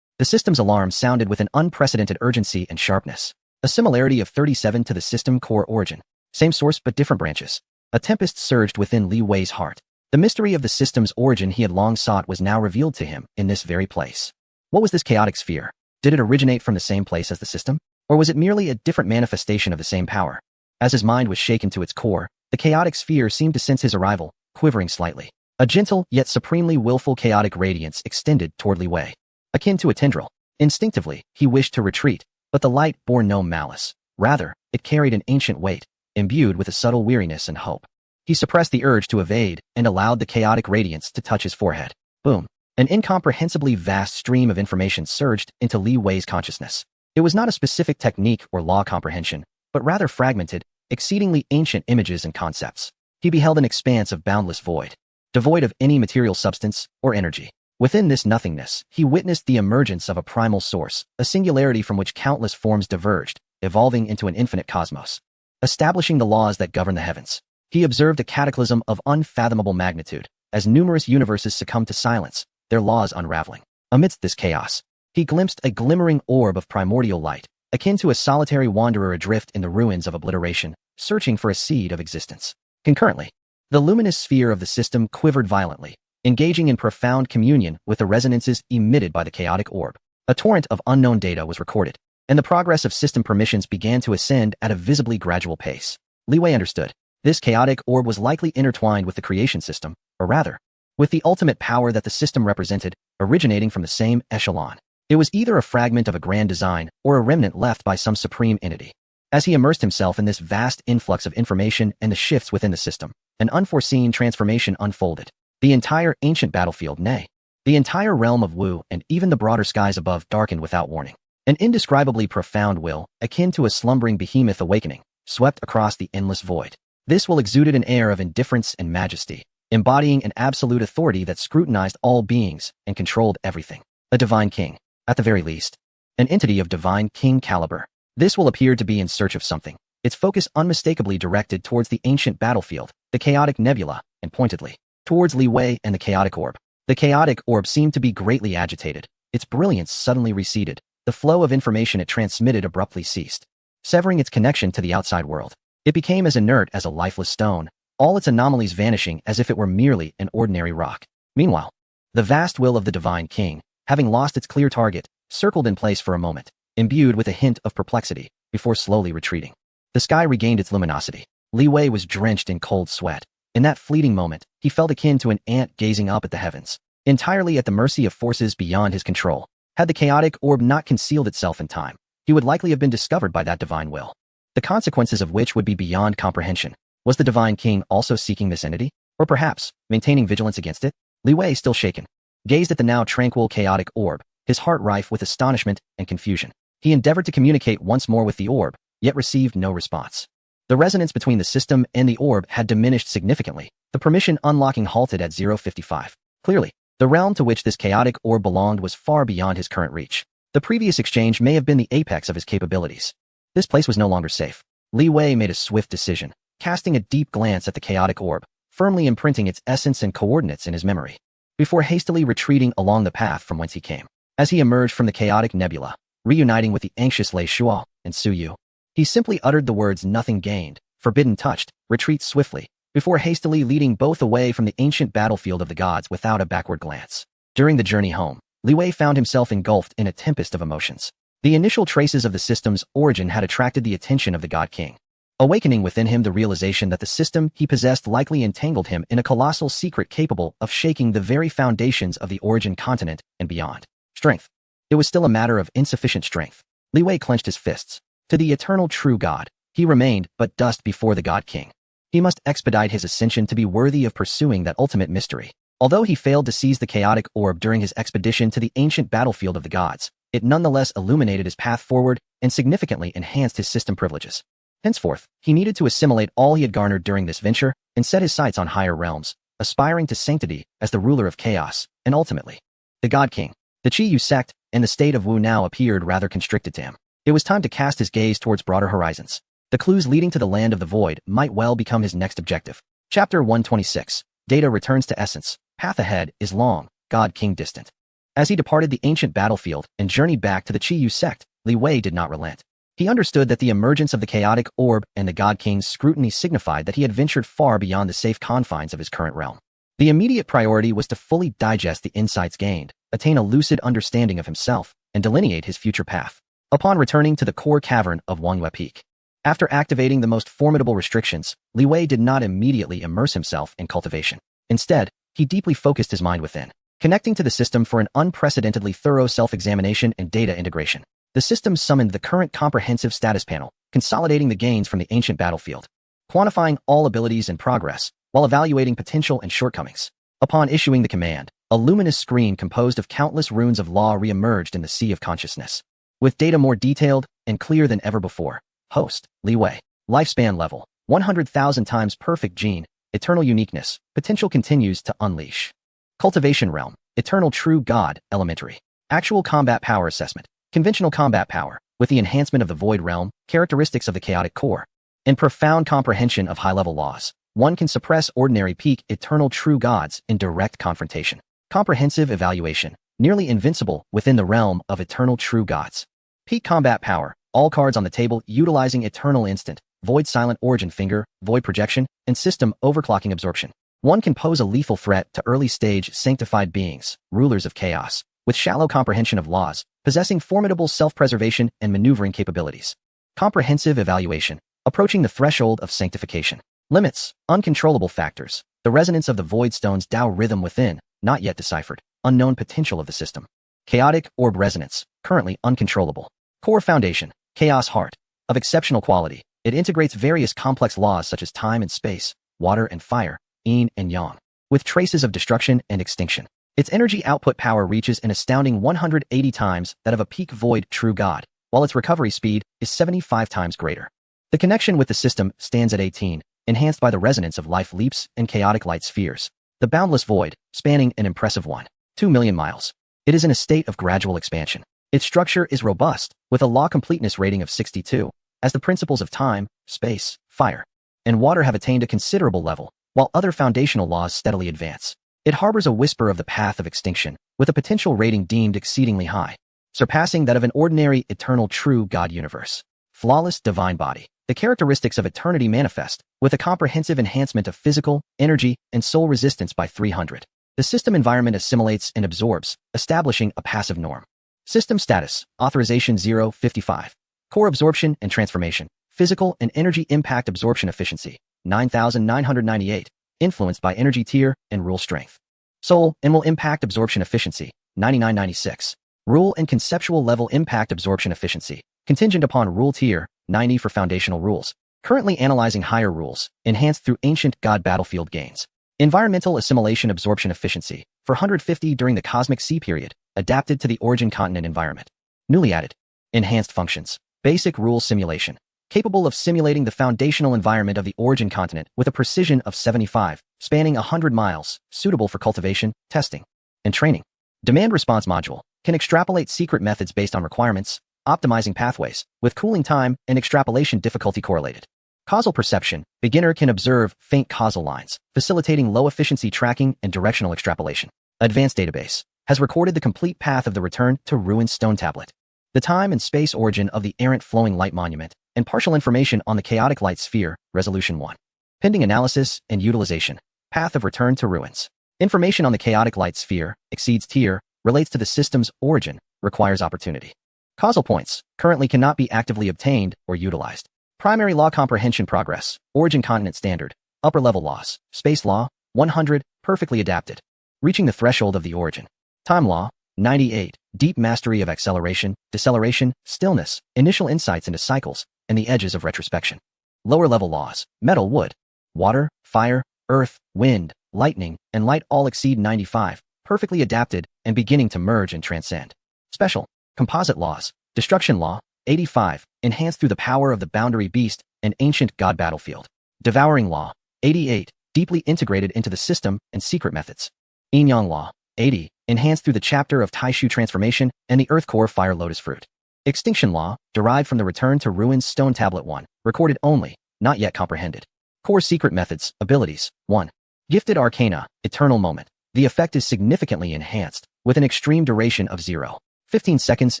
The system's alarm sounded with an unprecedented urgency and sharpness. A similarity of 37 to the system core origin. Same source but different branches. A tempest surged within Li Wei's heart. The mystery of the system's origin he had long sought was now revealed to him in this very place. What was this chaotic sphere? Did it originate from the same place as the system? Or was it merely a different manifestation of the same power? As his mind was shaken to its core, the chaotic sphere seemed to sense his arrival, quivering slightly. A gentle, yet supremely willful chaotic radiance extended toward Li Wei, akin to a tendril. Instinctively, he wished to retreat, but the light bore no malice. Rather, it carried an ancient weight, imbued with a subtle weariness and hope. He suppressed the urge to evade and allowed the chaotic radiance to touch his forehead. Boom. An incomprehensibly vast stream of information surged into Li Wei's consciousness. It was not a specific technique or law comprehension, but rather fragmented, exceedingly ancient images and concepts. He beheld an expanse of boundless void, devoid of any material substance or energy. Within this nothingness, he witnessed the emergence of a primal source, a singularity from which countless forms diverged, evolving into an infinite cosmos, establishing the laws that govern the heavens. He observed a cataclysm of unfathomable magnitude, as numerous universes succumbed to silence, their laws unraveling. Amidst this chaos, he glimpsed a glimmering orb of primordial light, akin to a solitary wanderer adrift in the ruins of obliteration, searching for a seed of existence. Concurrently, the luminous sphere of the system quivered violently, engaging in profound communion with the resonances emitted by the chaotic orb. A torrent of unknown data was recorded, and the progress of system permissions began to ascend at a visibly gradual pace. Li Wei understood. This chaotic orb was likely intertwined with the creation system, or rather, with the ultimate power that the system represented, originating from the same echelon. It was either a fragment of a grand design or a remnant left by some supreme entity. As he immersed himself in this vast influx of information and the shifts within the system, an unforeseen transformation unfolded. The entire ancient battlefield, nay, the entire realm of Wu and even the broader skies above darkened without warning. An indescribably profound will, akin to a slumbering behemoth awakening, swept across the endless void. This will exuded an air of indifference and majesty, embodying an absolute authority that scrutinized all beings and controlled everything. A divine king, at the very least. An entity of divine king caliber. This will appear to be in search of something, its focus unmistakably directed towards the ancient battlefield, the chaotic nebula, and pointedly, towards Li Wei and the chaotic orb. The chaotic orb seemed to be greatly agitated. Its brilliance suddenly receded. The flow of information it transmitted abruptly ceased, severing its connection to the outside world. It became as inert as a lifeless stone, all its anomalies vanishing as if it were merely an ordinary rock. Meanwhile, the vast will of the Divine King, having lost its clear target, circled in place for a moment, imbued with a hint of perplexity, before slowly retreating. The sky regained its luminosity. Li Wei was drenched in cold sweat. In that fleeting moment, he felt akin to an ant gazing up at the heavens, entirely at the mercy of forces beyond his control. Had the chaotic orb not concealed itself in time, he would likely have been discovered by that divine will, the consequences of which would be beyond comprehension. Was the Divine King also seeking this entity? Or perhaps, maintaining vigilance against it? Li Wei, still shaken, gazed at the now tranquil chaotic orb, his heart rife with astonishment and confusion. He endeavored to communicate once more with the orb, yet received no response. The resonance between the system and the orb had diminished significantly. The permission unlocking halted at 055. Clearly, the realm to which this chaotic orb belonged was far beyond his current reach. The previous exchange may have been the apex of his capabilities. This place was no longer safe. Li Wei made a swift decision, casting a deep glance at the chaotic orb, firmly imprinting its essence and coordinates in his memory, before hastily retreating along the path from whence he came. As he emerged from the chaotic nebula, reuniting with the anxious Lei Shuo and Su Yu, he simply uttered the words "nothing gained, forbidden touched, retreat swiftly," before hastily leading both away from the ancient battlefield of the gods without a backward glance. During the journey home, Li Wei found himself engulfed in a tempest of emotions. The initial traces of the system's origin had attracted the attention of the God King, awakening within him the realization that the system he possessed likely entangled him in a colossal secret capable of shaking the very foundations of the origin continent and beyond. Strength. It was still a matter of insufficient strength. Li Wei clenched his fists. To the eternal true God, he remained but dust before the God King. He must expedite his ascension to be worthy of pursuing that ultimate mystery. Although he failed to seize the chaotic orb during his expedition to the ancient battlefield of the gods, it nonetheless illuminated his path forward and significantly enhanced his system privileges. Henceforth, he needed to assimilate all he had garnered during this venture and set his sights on higher realms, aspiring to sanctity as the ruler of chaos, and ultimately, the God King. The Qi Yu sect and the state of Wu now appeared rather constricted to him. It was time to cast his gaze towards broader horizons. The clues leading to the land of the void might well become his next objective. Chapter 126. Data returns to essence. Path ahead is long, God King distant. As he departed the ancient battlefield and journeyed back to the Qi Yu sect, Li Wei did not relent. He understood that the emergence of the chaotic orb and the God King's scrutiny signified that he had ventured far beyond the safe confines of his current realm. The immediate priority was to fully digest the insights gained, attain a lucid understanding of himself, and delineate his future path. Upon returning to the core cavern of Wangyue Peak, after activating the most formidable restrictions, Li Wei did not immediately immerse himself in cultivation. Instead, he deeply focused his mind within, connecting to the system for an unprecedentedly thorough self-examination and data integration. The system summoned the current comprehensive status panel, consolidating the gains from the ancient battlefield, quantifying all abilities and progress, while evaluating potential and shortcomings. Upon issuing the command, a luminous screen composed of countless runes of law re-emerged in the sea of consciousness. With data more detailed and clear than ever before. Host, Li Wei. Lifespan level, 100,000 times perfect gene, eternal uniqueness, potential continues to unleash. Cultivation realm, eternal true God, elementary. Actual combat power assessment, conventional combat power, with the enhancement of the void realm, characteristics of the chaotic core, and profound comprehension of high-level laws. One can suppress ordinary peak eternal true gods in direct confrontation. Comprehensive evaluation, nearly invincible within the realm of eternal true gods. Peak combat power, all cards on the table utilizing eternal instant, void silent origin finger, void projection, and system overclocking absorption. One can pose a lethal threat to early-stage sanctified beings, rulers of chaos, with shallow comprehension of laws, possessing formidable self-preservation and maneuvering capabilities. Comprehensive evaluation, approaching the threshold of sanctification. Limits, uncontrollable factors, the resonance of the void stone's Tao rhythm within, not yet deciphered, unknown potential of the system. Chaotic orb resonance, currently uncontrollable. Core foundation, chaos heart, of exceptional quality. It integrates various complex laws such as time and space, water and fire, yin and yang, with traces of destruction and extinction. Its energy output power reaches an astounding 180 times that of a peak void true god, while its recovery speed is 75 times greater. The connection with the system stands at 18, enhanced by the resonance of life leaps and chaotic light spheres. The boundless void, spanning an impressive 1.2 million miles. It is in a state of gradual expansion. Its structure is robust, with a law completeness rating of 62, as the principles of time, space, fire, and water have attained a considerable level. while other foundational laws steadily advance. It harbors a whisper of the path of extinction, with a potential rating deemed exceedingly high, surpassing that of an ordinary eternal true God universe. Flawless divine body. The characteristics of eternity manifest, with a comprehensive enhancement of physical, energy, and soul resistance by 300. The system environment assimilates and absorbs, establishing a passive norm. System status, authorization 055. Core absorption and transformation, physical and energy impact absorption efficiency, 9,998, influenced by energy tier and rule strength. Soul and will impact absorption efficiency, 9996. Rule and conceptual level impact absorption efficiency, contingent upon rule tier, 90 for foundational rules. Currently analyzing higher rules, enhanced through ancient God battlefield gains. Environmental assimilation absorption efficiency, 450 during the Cosmic Sea period, adapted to the origin continent environment. Newly added. Enhanced functions. Basic rule simulation, capable of simulating the foundational environment of the origin continent with a precision of 75, spanning 100 miles, suitable for cultivation, testing, and training. Demand response module can extrapolate secret methods based on requirements, optimizing pathways, with cooling time and extrapolation difficulty correlated. Causal perception, beginner can observe faint causal lines, facilitating low-efficiency tracking and directional extrapolation. Advanced database has recorded the complete path of the return to ruined stone tablet, the time and space origin of the errant flowing light monument, and partial information on the chaotic light sphere, resolution 1. Pending analysis and utilization, path of return to ruins. Information on the chaotic light sphere, exceeds tier, relates to the system's origin, requires opportunity. Causal points, currently cannot be actively obtained or utilized. Primary law comprehension progress, origin continent standard, upper level laws, space law, 100, perfectly adapted. Reaching the threshold of the origin. Time law, 98, deep mastery of acceleration, deceleration, stillness, initial insights into cycles, and the edges of retrospection. Lower level laws, metal, wood, water, fire, earth, wind, lightning, and light all exceed 95, perfectly adapted and beginning to merge and transcend. Special, composite laws, destruction law, 85, enhanced through the power of the boundary beast and ancient God battlefield. Devouring law, 88, deeply integrated into the system and secret methods. Yin-Yang law, 80, enhanced through the chapter of Taishu transformation and the earth core fire lotus fruit. Extinction law, derived from the return to ruins stone tablet 1, recorded only, not yet comprehended. Core secret methods, abilities, 1. Gifted arcana, eternal moment. The effect is significantly enhanced, with an extreme duration of 0.15 seconds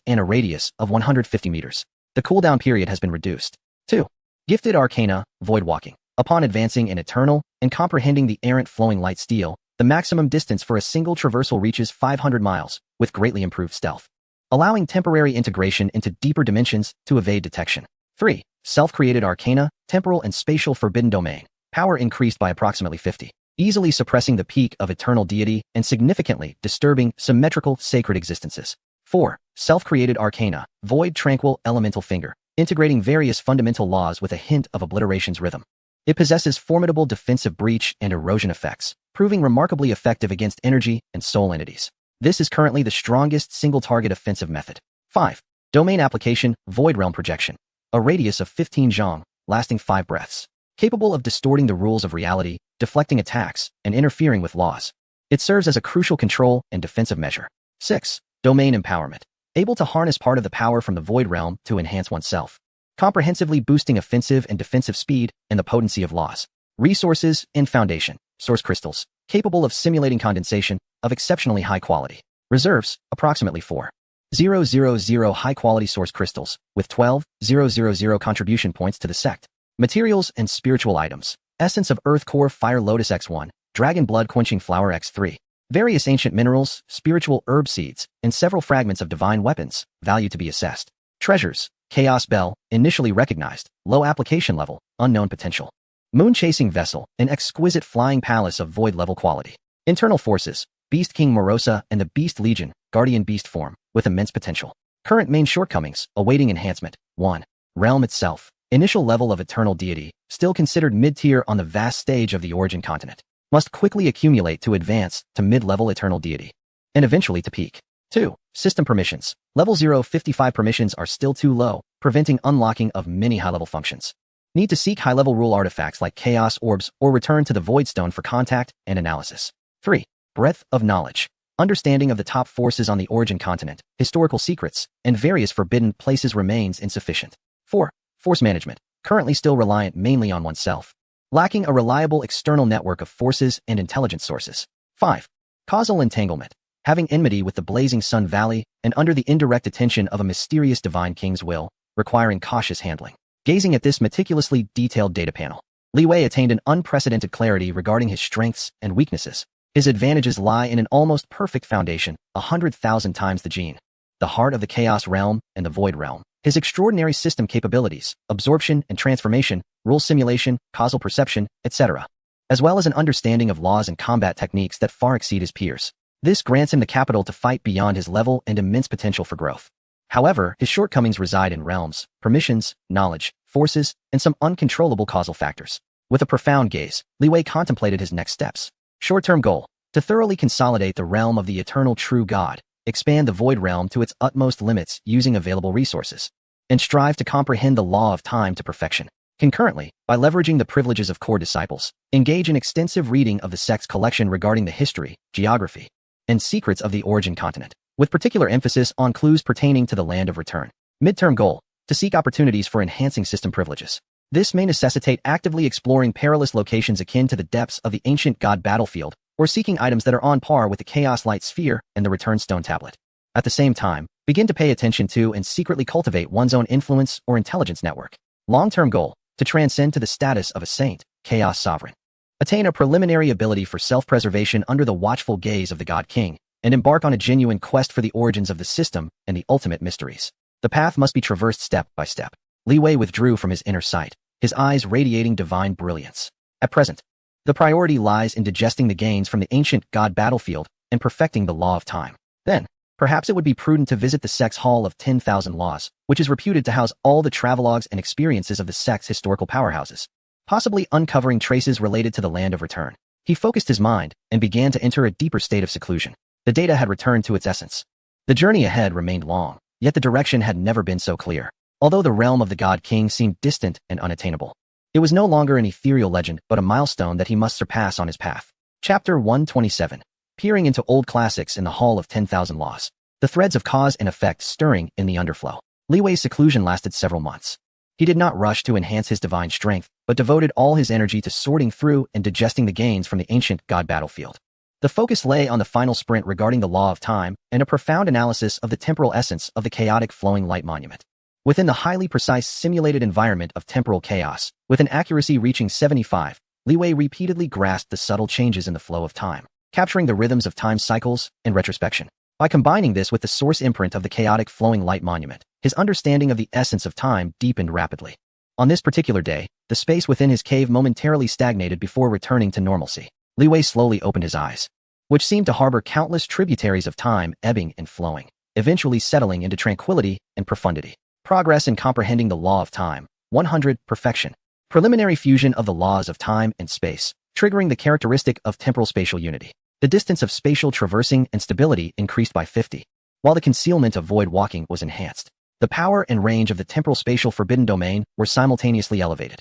and a radius of 150 meters. The cooldown period has been reduced. 2. Gifted arcana, void walking. Upon advancing in eternal and comprehending the errant flowing light steel, the maximum distance for a single traversal reaches 500 miles, with greatly improved stealth, allowing temporary integration into deeper dimensions to evade detection. 3. Self-created arcana, temporal and spatial forbidden domain. Power increased by approximately 50, easily suppressing the peak of eternal deity and significantly disturbing symmetrical sacred existences. 4. Self-created arcana, void tranquil elemental finger, integrating various fundamental laws with a hint of obliteration's rhythm. It possesses formidable defensive breach and erosion effects, proving remarkably effective against energy and soul entities. This is currently the strongest single-target offensive method. 5. Domain application, void realm projection. A radius of 15 zhang, lasting 5 breaths. Capable of distorting the rules of reality, deflecting attacks, and interfering with laws. It serves as a crucial control and defensive measure. 6. Domain empowerment. Able to harness part of the power from the void realm to enhance oneself, comprehensively boosting offensive and defensive speed and the potency of laws. Resources and foundation. Source crystals, capable of simulating condensation, of exceptionally high quality. Reserves, approximately 4,000 high-quality source crystals, with 12,000 contribution points to the sect. Materials and spiritual items. Essence of Earth Core Fire Lotus X1, Dragon Blood Quenching Flower X3. Various ancient minerals, spiritual herb seeds, and several fragments of divine weapons, value to be assessed. Treasures, Chaos Bell, initially recognized, low application level, unknown potential. Moon-chasing vessel, an exquisite flying palace of void-level quality. Internal forces, Beast King Morosa and the Beast Legion, guardian beast form, with immense potential. Current main shortcomings, awaiting enhancement. 1. Realm itself, initial level of eternal deity, still considered mid-tier on the vast stage of the origin continent. Must quickly accumulate to advance to mid-level eternal deity, and eventually to peak. 2. System permissions. Level 055 permissions are still too low, preventing unlocking of many high-level functions. Need to seek high-level rule artifacts like Chaos Orbs or return to the Void Stone for contact and analysis. 3. Breadth of knowledge. Understanding of the top forces on the origin continent, historical secrets, and various forbidden places remains insufficient. 4. Force management. Currently still reliant mainly on oneself. lacking a reliable external network of forces and intelligence sources. 5. Causal entanglement, having enmity with the blazing Sun Valley and under the indirect attention of a mysterious divine king's will, requiring cautious handling. Gazing at this meticulously detailed data panel, Li Wei attained an unprecedented clarity regarding his strengths and weaknesses. His advantages lie in an almost perfect foundation, 100,000 times the gene, the heart of the Chaos Realm and the Void Realm. His extraordinary system capabilities, absorption and transformation, rule simulation, causal perception, etc., as well as an understanding of laws and combat techniques that far exceed his peers. This grants him the capital to fight beyond his level and immense potential for growth. However, his shortcomings reside in realms, permissions, knowledge, forces, and some uncontrollable causal factors. With a profound gaze, Li Wei contemplated his next steps. Short-term goal: to thoroughly consolidate the realm of the eternal true God, expand the Void Realm to its utmost limits using available resources, and strive to comprehend the law of time to perfection. Concurrently, by leveraging the privileges of core disciples, engage in extensive reading of the sect's collection regarding the history, geography, and secrets of the origin continent, with particular emphasis on clues pertaining to the land of return. Midterm goal: to seek opportunities for enhancing system privileges. This may necessitate actively exploring perilous locations akin to the depths of the ancient god battlefield, or seeking items that are on par with the Chaos Light Sphere and the Return Stone Tablet. At the same time, begin to pay attention to and secretly cultivate one's own influence or intelligence network. Long-term goal: to transcend to the status of a saint, Chaos Sovereign. Attain a preliminary ability for self-preservation under the watchful gaze of the God King, and embark on a genuine quest for the origins of the system and the ultimate mysteries. The path must be traversed step by step. Li Wei withdrew from his inner sight, his eyes radiating divine brilliance. At present, the priority lies in digesting the gains from the ancient god battlefield and perfecting the law of time. Then, perhaps it would be prudent to visit the sect's Hall of 10,000 Laws, which is reputed to house all the travelogues and experiences of the sect's historical powerhouses, possibly uncovering traces related to the land of return. He focused his mind and began to enter a deeper state of seclusion. The data had returned to its essence. The journey ahead remained long, yet the direction had never been so clear. Although the realm of the God King seemed distant and unattainable, it was no longer an ethereal legend but a milestone that he must surpass on his path. Chapter 127. Peering into old classics in the Hall of 10,000 Laws. The threads of cause and effect stirring in the underflow. Li Wei's seclusion lasted several months. He did not rush to enhance his divine strength, but devoted all his energy to sorting through and digesting the gains from the ancient god battlefield. The focus lay on the final sprint regarding the law of time and a profound analysis of the temporal essence of the chaotic flowing light monument. Within the highly precise simulated environment of temporal chaos, with an accuracy reaching 75, Li Wei repeatedly grasped the subtle changes in the flow of time, capturing the rhythms of time cycles and retrospection. By combining this with the source imprint of the chaotic flowing light monument, his understanding of the essence of time deepened rapidly. On this particular day, the space within his cave momentarily stagnated before returning to normalcy. Li Wei slowly opened his eyes, which seemed to harbor countless tributaries of time ebbing and flowing, eventually settling into tranquility and profundity. Progress in comprehending the law of time. 100. Perfection. Preliminary fusion of the laws of time and space, triggering the characteristic of temporal spatial unity. The distance of spatial traversing and stability increased by 50, while the concealment of void walking was enhanced. The power and range of the temporal spatial forbidden domain were simultaneously elevated.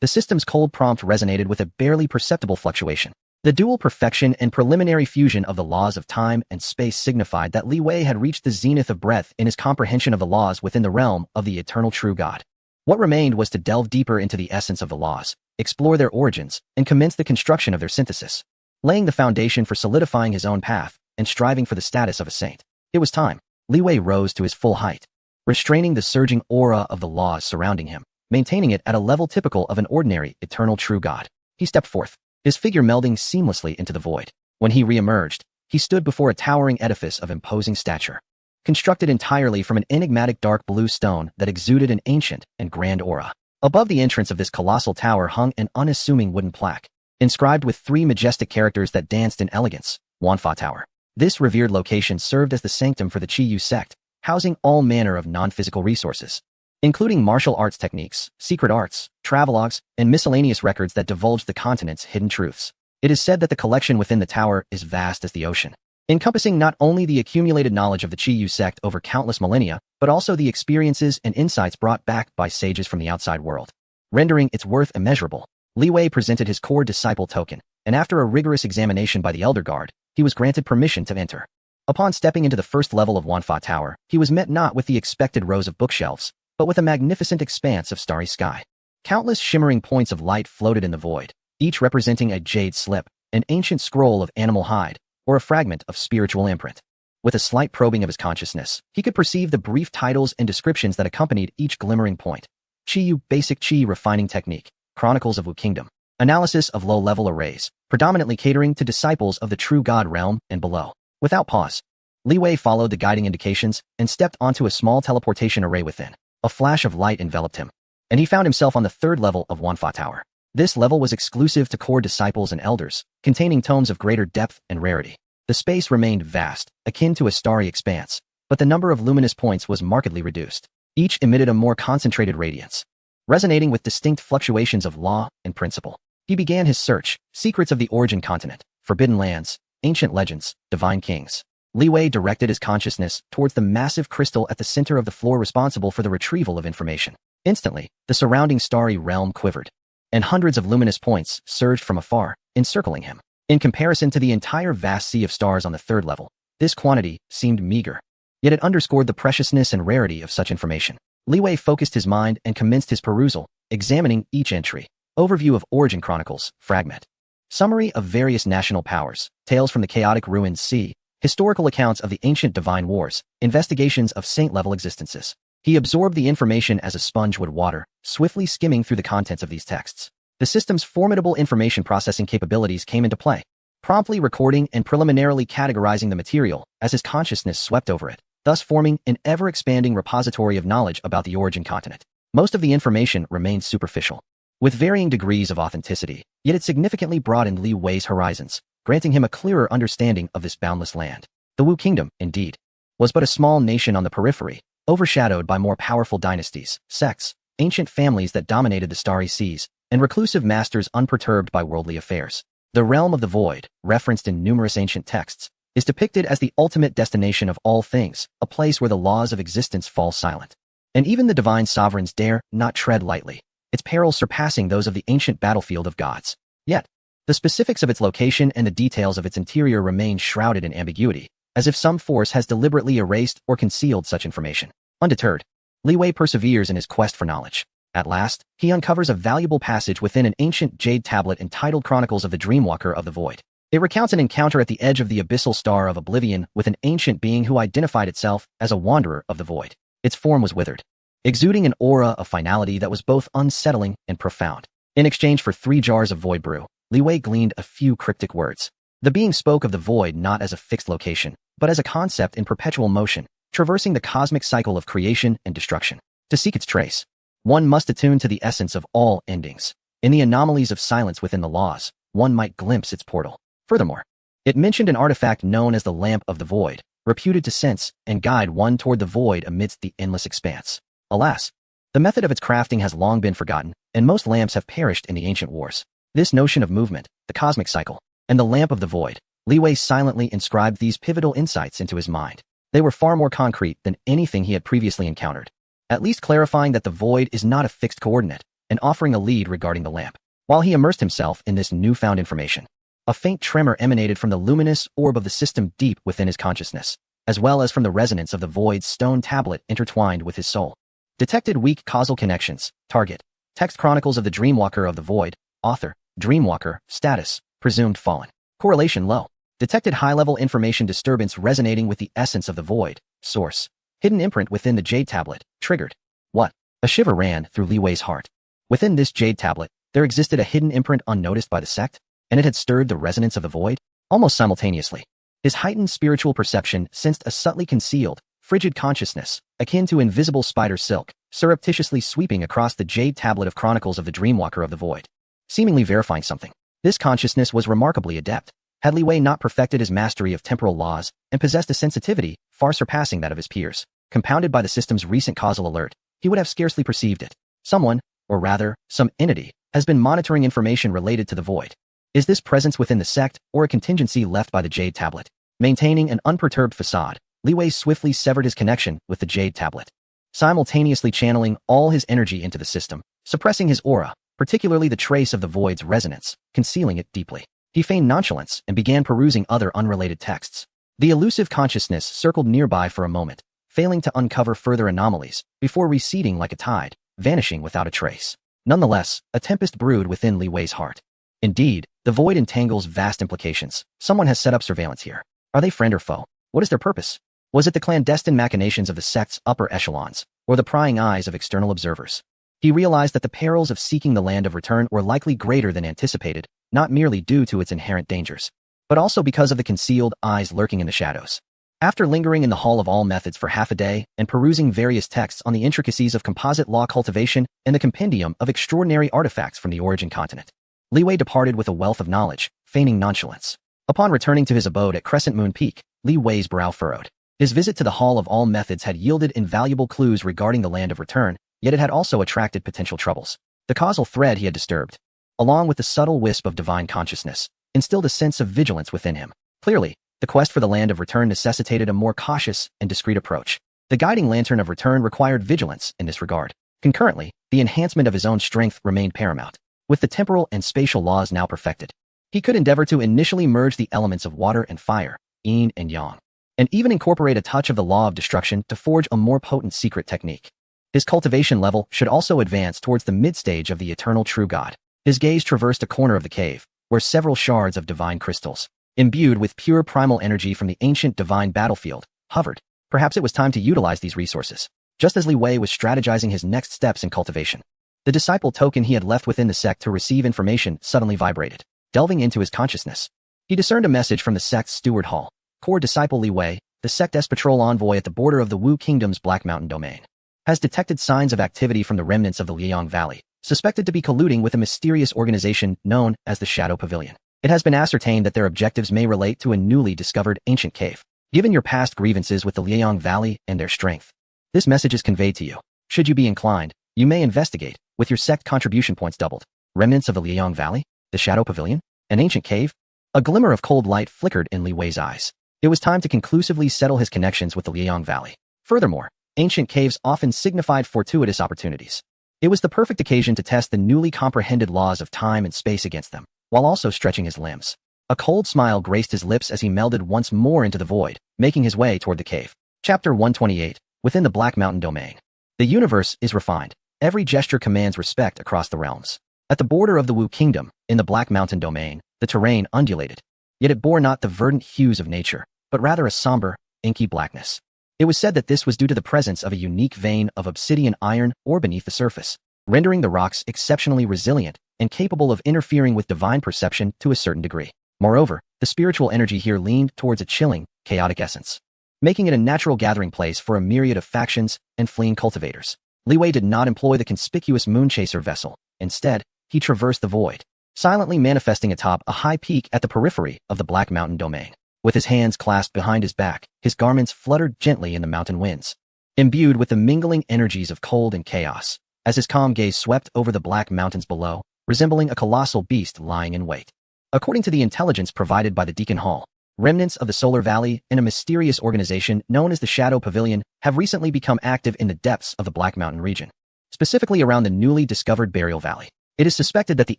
The system's cold prompt resonated with a barely perceptible fluctuation. The dual perfection and preliminary fusion of the laws of time and space signified that Li Wei had reached the zenith of breadth in his comprehension of the laws within the realm of the eternal true God. What remained was to delve deeper into the essence of the laws, explore their origins, and commence the construction of their synthesis, laying the foundation for solidifying his own path and striving for the status of a saint. It was time. Li Wei rose to his full height, restraining the surging aura of the laws surrounding him, maintaining it at a level typical of an ordinary, eternal true God. He stepped forth, his figure melding seamlessly into the void. When he re-emerged, he stood before a towering edifice of imposing stature, constructed entirely from an enigmatic dark blue stone that exuded an ancient and grand aura. Above the entrance of this colossal tower hung an unassuming wooden plaque, inscribed with 3 majestic characters that danced in elegance: Wanfa Tower. This revered location served as the sanctum for the Qiyu sect, housing all manner of non-physical resources, including martial arts techniques, secret arts, travelogues, and miscellaneous records that divulged the continent's hidden truths. It is said that the collection within the tower is vast as the ocean, encompassing not only the accumulated knowledge of the Qiyu sect over countless millennia, but also the experiences and insights brought back by sages from the outside world, rendering its worth immeasurable. Li Wei presented his core disciple token, and after a rigorous examination by the Elder Guard, he was granted permission to enter. Upon stepping into the first level of Wanfa Tower, he was met not with the expected rows of bookshelves, but with a magnificent expanse of starry sky. Countless shimmering points of light floated in the void, each representing a jade slip, an ancient scroll of animal hide, or a fragment of spiritual imprint. With a slight probing of his consciousness, he could perceive the brief titles and descriptions that accompanied each glimmering point. Chi-Yu Basic Chi Refining Technique, Chronicles of Wu Kingdom, Analysis of Low-Level Arrays, predominantly catering to disciples of the True God realm and below. Without pause, Li Wei followed the guiding indications and stepped onto a small teleportation array within. A flash of light enveloped him, and he found himself on the third level of Wanfa Tower. This level was exclusive to core disciples and elders, containing tomes of greater depth and rarity. The space remained vast, akin to a starry expanse, but the number of luminous points was markedly reduced. Each emitted a more concentrated radiance, resonating with distinct fluctuations of law and principle. He began his search, secrets of the origin continent, forbidden lands, ancient legends, divine kings. Li Wei directed his consciousness towards the massive crystal at the center of the floor responsible for the retrieval of information. Instantly, the surrounding starry realm quivered, and hundreds of luminous points surged from afar, encircling him. In comparison to the entire vast sea of stars on the third level, this quantity seemed meager, yet it underscored the preciousness and rarity of such information. Li Wei focused his mind and commenced his perusal, examining each entry. Overview of Origin Chronicles, Fragment. Summary of various national powers, tales from the chaotic ruined sea, historical accounts of the ancient divine wars, investigations of saint-level existences. He absorbed the information as a sponge would water, swiftly skimming through the contents of these texts. The system's formidable information processing capabilities came into play, promptly recording and preliminarily categorizing the material as his consciousness swept over it, thus forming an ever-expanding repository of knowledge about the origin continent. Most of the information remained superficial, with varying degrees of authenticity, yet it significantly broadened Li Wei's horizons, granting him a clearer understanding of this boundless land. The Wu Kingdom, indeed, was but a small nation on the periphery, overshadowed by more powerful dynasties, sects, ancient families that dominated the starry seas, and reclusive masters unperturbed by worldly affairs. The realm of the void, referenced in numerous ancient texts, is depicted as the ultimate destination of all things, a place where the laws of existence fall silent. And even the divine sovereigns dare not tread lightly, its perils surpassing those of the ancient battlefield of gods. Yet, the specifics of its location and the details of its interior remain shrouded in ambiguity, as if some force has deliberately erased or concealed such information. Undeterred, Li Wei perseveres in his quest for knowledge. At last, he uncovers a valuable passage within an ancient jade tablet entitled Chronicles of the Dreamwalker of the Void. It recounts an encounter at the edge of the abyssal star of oblivion with an ancient being who identified itself as a wanderer of the void. Its form was withered, exuding an aura of finality that was both unsettling and profound. In exchange for 3 jars of void brew, Li Wei gleaned a few cryptic words. The being spoke of the void not as a fixed location, but as a concept in perpetual motion, traversing the cosmic cycle of creation and destruction. To seek its trace, one must attune to the essence of all endings. In the anomalies of silence within the laws, one might glimpse its portal. Furthermore, it mentioned an artifact known as the Lamp of the Void, reputed to sense and guide one toward the void amidst the endless expanse. Alas, the method of its crafting has long been forgotten, and most lamps have perished in the ancient wars. This notion of movement, the cosmic cycle, and the Lamp of the Void, Li Wei silently inscribed these pivotal insights into his mind. They were far more concrete than anything he had previously encountered, at least clarifying that the void is not a fixed coordinate, and offering a lead regarding the lamp. While he immersed himself in this newfound information, a faint tremor emanated from the luminous orb of the system deep within his consciousness, as well as from the resonance of the void's stone tablet intertwined with his soul. Detected weak causal connections. Target: Text Chronicles of the Dreamwalker of the Void. Author: Dreamwalker. Status: Presumed fallen. Correlation low. Detected high-level information disturbance resonating with the essence of the void. Source: Hidden imprint within the jade tablet. Triggered. What? A shiver ran through Li Wei's heart. Within this jade tablet, there existed a hidden imprint unnoticed by the sect, and it had stirred the resonance of the void. Almost simultaneously, his heightened spiritual perception sensed a subtly concealed, frigid consciousness, akin to invisible spider silk, surreptitiously sweeping across the jade tablet of Chronicles of the Dreamwalker of the Void, seemingly verifying something. This consciousness was remarkably adept. Had Li Wei not perfected his mastery of temporal laws and possessed a sensitivity far surpassing that of his peers, compounded by the system's recent causal alert, he would have scarcely perceived it. Someone, or rather, some entity, has been monitoring information related to the void. Is this presence within the sect, or a contingency left by the jade tablet? Maintaining an unperturbed facade, Li Wei swiftly severed his connection with the jade tablet, simultaneously channeling all his energy into the system, suppressing his aura, particularly the trace of the void's resonance, concealing it deeply. He feigned nonchalance and began perusing other unrelated texts. The elusive consciousness circled nearby for a moment, failing to uncover further anomalies, before receding like a tide, vanishing without a trace. Nonetheless, a tempest brewed within Li Wei's heart. Indeed, the void entangles vast implications. Someone has set up surveillance here. Are they friend or foe? What is their purpose? Was it the clandestine machinations of the sect's upper echelons, or the prying eyes of external observers? He realized that the perils of seeking the land of return were likely greater than anticipated, not merely due to its inherent dangers, but also because of the concealed eyes lurking in the shadows. After lingering in the Hall of All Methods for half a day and perusing various texts on the intricacies of composite law cultivation and the compendium of extraordinary artifacts from the origin continent, Li Wei departed with a wealth of knowledge, feigning nonchalance. Upon returning to his abode at Crescent Moon Peak, Li Wei's brow furrowed. His visit to the Hall of All Methods had yielded invaluable clues regarding the land of return, yet it had also attracted potential troubles. The causal thread he had disturbed, along with the subtle wisp of divine consciousness, instilled a sense of vigilance within him. Clearly, the quest for the land of return necessitated a more cautious and discreet approach. The guiding lantern of return required vigilance in this regard. Concurrently, the enhancement of his own strength remained paramount. With the temporal and spatial laws now perfected, he could endeavor to initially merge the elements of water and fire, yin and yang, and even incorporate a touch of the law of destruction to forge a more potent secret technique. His cultivation level should also advance towards the mid-stage of the eternal true God. His gaze traversed a corner of the cave, where several shards of divine crystals, imbued with pure primal energy from the ancient divine battlefield, hovered. Perhaps it was time to utilize these resources. Just as Li Wei was strategizing his next steps in cultivation, the disciple token he had left within the sect to receive information suddenly vibrated, delving into his consciousness. He discerned a message from the sect's steward hall. Core disciple Li Wei, the sect patrol envoy at the border of the Wu Kingdom's Black Mountain domain, has detected signs of activity from the remnants of the Liang Valley, suspected to be colluding with a mysterious organization known as the Shadow Pavilion. It has been ascertained that their objectives may relate to a newly discovered ancient cave. Given your past grievances with the Liang Valley and their strength, this message is conveyed to you. Should you be inclined, you may investigate, with your sect contribution points doubled. Remnants of the Liang Valley? The Shadow Pavilion? An ancient cave? A glimmer of cold light flickered in Li Wei's eyes. It was time to conclusively settle his connections with the Liang Valley. Furthermore, ancient caves often signified fortuitous opportunities. It was the perfect occasion to test the newly comprehended laws of time and space against them, while also stretching his limbs. A cold smile graced his lips as he melded once more into the void, making his way toward the cave. Chapter 128. Within the Black Mountain Domain. The universe is refined. Every gesture commands respect across the realms. At the border of the Wu Kingdom, in the Black Mountain Domain, the terrain undulated. Yet it bore not the verdant hues of nature, but rather a somber, inky blackness. It was said that this was due to the presence of a unique vein of obsidian iron ore beneath the surface, rendering the rocks exceptionally resilient and capable of interfering with divine perception to a certain degree. Moreover, the spiritual energy here leaned towards a chilling, chaotic essence, making it a natural gathering place for a myriad of factions and fleeing cultivators. Li Wei did not employ the conspicuous moonchaser vessel. Instead, he traversed the void, silently manifesting atop a high peak at the periphery of the Black Mountain Domain. With his hands clasped behind his back, his garments fluttered gently in the mountain winds, imbued with the mingling energies of cold and chaos, as his calm gaze swept over the black mountains below, resembling a colossal beast lying in wait. According to the intelligence provided by the Deacon Hall, remnants of the Solar Valley and a mysterious organization known as the Shadow Pavilion have recently become active in the depths of the Black Mountain region, specifically around the newly discovered Burial Valley. It is suspected that the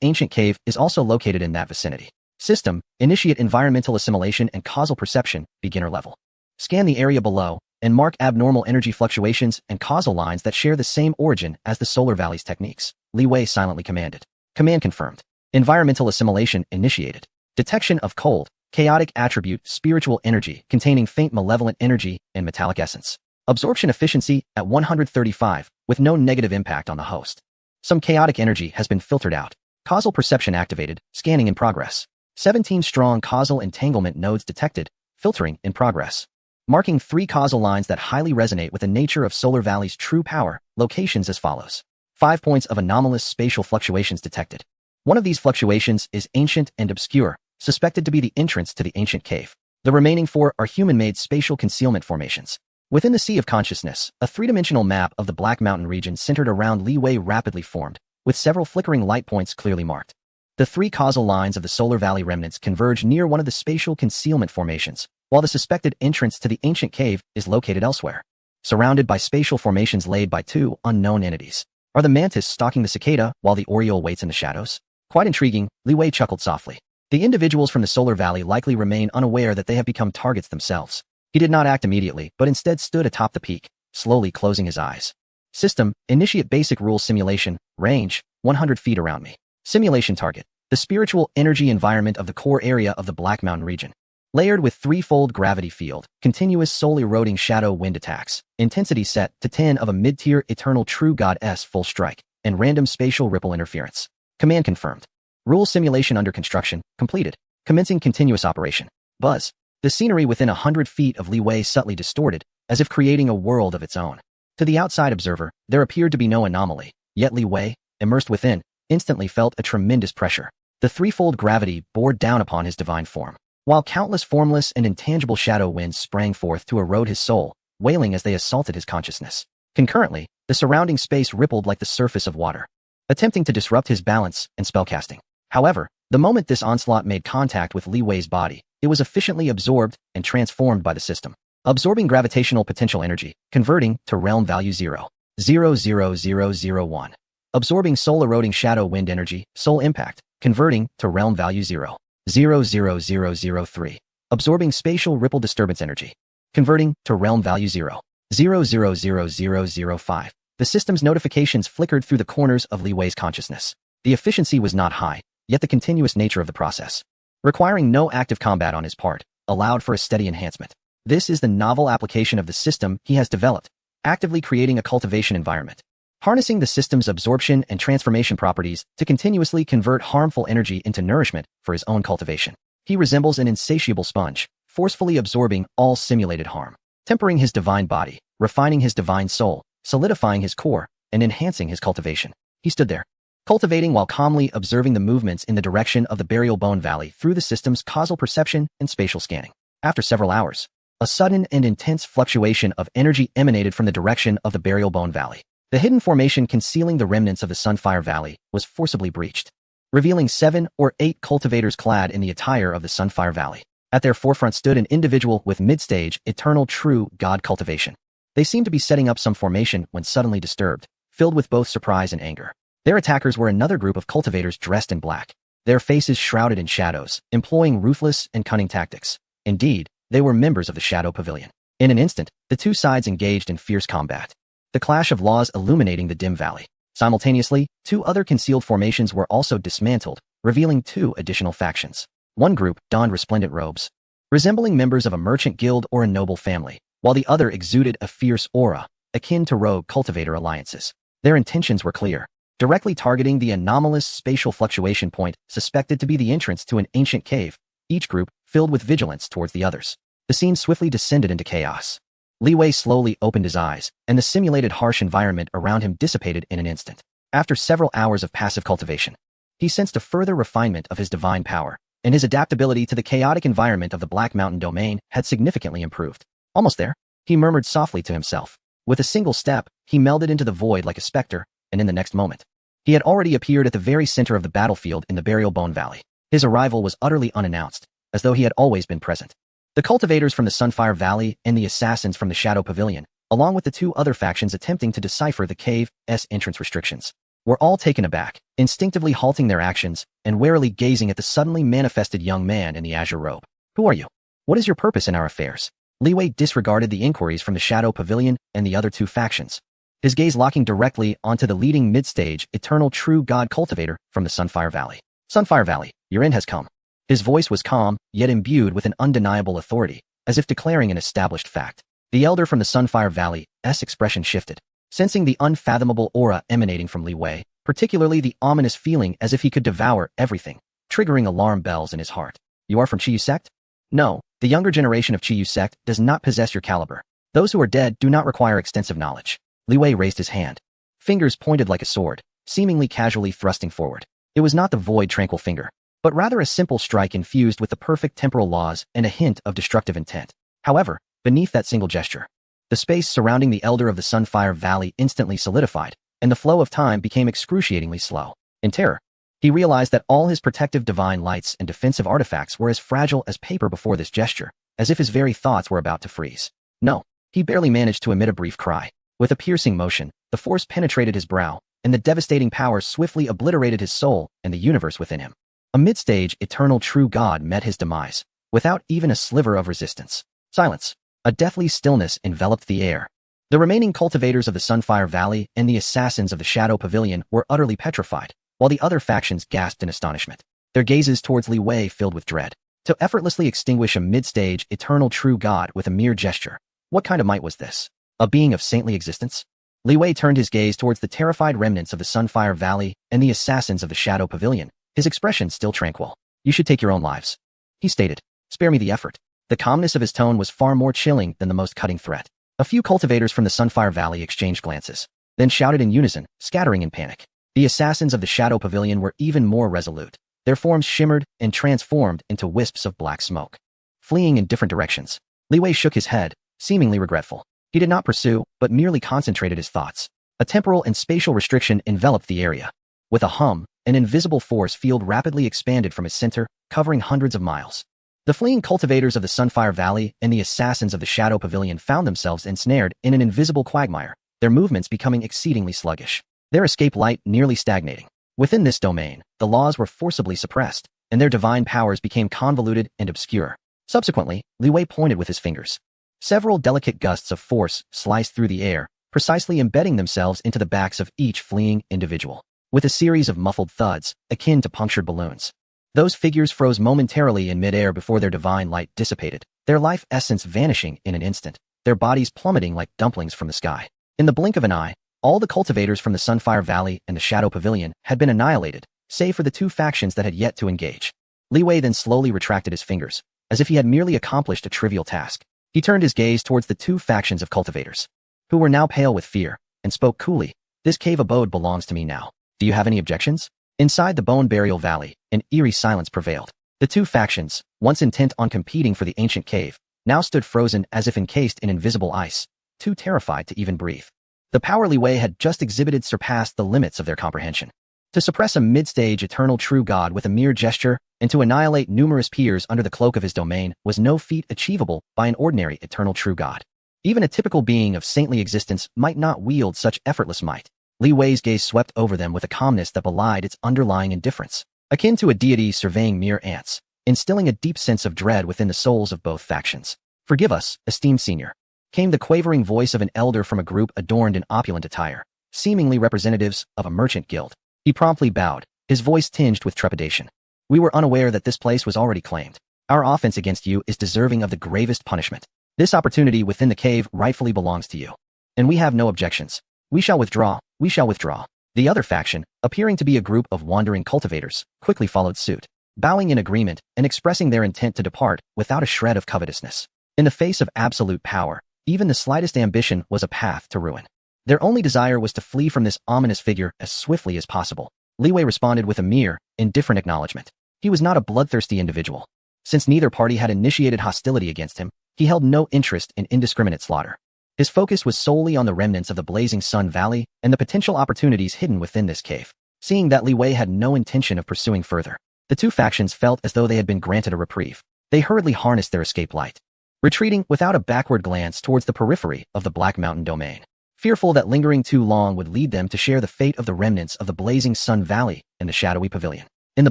ancient cave is also located in that vicinity. System, initiate environmental assimilation and causal perception, beginner level. Scan the area below and mark abnormal energy fluctuations and causal lines that share the same origin as the Solar Valley's techniques. Li Wei silently commanded. Command confirmed. Environmental assimilation initiated. Detection of cold, chaotic attribute spiritual energy containing faint malevolent energy and metallic essence. Absorption efficiency at 135, with no negative impact on the host. Some chaotic energy has been filtered out. Causal perception activated, scanning in progress. 17 strong causal entanglement nodes detected, filtering in progress. Marking 3 causal lines that highly resonate with the nature of Solar Valley's true power, locations as follows. 5 points of anomalous spatial fluctuations detected. One of these fluctuations is ancient and obscure, suspected to be the entrance to the ancient cave. The remaining 4 are human-made spatial concealment formations. Within the Sea of Consciousness, a 3-dimensional map of the Black Mountain region centered around Li Wei rapidly formed, with several flickering light points clearly marked. The 3 causal lines of the Solar Valley remnants converge near one of the spatial concealment formations, while the suspected entrance to the ancient cave is located elsewhere. Surrounded by spatial formations laid by 2 unknown entities. Are the mantis stalking the cicada while the oriole waits in the shadows? Quite intriguing, Li Wei chuckled softly. The individuals from the Solar Valley likely remain unaware that they have become targets themselves. He did not act immediately, but instead stood atop the peak, slowly closing his eyes. System, initiate basic rule simulation, range, 100 feet around me. Simulation target. The spiritual energy environment of the core area of the Black Mountain region. Layered with threefold gravity field, continuous soul-eroding shadow wind attacks, intensity set to 10 of a mid-tier eternal true god-s full strike, and random spatial ripple interference. Command confirmed. Rule simulation under construction, completed. Commencing continuous operation. Buzz. The scenery within 100 feet of Li Wei subtly distorted, as if creating a world of its own. To the outside observer, there appeared to be no anomaly, yet Li Wei, immersed within, instantly felt a tremendous pressure. The threefold gravity bore down upon his divine form, while countless formless and intangible shadow winds sprang forth to erode his soul, wailing as they assaulted his consciousness. Concurrently, the surrounding space rippled like the surface of water, attempting to disrupt his balance and spellcasting. However, the moment this onslaught made contact with Li Wei's body, it was efficiently absorbed and transformed by the system, absorbing gravitational potential energy, converting to realm value 0.00001. Absorbing soul-eroding shadow wind energy, soul impact, converting to realm value 0.00003. Absorbing spatial ripple disturbance energy, converting to realm value 0.00005. The system's notifications flickered through the corners of Li Wei's consciousness. The efficiency was not high, yet the continuous nature of the process, requiring no active combat on his part, allowed for a steady enhancement. This is the novel application of the system he has developed, actively creating a cultivation environment, harnessing the system's absorption and transformation properties to continuously convert harmful energy into nourishment for his own cultivation. He resembles an insatiable sponge, forcefully absorbing all simulated harm, tempering his divine body, refining his divine soul, solidifying his core, and enhancing his cultivation. He stood there, cultivating while calmly observing the movements in the direction of the Burial Bone Valley through the system's causal perception and spatial scanning. After several hours, a sudden and intense fluctuation of energy emanated from the direction of the Burial Bone Valley. The hidden formation concealing the remnants of the Sunfire Valley was forcibly breached, revealing 7 or 8 cultivators clad in the attire of the Sunfire Valley. At their forefront stood an individual with mid-stage, eternal true god cultivation. They seemed to be setting up some formation when suddenly disturbed, filled with both surprise and anger. Their attackers were another group of cultivators dressed in black, their faces shrouded in shadows, employing ruthless and cunning tactics. Indeed, they were members of the Shadow Pavilion. In an instant, the two sides engaged in fierce combat, the clash of laws illuminating the dim valley. Simultaneously, 2 other concealed formations were also dismantled, revealing 2 additional factions. One group donned resplendent robes, resembling members of a merchant guild or a noble family, while the other exuded a fierce aura, akin to rogue cultivator alliances. Their intentions were clear, directly targeting the anomalous spatial fluctuation point suspected to be the entrance to an ancient cave, each group filled with vigilance towards the others. The scene swiftly descended into chaos. Li Wei slowly opened his eyes, and the simulated harsh environment around him dissipated in an instant. After several hours of passive cultivation, he sensed a further refinement of his divine power, and his adaptability to the chaotic environment of the Black Mountain domain had significantly improved. Almost there, he murmured softly to himself. With a single step, he melded into the void like a specter, and in the next moment, he had already appeared at the very center of the battlefield in the Burial Bone Valley. His arrival was utterly unannounced, as though he had always been present. The cultivators from the Sunfire Valley and the assassins from the Shadow Pavilion, along with the 2 other factions attempting to decipher the cave's entrance restrictions, were all taken aback, instinctively halting their actions and warily gazing at the suddenly manifested young man in the azure robe. Who are you? What is your purpose in our affairs? Li Wei disregarded the inquiries from the Shadow Pavilion and the other 2 factions, his gaze locking directly onto the leading mid-stage, eternal true god cultivator from the Sunfire Valley. Sunfire Valley, your end has come. His voice was calm, yet imbued with an undeniable authority, as if declaring an established fact. The elder from the Sunfire Valley's expression shifted, sensing the unfathomable aura emanating from Li Wei, particularly the ominous feeling as if he could devour everything, triggering alarm bells in his heart. You are from Qiyu sect? No, the younger generation of Qiyu sect does not possess your caliber. Those who are dead do not require extensive knowledge. Li Wei raised his hand, fingers pointed like a sword, seemingly casually thrusting forward. It was not the void tranquil finger, but rather a simple strike infused with the perfect temporal laws and a hint of destructive intent. However, beneath that single gesture, the space surrounding the elder of the Sunfire Valley instantly solidified, and the flow of time became excruciatingly slow. In terror, he realized that all his protective divine lights and defensive artifacts were as fragile as paper before this gesture, as if his very thoughts were about to freeze. No, he barely managed to emit a brief cry. With a piercing motion, the force penetrated his brow, and the devastating power swiftly obliterated his soul and the universe within him. A mid-stage, eternal true god met his demise, without even a sliver of resistance. Silence. A deathly stillness enveloped the air, The remaining cultivators of the Sunfire Valley and the assassins of the Shadow Pavilion were utterly petrified, while the other factions gasped in astonishment, their gazes towards Li Wei filled with dread. To effortlessly extinguish a mid-stage, eternal true god with a mere gesture. What kind of might was this? A being of saintly existence? Li Wei turned his gaze towards the terrified remnants of the Sunfire Valley and the assassins of the Shadow Pavilion, his expression still tranquil. You should take your own lives, he stated. Spare me the effort. The calmness of his tone was far more chilling than the most cutting threat. A few cultivators from the Sunfire Valley exchanged glances, then shouted in unison, scattering in panic. The assassins of the Shadow Pavilion were even more resolute. Their forms shimmered and transformed into wisps of black smoke, fleeing in different directions. Li Wei shook his head, seemingly regretful. He did not pursue, but merely concentrated his thoughts. A temporal and spatial restriction enveloped the area. With a hum, an invisible force field rapidly expanded from its center, covering hundreds of miles. The fleeing cultivators of the Sunfire Valley and the assassins of the Shadow Pavilion found themselves ensnared in an invisible quagmire, their movements becoming exceedingly sluggish, their escape light nearly stagnating. Within this domain, the laws were forcibly suppressed, and their divine powers became convoluted and obscure. Subsequently, Li Wei pointed with his fingers. Several delicate gusts of force sliced through the air, precisely embedding themselves into the backs of each fleeing individual. With a series of muffled thuds, akin to punctured balloons, those figures froze momentarily in midair before their divine light dissipated, their life essence vanishing in an instant, their bodies plummeting like dumplings from the sky. In the blink of an eye, all the cultivators from the Sunfire Valley and the Shadow Pavilion had been annihilated, save for the two factions that had yet to engage. Li Wei then slowly retracted his fingers, as if he had merely accomplished a trivial task. He turned his gaze towards the two factions of cultivators, who were now pale with fear, and spoke coolly. This cave abode belongs to me now. Do you have any objections? Inside the Bone Burial Valley, an eerie silence prevailed. The two factions, once intent on competing for the ancient cave, now stood frozen as if encased in invisible ice, too terrified to even breathe. The power Li Wei had just exhibited surpassed the limits of their comprehension. To suppress a mid-stage eternal true god with a mere gesture, and to annihilate numerous peers under the cloak of his domain was no feat achievable by an ordinary eternal true god. Even a typical being of saintly existence might not wield such effortless might. Li Wei's gaze swept over them with a calmness that belied its underlying indifference, akin to a deity surveying mere ants, instilling a deep sense of dread within the souls of both factions. Forgive us, esteemed senior, came the quavering voice of an elder from a group adorned in opulent attire, seemingly representatives of a merchant guild. He promptly bowed, his voice tinged with trepidation. We were unaware that this place was already claimed. Our offense against you is deserving of the gravest punishment. This opportunity within the cave rightfully belongs to you. And we have no objections. We shall withdraw. We shall withdraw. The other faction, appearing to be a group of wandering cultivators, quickly followed suit, bowing in agreement and expressing their intent to depart without a shred of covetousness. In the face of absolute power, even the slightest ambition was a path to ruin. Their only desire was to flee from this ominous figure as swiftly as possible. Li Wei responded with a mere, indifferent acknowledgement. He was not a bloodthirsty individual. Since neither party had initiated hostility against him, he held no interest in indiscriminate slaughter. His focus was solely on the remnants of the Blazing Sun Valley and the potential opportunities hidden within this cave. Seeing that Li Wei had no intention of pursuing further, the two factions felt as though they had been granted a reprieve. They hurriedly harnessed their escape light, retreating without a backward glance towards the periphery of the Black Mountain domain, fearful that lingering too long would lead them to share the fate of the remnants of the Blazing Sun Valley and the Shadowy Pavilion. In the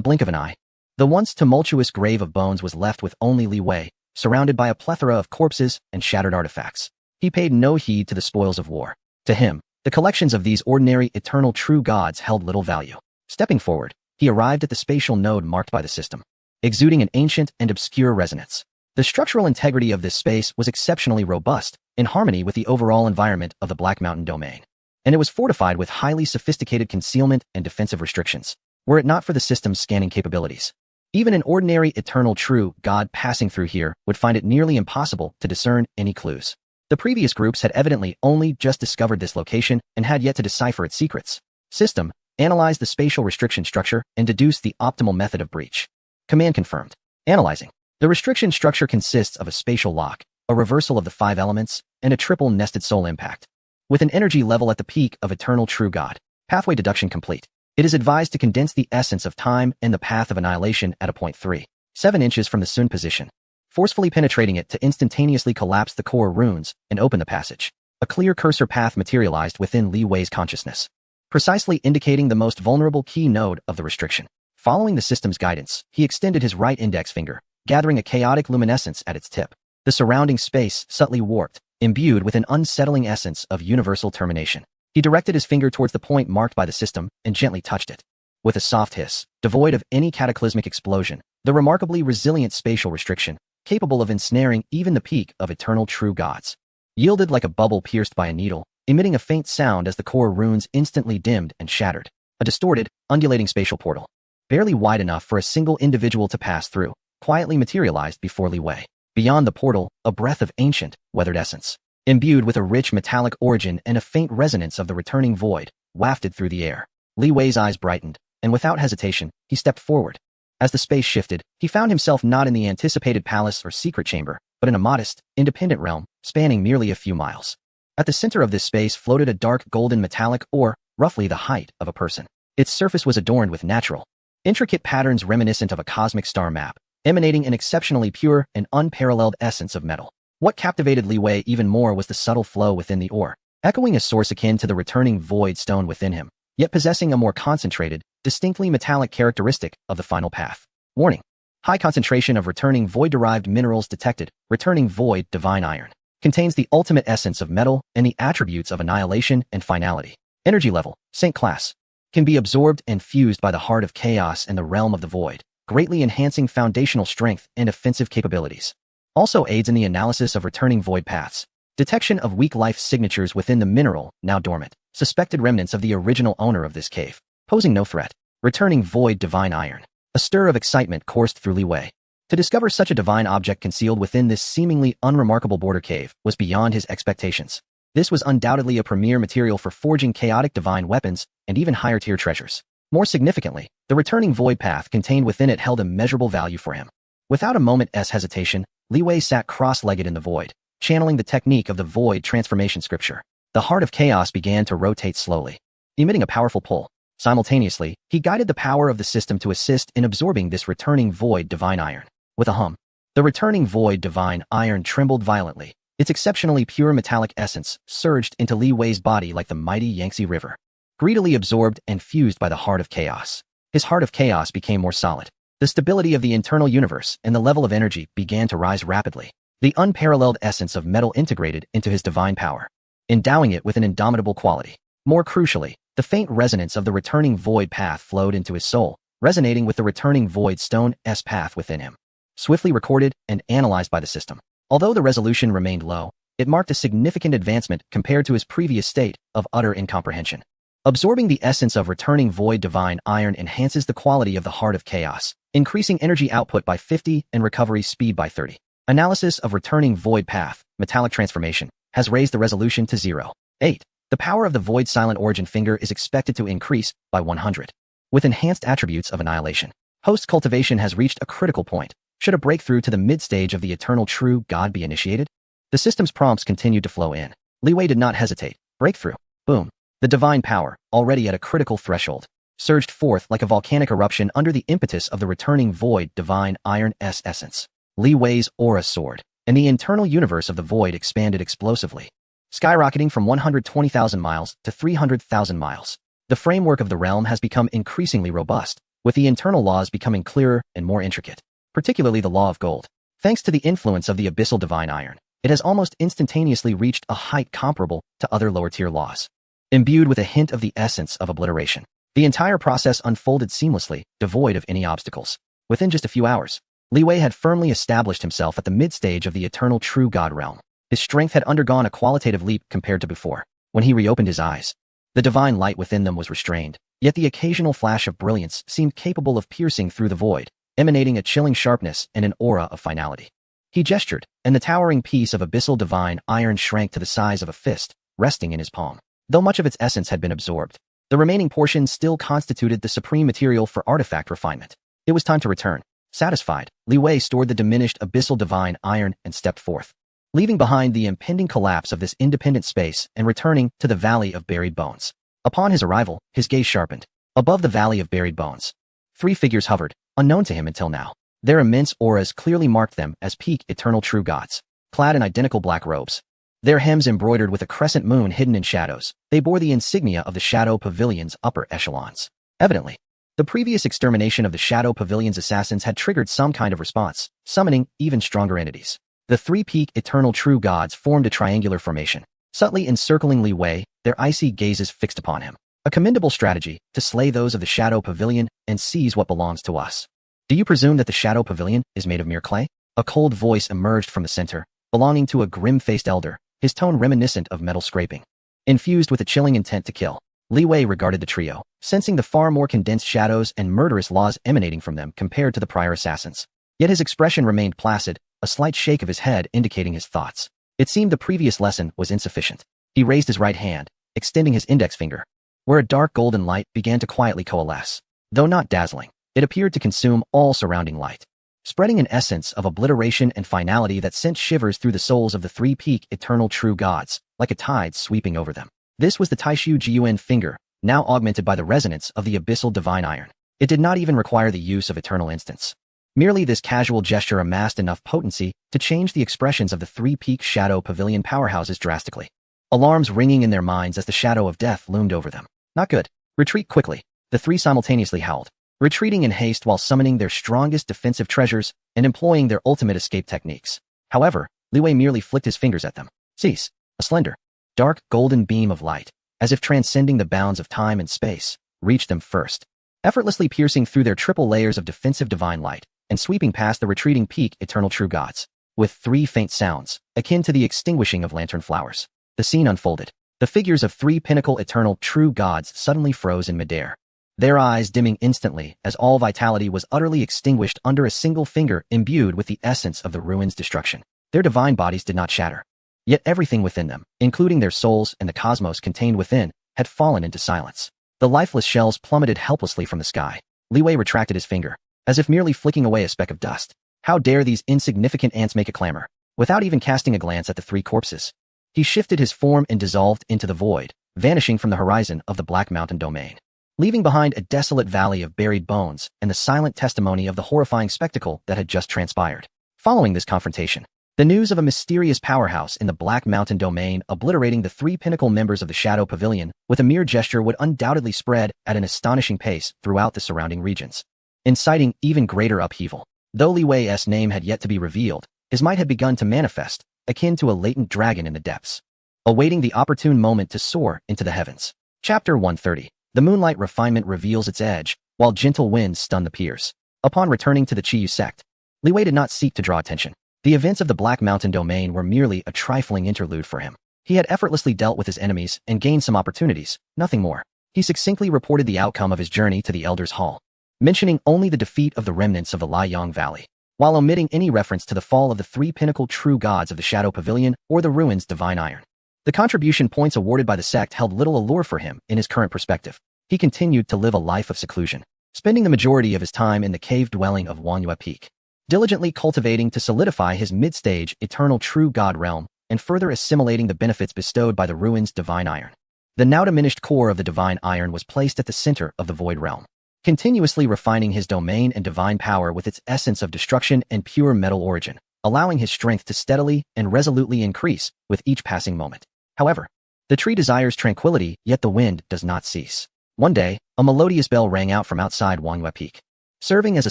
blink of an eye, the once tumultuous grave of bones was left with only Li Wei, surrounded by a plethora of corpses and shattered artifacts. He paid no heed to the spoils of war. To him, the collections of these ordinary eternal true gods held little value. Stepping forward, he arrived at the spatial node marked by the system, exuding an ancient and obscure resonance. The structural integrity of this space was exceptionally robust, in harmony with the overall environment of the Black Mountain domain, and it was fortified with highly sophisticated concealment and defensive restrictions. Were it not for the system's scanning capabilities, even an ordinary eternal true god passing through here would find it nearly impossible to discern any clues. The previous groups had evidently only just discovered this location and had yet to decipher its secrets. System, analyze the spatial restriction structure and deduce the optimal method of breach. Command confirmed. Analyzing. The restriction structure consists of a spatial lock, a reversal of the 5 elements, and a triple nested soul impact, with an energy level at the peak of eternal true god. Pathway deduction complete. It is advised to condense the essence of time and the path of annihilation at a point 3.7 inches from the Sun position, forcefully penetrating it to instantaneously collapse the core runes and open the passage. A clear cursor path materialized within Li Wei's consciousness, precisely indicating the most vulnerable key node of the restriction. Following the system's guidance, he extended his right index finger, gathering a chaotic luminescence at its tip. The surrounding space, subtly warped, imbued with an unsettling essence of universal termination. He directed his finger towards the point marked by the system and gently touched it. With a soft hiss, devoid of any cataclysmic explosion, the remarkably resilient spatial restriction, capable of ensnaring even the peak of eternal true gods, yielded like a bubble pierced by a needle, emitting a faint sound as the core runes instantly dimmed and shattered. A distorted, undulating spatial portal, barely wide enough for a single individual to pass through, quietly materialized before Li Wei. Beyond the portal, a breath of ancient, weathered essence, imbued with a rich metallic origin and a faint resonance of the returning void, wafted through the air. Li Wei's eyes brightened, and without hesitation, he stepped forward. As the space shifted, he found himself not in the anticipated palace or secret chamber, but in a modest, independent realm, spanning merely a few miles. At the center of this space floated a dark golden metallic ore, roughly the height of a person. Its surface was adorned with natural, intricate patterns reminiscent of a cosmic star map, emanating an exceptionally pure and unparalleled essence of metal. What captivated Li Wei even more was the subtle flow within the ore, echoing a source akin to the returning void stone within him, yet possessing a more concentrated, distinctly metallic characteristic of the final path. Warning: high concentration of returning void-derived minerals detected. Returning void divine iron contains the ultimate essence of metal and the attributes of annihilation and finality. Energy level, Saint class. Can be absorbed and fused by the heart of chaos and the realm of the void, greatly enhancing foundational strength and offensive capabilities. Also aids in the analysis of returning void paths. Detection of weak life signatures within the mineral, now dormant, suspected remnants of the original owner of this cave, posing no threat. Returning void divine iron. A stir of excitement coursed through Li Wei. To discover such a divine object concealed within this seemingly unremarkable border cave was beyond his expectations. This was undoubtedly a premier material for forging chaotic divine weapons and even higher-tier treasures. More significantly, the returning void path contained within it held immeasurable value for him. Without a moment's hesitation, Li Wei sat cross-legged in the void, channeling the technique of the void transformation scripture. The heart of chaos began to rotate slowly, emitting a powerful pull. Simultaneously, he guided the power of the system to assist in absorbing this returning void divine iron. With a hum, the returning void divine iron trembled violently. Its exceptionally pure metallic essence surged into Li Wei's body like the mighty Yangtze River, greedily absorbed and fused by the heart of chaos. His heart of chaos became more solid. The stability of the internal universe and the level of energy began to rise rapidly. The unparalleled essence of metal integrated into his divine power, endowing it with an indomitable quality. More crucially, the faint resonance of the returning void path flowed into his soul, resonating with the returning void stone's path within him. Swiftly recorded and analyzed by the system. Although the resolution remained low, it marked a significant advancement compared to his previous state of utter incomprehension. Absorbing the essence of returning void divine iron enhances the quality of the heart of chaos, increasing energy output by 50 and recovery speed by 30. Analysis of returning void path, metallic transformation, has raised the resolution to 0. 8. The power of the void silent origin finger is expected to increase by 100. With enhanced attributes of annihilation, host cultivation has reached a critical point. Should a breakthrough to the mid-stage of the eternal true God be initiated? The system's prompts continued to flow in. Li Wei did not hesitate. Breakthrough. Boom. The divine power, already at a critical threshold, surged forth like a volcanic eruption under the impetus of the returning void divine iron's essence. Li Wei's aura soared, and the internal universe of the void expanded explosively, skyrocketing from 120,000 miles to 300,000 miles. The framework of the realm has become increasingly robust, with the internal laws becoming clearer and more intricate. Particularly the law of gold. Thanks to the influence of the abyssal divine iron, it has almost instantaneously reached a height comparable to other lower-tier laws. Imbued with a hint of the essence of obliteration, the entire process unfolded seamlessly, devoid of any obstacles. Within just a few hours, Li Wei had firmly established himself at the mid-stage of the eternal true God realm. His strength had undergone a qualitative leap compared to before. When he reopened his eyes, the divine light within them was restrained, yet the occasional flash of brilliance seemed capable of piercing through the void, emanating a chilling sharpness and an aura of finality. He gestured, and the towering piece of abyssal divine iron shrank to the size of a fist, resting in his palm. Though much of its essence had been absorbed, the remaining portion still constituted the supreme material for artifact refinement. It was time to return. Satisfied, Li Wei stored the diminished abyssal divine iron and stepped forth, leaving behind the impending collapse of this independent space and returning to the Valley of Buried Bones. Upon his arrival, his gaze sharpened. Above the Valley of Buried Bones, 3 figures hovered, unknown to him until now. Their immense auras clearly marked them as peak eternal true gods, clad in identical black robes. Their hems embroidered with a crescent moon hidden in shadows, they bore the insignia of the Shadow Pavilion's upper echelons. Evidently, the previous extermination of the Shadow Pavilion's assassins had triggered some kind of response, summoning even stronger entities. The three-peak eternal true gods formed a triangular formation, subtly encircling Li Wei, their icy gazes fixed upon him. A commendable strategy, to slay those of the Shadow Pavilion and seize what belongs to us. Do you presume that the Shadow Pavilion is made of mere clay? A cold voice emerged from the center, belonging to a grim-faced elder, his tone reminiscent of metal scraping. Infused with a chilling intent to kill, Li Wei regarded the trio, sensing the far more condensed shadows and murderous laws emanating from them compared to the prior assassins. Yet his expression remained placid, a slight shake of his head indicating his thoughts. It seemed the previous lesson was insufficient. He raised his right hand, extending his index finger, where a dark golden light began to quietly coalesce. Though not dazzling, it appeared to consume all surrounding light, spreading an essence of obliteration and finality that sent shivers through the souls of the three-peak eternal true gods, like a tide sweeping over them. This was the Taishu Jiuan finger, now augmented by the resonance of the abyssal divine iron. It did not even require the use of eternal instants. Merely this casual gesture amassed enough potency to change the expressions of the three-peak Shadow Pavilion powerhouses drastically. Alarms ringing in their minds as the shadow of death loomed over them. Not good. Retreat quickly. The three simultaneously howled, retreating in haste while summoning their strongest defensive treasures and employing their ultimate escape techniques. However, Li Wei merely flicked his fingers at them. Cease. A slender, dark golden beam of light, as if transcending the bounds of time and space, reached them first, effortlessly piercing through their triple layers of defensive divine light and sweeping past the retreating peak eternal true gods. With three faint sounds, akin to the extinguishing of lantern flowers, the scene unfolded. The figures of three pinnacle eternal true gods suddenly froze in midair, their eyes dimming instantly as all vitality was utterly extinguished under a single finger imbued with the essence of the ruin's destruction. Their divine bodies did not shatter. Yet everything within them, including their souls and the cosmos contained within, had fallen into silence. The lifeless shells plummeted helplessly from the sky. Li Wei retracted his finger, as if merely flicking away a speck of dust. How dare these insignificant ants make a clamor? Without even casting a glance at the three corpses, he shifted his form and dissolved into the void, vanishing from the horizon of the Black Mountain domain, leaving behind a desolate valley of buried bones and the silent testimony of the horrifying spectacle that had just transpired. Following this confrontation, the news of a mysterious powerhouse in the Black Mountain domain obliterating the three pinnacle members of the Shadow Pavilion with a mere gesture would undoubtedly spread at an astonishing pace throughout the surrounding regions, inciting even greater upheaval. Though Li Wei's name had yet to be revealed, his might had begun to manifest, akin to a latent dragon in the depths, awaiting the opportune moment to soar into the heavens. Chapter 130. The moonlight refinement reveals its edge, while gentle winds stun the peers. Upon returning to the Chiyu sect, Li Wei did not seek to draw attention. The events of the Black Mountain domain were merely a trifling interlude for him. He had effortlessly dealt with his enemies and gained some opportunities, nothing more. He succinctly reported the outcome of his journey to the Elder's Hall, mentioning only the defeat of the remnants of the Liang Valley, while omitting any reference to the fall of the three pinnacle true gods of the Shadow Pavilion or the ruins divine iron. The contribution points awarded by the sect held little allure for him in his current perspective. He continued to live a life of seclusion, spending the majority of his time in the cave dwelling of Wanyue Peak, diligently cultivating to solidify his mid-stage eternal true god realm and further assimilating the benefits bestowed by the ruins divine iron. The now diminished core of the divine iron was placed at the center of the void realm, continuously refining his domain and divine power with its essence of destruction and pure metal origin, allowing his strength to steadily and resolutely increase with each passing moment. However, the tree desires tranquility, yet the wind does not cease. One day, a melodious bell rang out from outside Wanyue Peak, serving as a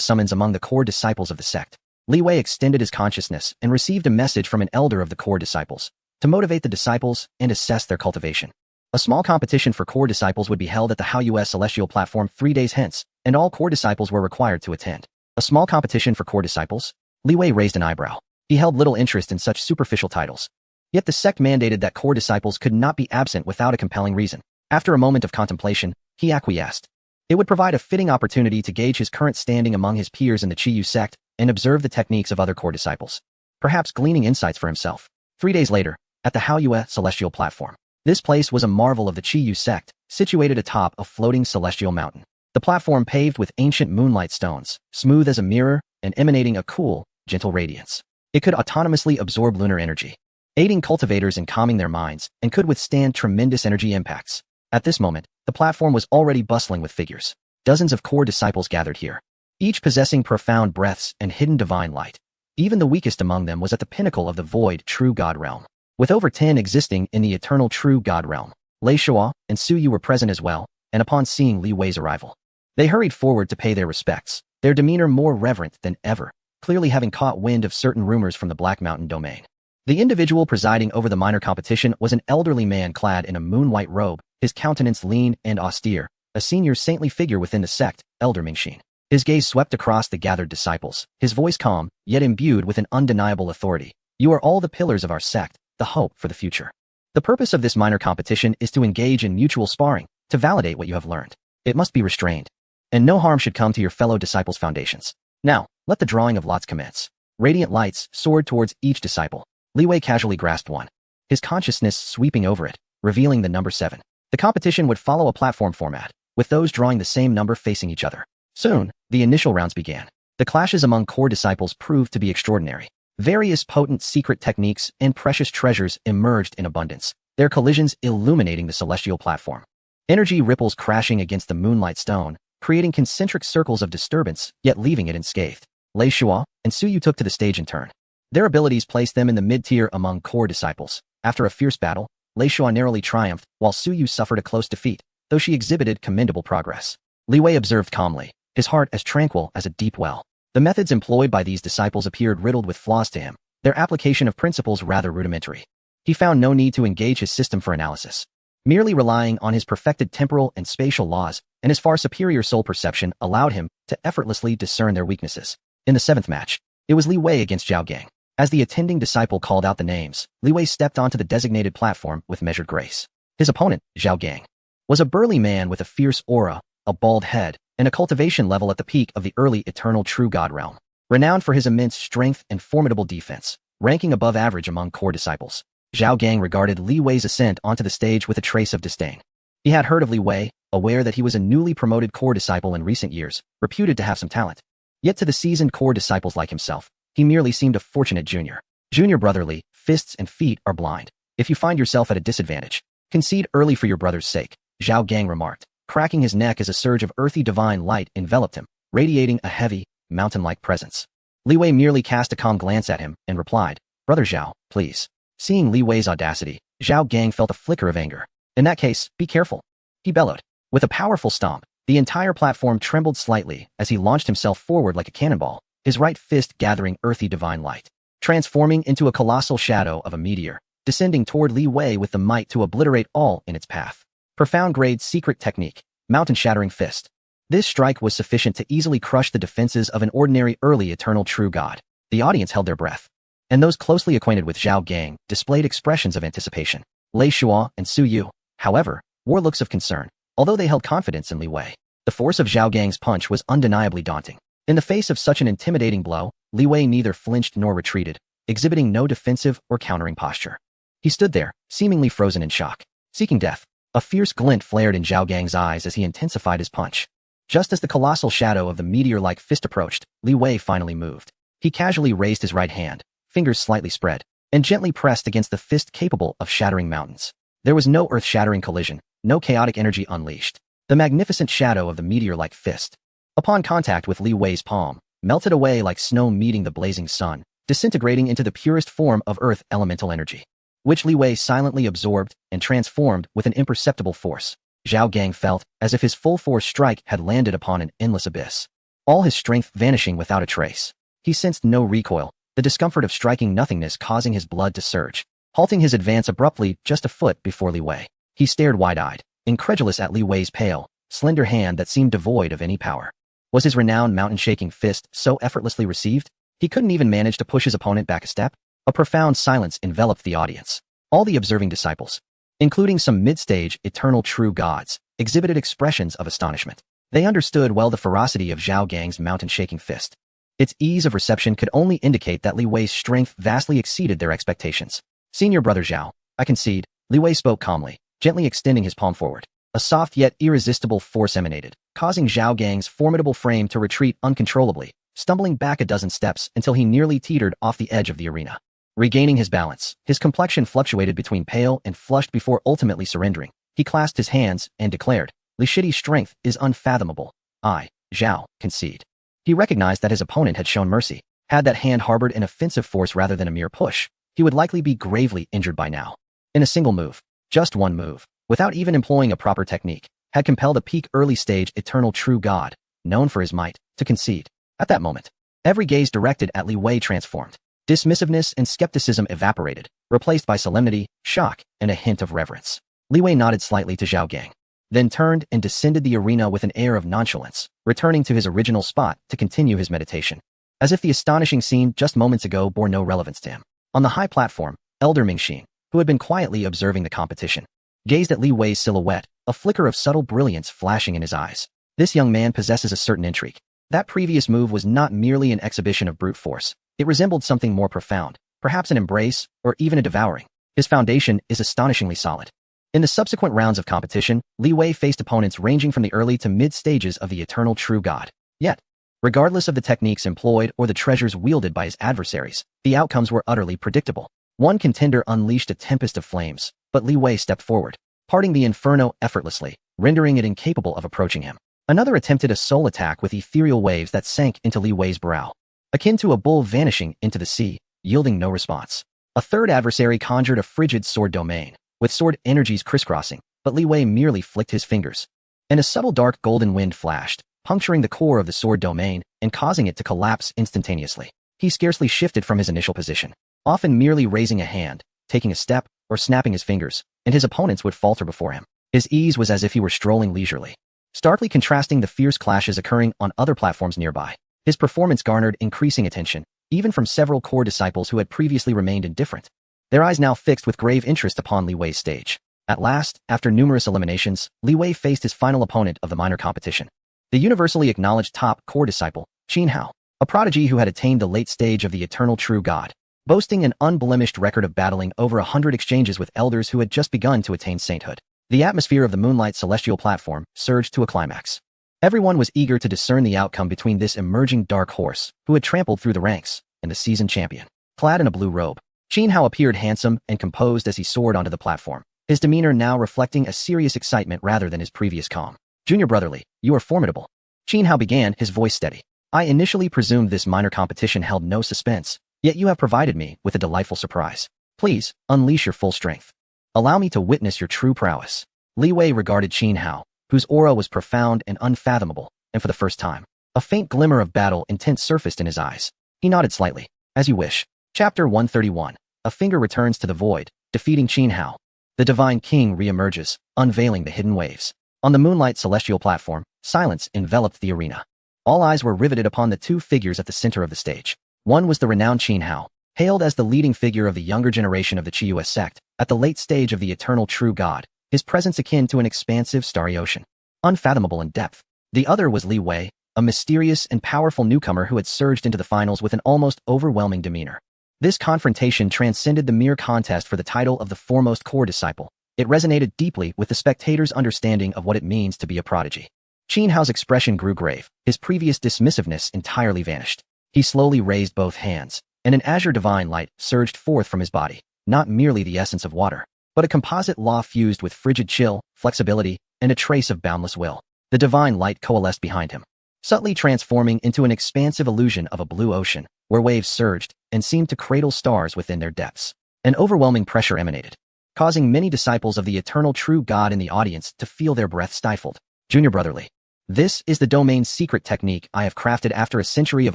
summons among the core disciples of the sect. Li Wei extended his consciousness and received a message from an elder of the core disciples to motivate the disciples and assess their cultivation. A small competition for core disciples would be held at the Haoyue Celestial Platform 3 days hence, and all core disciples were required to attend. A small competition for core disciples? Li Wei raised an eyebrow. He held little interest in such superficial titles. Yet the sect mandated that core disciples could not be absent without a compelling reason. After a moment of contemplation, he acquiesced. It would provide a fitting opportunity to gauge his current standing among his peers in the Chiyu sect and observe the techniques of other core disciples, perhaps gleaning insights for himself. 3 days later, at the Haoyue Celestial Platform. This place was a marvel of the Chiyu sect, situated atop a floating celestial mountain. The platform paved with ancient moonlight stones, smooth as a mirror and emanating a cool, gentle radiance. It could autonomously absorb lunar energy, aiding cultivators in calming their minds, and could withstand tremendous energy impacts. At this moment, the platform was already bustling with figures. Dozens of core disciples gathered here, each possessing profound breaths and hidden divine light. Even the weakest among them was at the pinnacle of the void true god realm, with over 10 existing in the eternal true god realm. Lei Shua and Su Yu were present as well, and upon seeing Li Wei's arrival, they hurried forward to pay their respects, their demeanor more reverent than ever, clearly having caught wind of certain rumors from the Black Mountain domain. The individual presiding over the minor competition was an elderly man clad in a moon-white robe, his countenance lean and austere, a senior saintly figure within the sect, Elder Mingxin. His gaze swept across the gathered disciples, his voice calm, yet imbued with an undeniable authority. You are all the pillars of our sect, the hope for the future. The purpose of this minor competition is to engage in mutual sparring, to validate what you have learned. It must be restrained, and no harm should come to your fellow disciples' foundations. Now, let the drawing of lots commence. Radiant lights soared towards each disciple. Li Wei casually grasped one, his consciousness sweeping over it, revealing the number 7. The competition would follow a platform format, with those drawing the same number facing each other. Soon, the initial rounds began. The clashes among core disciples proved to be extraordinary. Various potent secret techniques and precious treasures emerged in abundance, their collisions illuminating the celestial platform. Energy ripples crashing against the moonlight stone, creating concentric circles of disturbance, yet leaving it unscathed. Lei Shua and Su Yu took to the stage in turn. Their abilities placed them in the mid-tier among core disciples. After a fierce battle, Lei Shua narrowly triumphed, while Su Yu suffered a close defeat, though she exhibited commendable progress. Li Wei observed calmly, his heart as tranquil as a deep well. The methods employed by these disciples appeared riddled with flaws to him, their application of principles rather rudimentary. He found no need to engage his system for analysis. Merely relying on his perfected temporal and spatial laws and his far superior soul perception allowed him to effortlessly discern their weaknesses. In the 7th match, it was Li Wei against Zhao Gang. As the attending disciple called out the names, Li Wei stepped onto the designated platform with measured grace. His opponent, Zhao Gang, was a burly man with a fierce aura, a bald head, and a cultivation level at the peak of the early eternal true god realm. Renowned for his immense strength and formidable defense, ranking above average among core disciples, Zhao Gang regarded Li Wei's ascent onto the stage with a trace of disdain. He had heard of Li Wei, aware that he was a newly promoted core disciple in recent years, reputed to have some talent. Yet to the seasoned core disciples like himself, he merely seemed a fortunate junior. Junior brotherly, fists and feet are blind. If you find yourself at a disadvantage, concede early for your brother's sake, Zhao Gang remarked, cracking his neck as a surge of earthy divine light enveloped him, radiating a heavy, mountain-like presence. Li Wei merely cast a calm glance at him and replied, Brother Zhao, please. Seeing Li Wei's audacity, Zhao Gang felt a flicker of anger. In that case, be careful, he bellowed. With a powerful stomp, the entire platform trembled slightly as he launched himself forward like a cannonball, his right fist gathering earthy divine light, transforming into a colossal shadow of a meteor, descending toward Li Wei with the might to obliterate all in its path. Profound grade secret technique, mountain-shattering fist. This strike was sufficient to easily crush the defenses of an ordinary early eternal true god. The audience held their breath, and those closely acquainted with Zhao Gang displayed expressions of anticipation. Lei Shua and Su Yu, however, wore looks of concern, although they held confidence in Li Wei. The force of Zhao Gang's punch was undeniably daunting. In the face of such an intimidating blow, Li Wei neither flinched nor retreated, exhibiting no defensive or countering posture. He stood there, seemingly frozen in shock, seeking death. A fierce glint flared in Zhao Gang's eyes as he intensified his punch. Just as the colossal shadow of the meteor-like fist approached, Li Wei finally moved. He casually raised his right hand, fingers slightly spread, and gently pressed against the fist capable of shattering mountains. There was no earth-shattering collision, no chaotic energy unleashed. The magnificent shadow of the meteor-like fist, upon contact with Li Wei's palm, melted away like snow meeting the blazing sun, disintegrating into the purest form of earth elemental energy, which Li Wei silently absorbed and transformed with an imperceptible force. Zhao Gang felt as if his full-force strike had landed upon an endless abyss, all his strength vanishing without a trace. He sensed no recoil, the discomfort of striking nothingness causing his blood to surge, halting his advance abruptly just a foot before Li Wei. He stared wide-eyed, incredulous at Li Wei's pale, slender hand that seemed devoid of any power. Was his renowned mountain-shaking fist so effortlessly received? He couldn't even manage to push his opponent back a step? A profound silence enveloped the audience. All the observing disciples, including some mid-stage eternal true gods, exhibited expressions of astonishment. They understood well the ferocity of Zhao Gang's mountain-shaking fist. Its ease of reception could only indicate that Li Wei's strength vastly exceeded their expectations. Senior brother Zhao, I concede, Li Wei spoke calmly, gently extending his palm forward. A soft yet irresistible force emanated, causing Zhao Gang's formidable frame to retreat uncontrollably, stumbling back a dozen steps until he nearly teetered off the edge of the arena. Regaining his balance, his complexion fluctuated between pale and flushed before ultimately surrendering. He clasped his hands and declared, Li Shidi's strength is unfathomable. I, Zhao, concede. He recognized that his opponent had shown mercy. Had that hand harbored an offensive force rather than a mere push, he would likely be gravely injured by now. In a single move, just one move, without even employing a proper technique, had compelled a peak early-stage eternal true god, known for his might, to concede. At that moment, Every gaze directed at Li Wei transformed. Dismissiveness and skepticism evaporated, replaced by solemnity, shock, and a hint of reverence. Li Wei nodded slightly to Zhao Gang, then turned and descended the arena with an air of nonchalance, returning to his original spot to continue his meditation. As if the astonishing scene just moments ago bore no relevance to him. On the high platform, Elder Mingxin, who had been quietly observing the competition, gazed at Li Wei's silhouette, a flicker of subtle brilliance flashing in his eyes. This young man possesses a certain intrigue. That previous move was not merely an exhibition of brute force. It resembled something more profound, perhaps an embrace, or even a devouring. His foundation is astonishingly solid. In the subsequent rounds of competition, Li Wei faced opponents ranging from the early to mid stages of the eternal true god. Yet, regardless of the techniques employed or the treasures wielded by his adversaries, the outcomes were utterly predictable. One contender unleashed a tempest of flames, but Li Wei stepped forward, parting the inferno effortlessly, rendering it incapable of approaching him. Another attempted a soul attack with ethereal waves that sank into Li Wei's brow, akin to a bull vanishing into the sea, yielding no response. A third adversary conjured a frigid sword domain, with sword energies crisscrossing, but Li Wei merely flicked his fingers, and a subtle dark golden wind flashed, puncturing the core of the sword domain and causing it to collapse instantaneously. He scarcely shifted from his initial position, often merely raising a hand, taking a step, or snapping his fingers, and his opponents would falter before him. His ease was as if he were strolling leisurely, starkly contrasting the fierce clashes occurring on other platforms nearby. His performance garnered increasing attention, even from several core disciples who had previously remained indifferent, their eyes now fixed with grave interest upon Li Wei's stage. At last, after numerous eliminations, Li Wei faced his final opponent of the minor competition, the universally acknowledged top core disciple, Qin Hao, a prodigy who had attained the late stage of the eternal true god, boasting an unblemished record of battling over 100 exchanges with elders who had just begun to attain sainthood. The atmosphere of the Moonlight Celestial platform surged to a climax. Everyone was eager to discern the outcome between this emerging dark horse, who had trampled through the ranks, and the seasoned champion. Clad in a blue robe, Qin Hao appeared handsome and composed as he soared onto the platform, his demeanor now reflecting a serious excitement rather than his previous calm. Junior brotherly, you are formidable. Qin Hao began, his voice steady. I initially presumed this minor competition held no suspense, yet you have provided me with a delightful surprise. Please, unleash your full strength. Allow me to witness your true prowess. Li Wei regarded Qin Hao, whose aura was profound and unfathomable, and for the first time, a faint glimmer of battle intent surfaced in his eyes. He nodded slightly. As you wish. Chapter 131. A finger returns to the void, defeating Qin Hao. The divine king re-emerges, unveiling the hidden waves. On the Moonlight Celestial platform, silence enveloped the arena. All eyes were riveted upon the two figures at the center of the stage. One was the renowned Qin Hao, hailed as the leading figure of the younger generation of the Qiyue sect, at the late stage of the eternal true god, his presence akin to an expansive starry ocean, unfathomable in depth. The other was Li Wei, a mysterious and powerful newcomer who had surged into the finals with an almost overwhelming demeanor. This confrontation transcended the mere contest for the title of the foremost core disciple. It resonated deeply with the spectators' understanding of what it means to be a prodigy. Qin Hao's expression grew grave, his previous dismissiveness entirely vanished. He slowly raised both hands, and an azure divine light surged forth from his body, not merely the essence of water, but a composite law fused with frigid chill, flexibility, and a trace of boundless will. The divine light coalesced behind him, subtly transforming into an expansive illusion of a blue ocean, where waves surged and seemed to cradle stars within their depths. An overwhelming pressure emanated, causing many disciples of the eternal true God in the audience to feel their breath stifled. Junior brotherly, this is the domain's secret technique I have crafted after a century of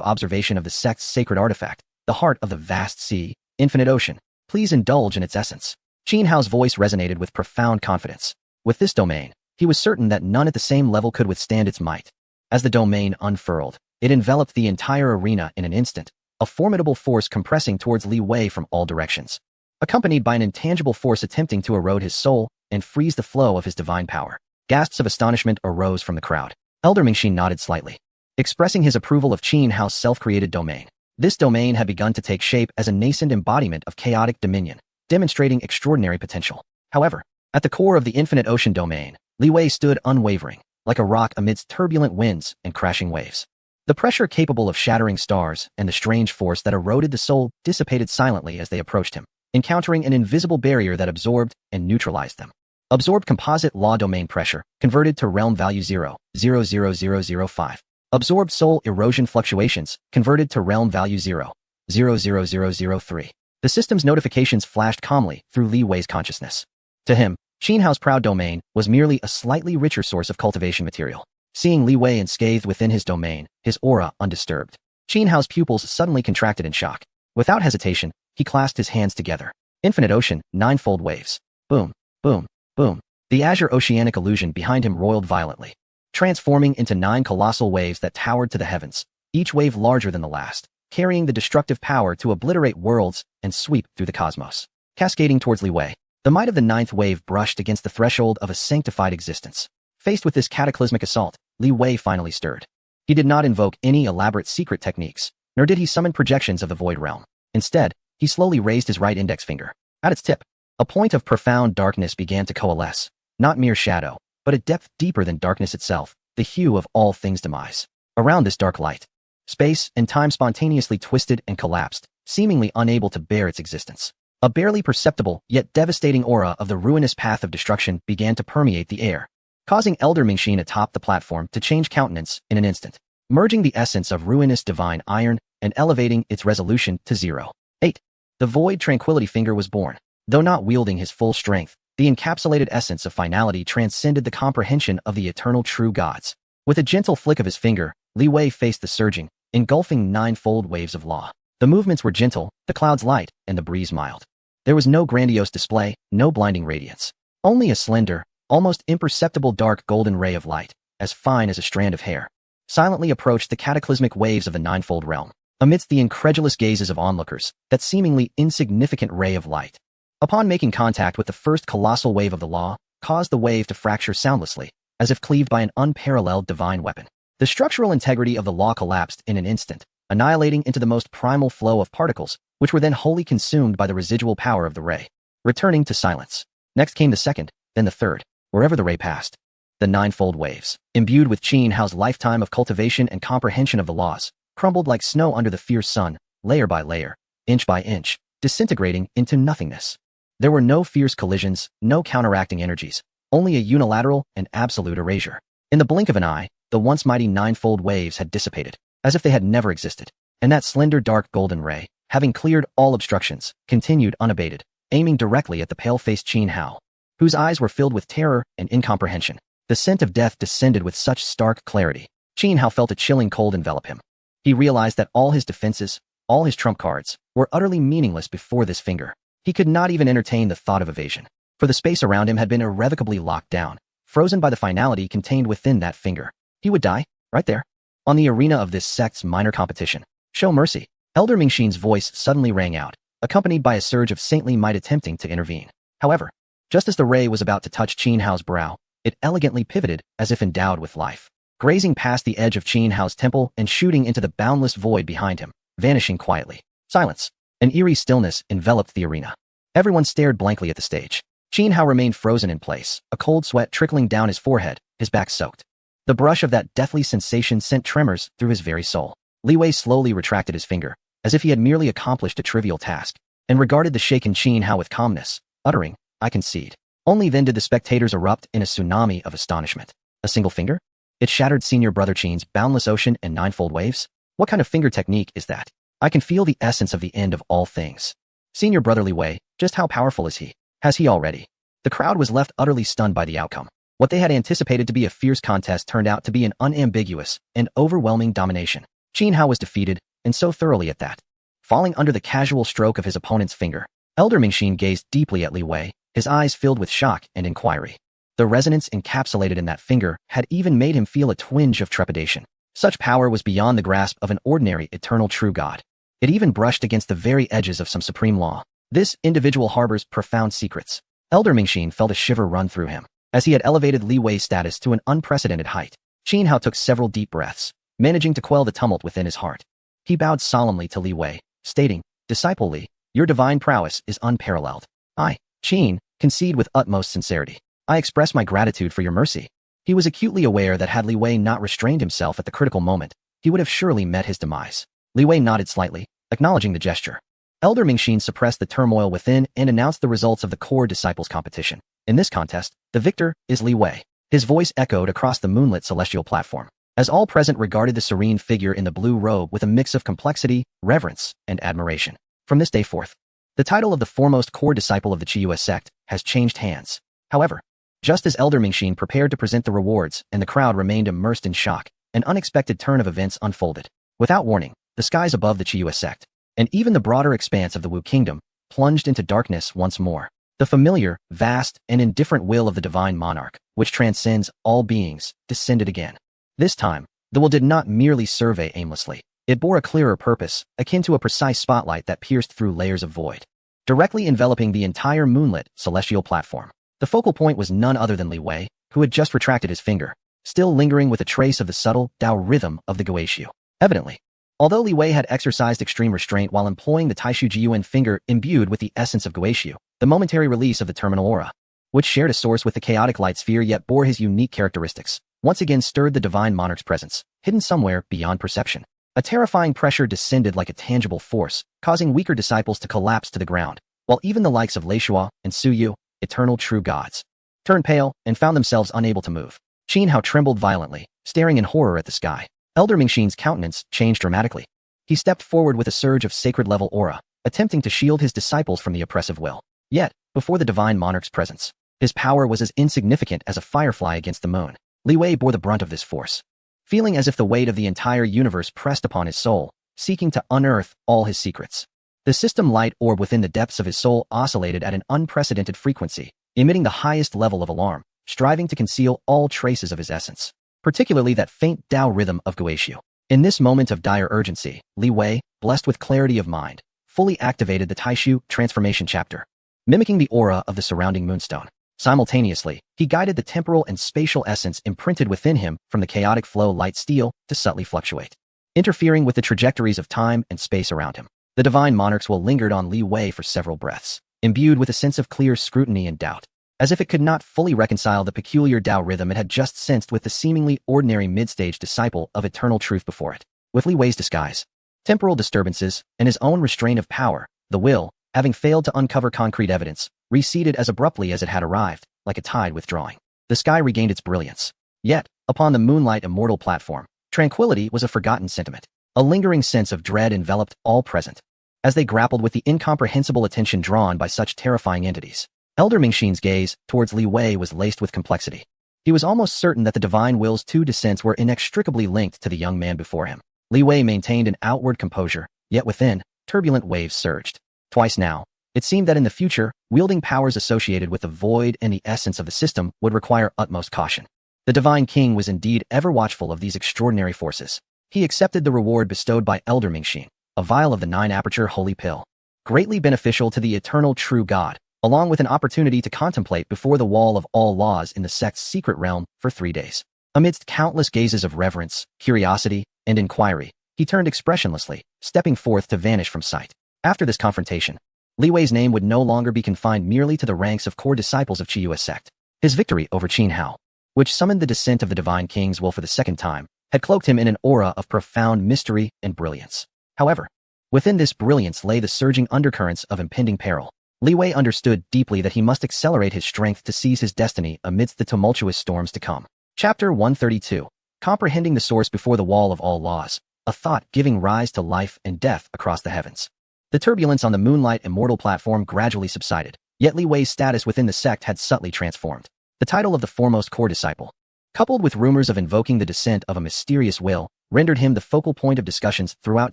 observation of the sect's sacred artifact, the heart of the vast sea, infinite ocean. Please indulge in its essence. Qin Hao's voice resonated with profound confidence. With this domain, he was certain that none at the same level could withstand its might. As the domain unfurled, it enveloped the entire arena in an instant, a formidable force compressing towards Li Wei from all directions, accompanied by an intangible force attempting to erode his soul and freeze the flow of his divine power. Gasps of astonishment arose from the crowd. Elder Mingxin nodded slightly, expressing his approval of Qin Hao's self-created domain. This domain had begun to take shape as a nascent embodiment of chaotic dominion, demonstrating extraordinary potential. However, at the core of the infinite ocean domain, Li Wei stood unwavering, like a rock amidst turbulent winds and crashing waves. The pressure capable of shattering stars and the strange force that eroded the soul dissipated silently as they approached him, encountering an invisible barrier that absorbed and neutralized them. Absorbed composite law domain pressure, converted to realm value 0.00005. Absorbed soul erosion fluctuations, converted to realm value 0.00003. The system's notifications flashed calmly through Li Wei's consciousness. To him, Qin Hao's proud domain was merely a slightly richer source of cultivation material. Seeing Li Wei unscathed within his domain, his aura undisturbed, Qin Hao's pupils suddenly contracted in shock. Without hesitation, he clasped his hands together. Infinite ocean, ninefold waves. Boom, boom, boom. The azure oceanic illusion behind him roiled violently, transforming into 9 colossal waves that towered to the heavens, each wave larger than the last, carrying the destructive power to obliterate worlds and sweep through the cosmos. Cascading towards Li Wei, the might of the 9th wave brushed against the threshold of a sanctified existence. Faced with this cataclysmic assault, Li Wei finally stirred. He did not invoke any elaborate secret techniques, nor did he summon projections of the void realm. Instead, he slowly raised his right index finger. At its tip, a point of profound darkness began to coalesce, not mere shadow, but a depth deeper than darkness itself, the hue of all things' demise. Around this dark light, space and time spontaneously twisted and collapsed, seemingly unable to bear its existence. A barely perceptible, yet devastating aura of the ruinous path of destruction began to permeate the air, causing Elder Mingxin atop the platform to change countenance in an instant, merging the essence of ruinous divine iron and elevating its resolution to 0. 8. The void tranquility finger was born. Though not wielding his full strength, the encapsulated essence of finality transcended the comprehension of the eternal true gods. With a gentle flick of his finger, Li Wei faced the surging, engulfing 9-fold waves of law. The movements were gentle, the clouds light, and the breeze mild. There was no grandiose display, no blinding radiance. Only a slender, almost imperceptible dark golden ray of light, as fine as a strand of hair, silently approached the cataclysmic waves of the 9-fold realm. Amidst the incredulous gazes of onlookers, that seemingly insignificant ray of light, upon making contact with the first colossal wave of the law, caused the wave to fracture soundlessly, as if cleaved by an unparalleled divine weapon. The structural integrity of the law collapsed in an instant, annihilating into the most primal flow of particles, which were then wholly consumed by the residual power of the ray, returning to silence. Next came the second, then the third. Wherever the ray passed, the 9-fold waves, imbued with Qin Hao's lifetime of cultivation and comprehension of the laws, crumbled like snow under the fierce sun, layer by layer, inch by inch, disintegrating into nothingness. There were no fierce collisions, no counteracting energies, only a unilateral and absolute erasure. In the blink of an eye, the once mighty 9-fold waves had dissipated, as if they had never existed, and that slender dark golden ray, having cleared all obstructions, continued unabated, aiming directly at the pale-faced Qin Hao, whose eyes were filled with terror and incomprehension. The scent of death descended with such stark clarity. Qin Hao felt a chilling cold envelop him. He realized that all his defenses, all his trump cards, were utterly meaningless before this finger. He could not even entertain the thought of evasion, for the space around him had been irrevocably locked down, frozen by the finality contained within that finger. He would die, right there, on the arena of this sect's minor competition. Show mercy. Elder Mingxin's voice suddenly rang out, accompanied by a surge of saintly might attempting to intervene. However, just as the ray was about to touch Qin Hao's brow, it elegantly pivoted as if endowed with life, grazing past the edge of Qin Hao's temple and shooting into the boundless void behind him, vanishing quietly. Silence. An eerie stillness enveloped the arena. Everyone stared blankly at the stage. Qin Hao remained frozen in place, a cold sweat trickling down his forehead, his back soaked. The brush of that deathly sensation sent tremors through his very soul. Li Wei slowly retracted his finger, as if he had merely accomplished a trivial task, and regarded the shaken Qin Hao with calmness, uttering, "I concede." Only then did the spectators erupt in a tsunami of astonishment. A single finger? It shattered Senior Brother Qin's boundless ocean and 9-fold waves? What kind of finger technique is that? I can feel the essence of the end of all things. Senior Brother Li Wei, just how powerful is he? Has he already? The crowd was left utterly stunned by the outcome. What they had anticipated to be a fierce contest turned out to be an unambiguous and overwhelming domination. Qin Hao was defeated, and so thoroughly at that. Falling under the casual stroke of his opponent's finger, Elder Mingxin gazed deeply at Li Wei, his eyes filled with shock and inquiry. The resonance encapsulated in that finger had even made him feel a twinge of trepidation. Such power was beyond the grasp of an ordinary eternal true god. It even brushed against the very edges of some supreme law. This individual harbors profound secrets. Elder Mingxin felt a shiver run through him. As he had elevated Li Wei's status to an unprecedented height, Qin Hao took several deep breaths, managing to quell the tumult within his heart. He bowed solemnly to Li Wei, stating, "Disciple Li, your divine prowess is unparalleled. I, Qin, concede with utmost sincerity. I express my gratitude for your mercy." He was acutely aware that had Li Wei not restrained himself at the critical moment, he would have surely met his demise. Li Wei nodded slightly, acknowledging the gesture. Elder Mingxin suppressed the turmoil within and announced the results of the core disciples competition. In this contest, the victor is Li Wei. His voice echoed across the moonlit celestial platform, as all present regarded the serene figure in the blue robe with a mix of complexity, reverence, and admiration. From this day forth, the title of the foremost core disciple of the Qiyue sect has changed hands. However, just as Elder Mingxin prepared to present the rewards and the crowd remained immersed in shock, an unexpected turn of events unfolded. Without warning, the skies above the Chiyu sect, and even the broader expanse of the Wu kingdom, plunged into darkness once more. The familiar, vast, and indifferent will of the divine monarch, which transcends all beings, descended again. This time, the will did not merely survey aimlessly. It bore a clearer purpose, akin to a precise spotlight that pierced through layers of void, directly enveloping the entire moonlit, celestial platform. The focal point was none other than Li Wei, who had just retracted his finger, still lingering with a trace of the subtle Dao rhythm of the Guoxiu. Evidently, although Li Wei had exercised extreme restraint while employing the Taishu Jiyuan finger imbued with the essence of Guoxiu, the momentary release of the terminal aura, which shared a source with the chaotic light sphere yet bore his unique characteristics, once again stirred the divine monarch's presence, hidden somewhere beyond perception. A terrifying pressure descended like a tangible force, causing weaker disciples to collapse to the ground, while even the likes of Leishuo and Su Yu, eternal true gods, turned pale and found themselves unable to move. Qin Hao trembled violently, staring in horror at the sky. Elder Mingxin's countenance changed dramatically. He stepped forward with a surge of sacred-level aura, attempting to shield his disciples from the oppressive will. Yet, before the divine monarch's presence, his power was as insignificant as a firefly against the moon. Li Wei bore the brunt of this force, feeling as if the weight of the entire universe pressed upon his soul, seeking to unearth all his secrets. The system light orb within the depths of his soul oscillated at an unprecedented frequency, emitting the highest level of alarm, striving to conceal all traces of his essence, particularly that faint Dao rhythm of Guoxiu. In this moment of dire urgency, Li Wei, blessed with clarity of mind, fully activated the Taishu transformation chapter, mimicking the aura of the surrounding moonstone. Simultaneously, he guided the temporal and spatial essence imprinted within him from the chaotic flow light steel to subtly fluctuate, interfering with the trajectories of time and space around him. The divine monarch's will lingered on Li Wei for several breaths, imbued with a sense of clear scrutiny and doubt, as if it could not fully reconcile the peculiar Dao rhythm it had just sensed with the seemingly ordinary mid-stage disciple of eternal truth before it. With Li Wei's disguise, temporal disturbances, and his own restraint of power, the will, having failed to uncover concrete evidence, receded as abruptly as it had arrived, like a tide withdrawing. The sky regained its brilliance. Yet, upon the moonlight immortal platform, tranquility was a forgotten sentiment. A lingering sense of dread enveloped all present, as they grappled with the incomprehensible attention drawn by such terrifying entities. Elder Mingxin's gaze towards Li Wei was laced with complexity. He was almost certain that the divine will's two descents were inextricably linked to the young man before him. Li Wei maintained an outward composure, yet within, turbulent waves surged. Twice now, it seemed that in the future, wielding powers associated with the void and the essence of the system would require utmost caution. The divine king was indeed ever watchful of these extraordinary forces. He accepted the reward bestowed by Elder Mingxin, a vial of the 9-aperture holy pill, greatly beneficial to the eternal true God, along with an opportunity to contemplate before the wall of all laws in the sect's secret realm for 3 days. Amidst countless gazes of reverence, curiosity, and inquiry, he turned expressionlessly, stepping forth to vanish from sight. After this confrontation, Li Wei's name would no longer be confined merely to the ranks of core disciples of Chiyu sect. His victory over Qin Hao, which summoned the descent of the divine king's will for the second time, had cloaked him in an aura of profound mystery and brilliance. However, within this brilliance lay the surging undercurrents of impending peril. Li Wei understood deeply that he must accelerate his strength to seize his destiny amidst the tumultuous storms to come. Chapter 132. Comprehending the source before the wall of all laws, a thought giving rise to life and death across the heavens. The turbulence on the moonlight immortal platform gradually subsided, yet Li Wei's status within the sect had subtly transformed. The title of the foremost core disciple, coupled with rumors of invoking the descent of a mysterious will, rendered him the focal point of discussions throughout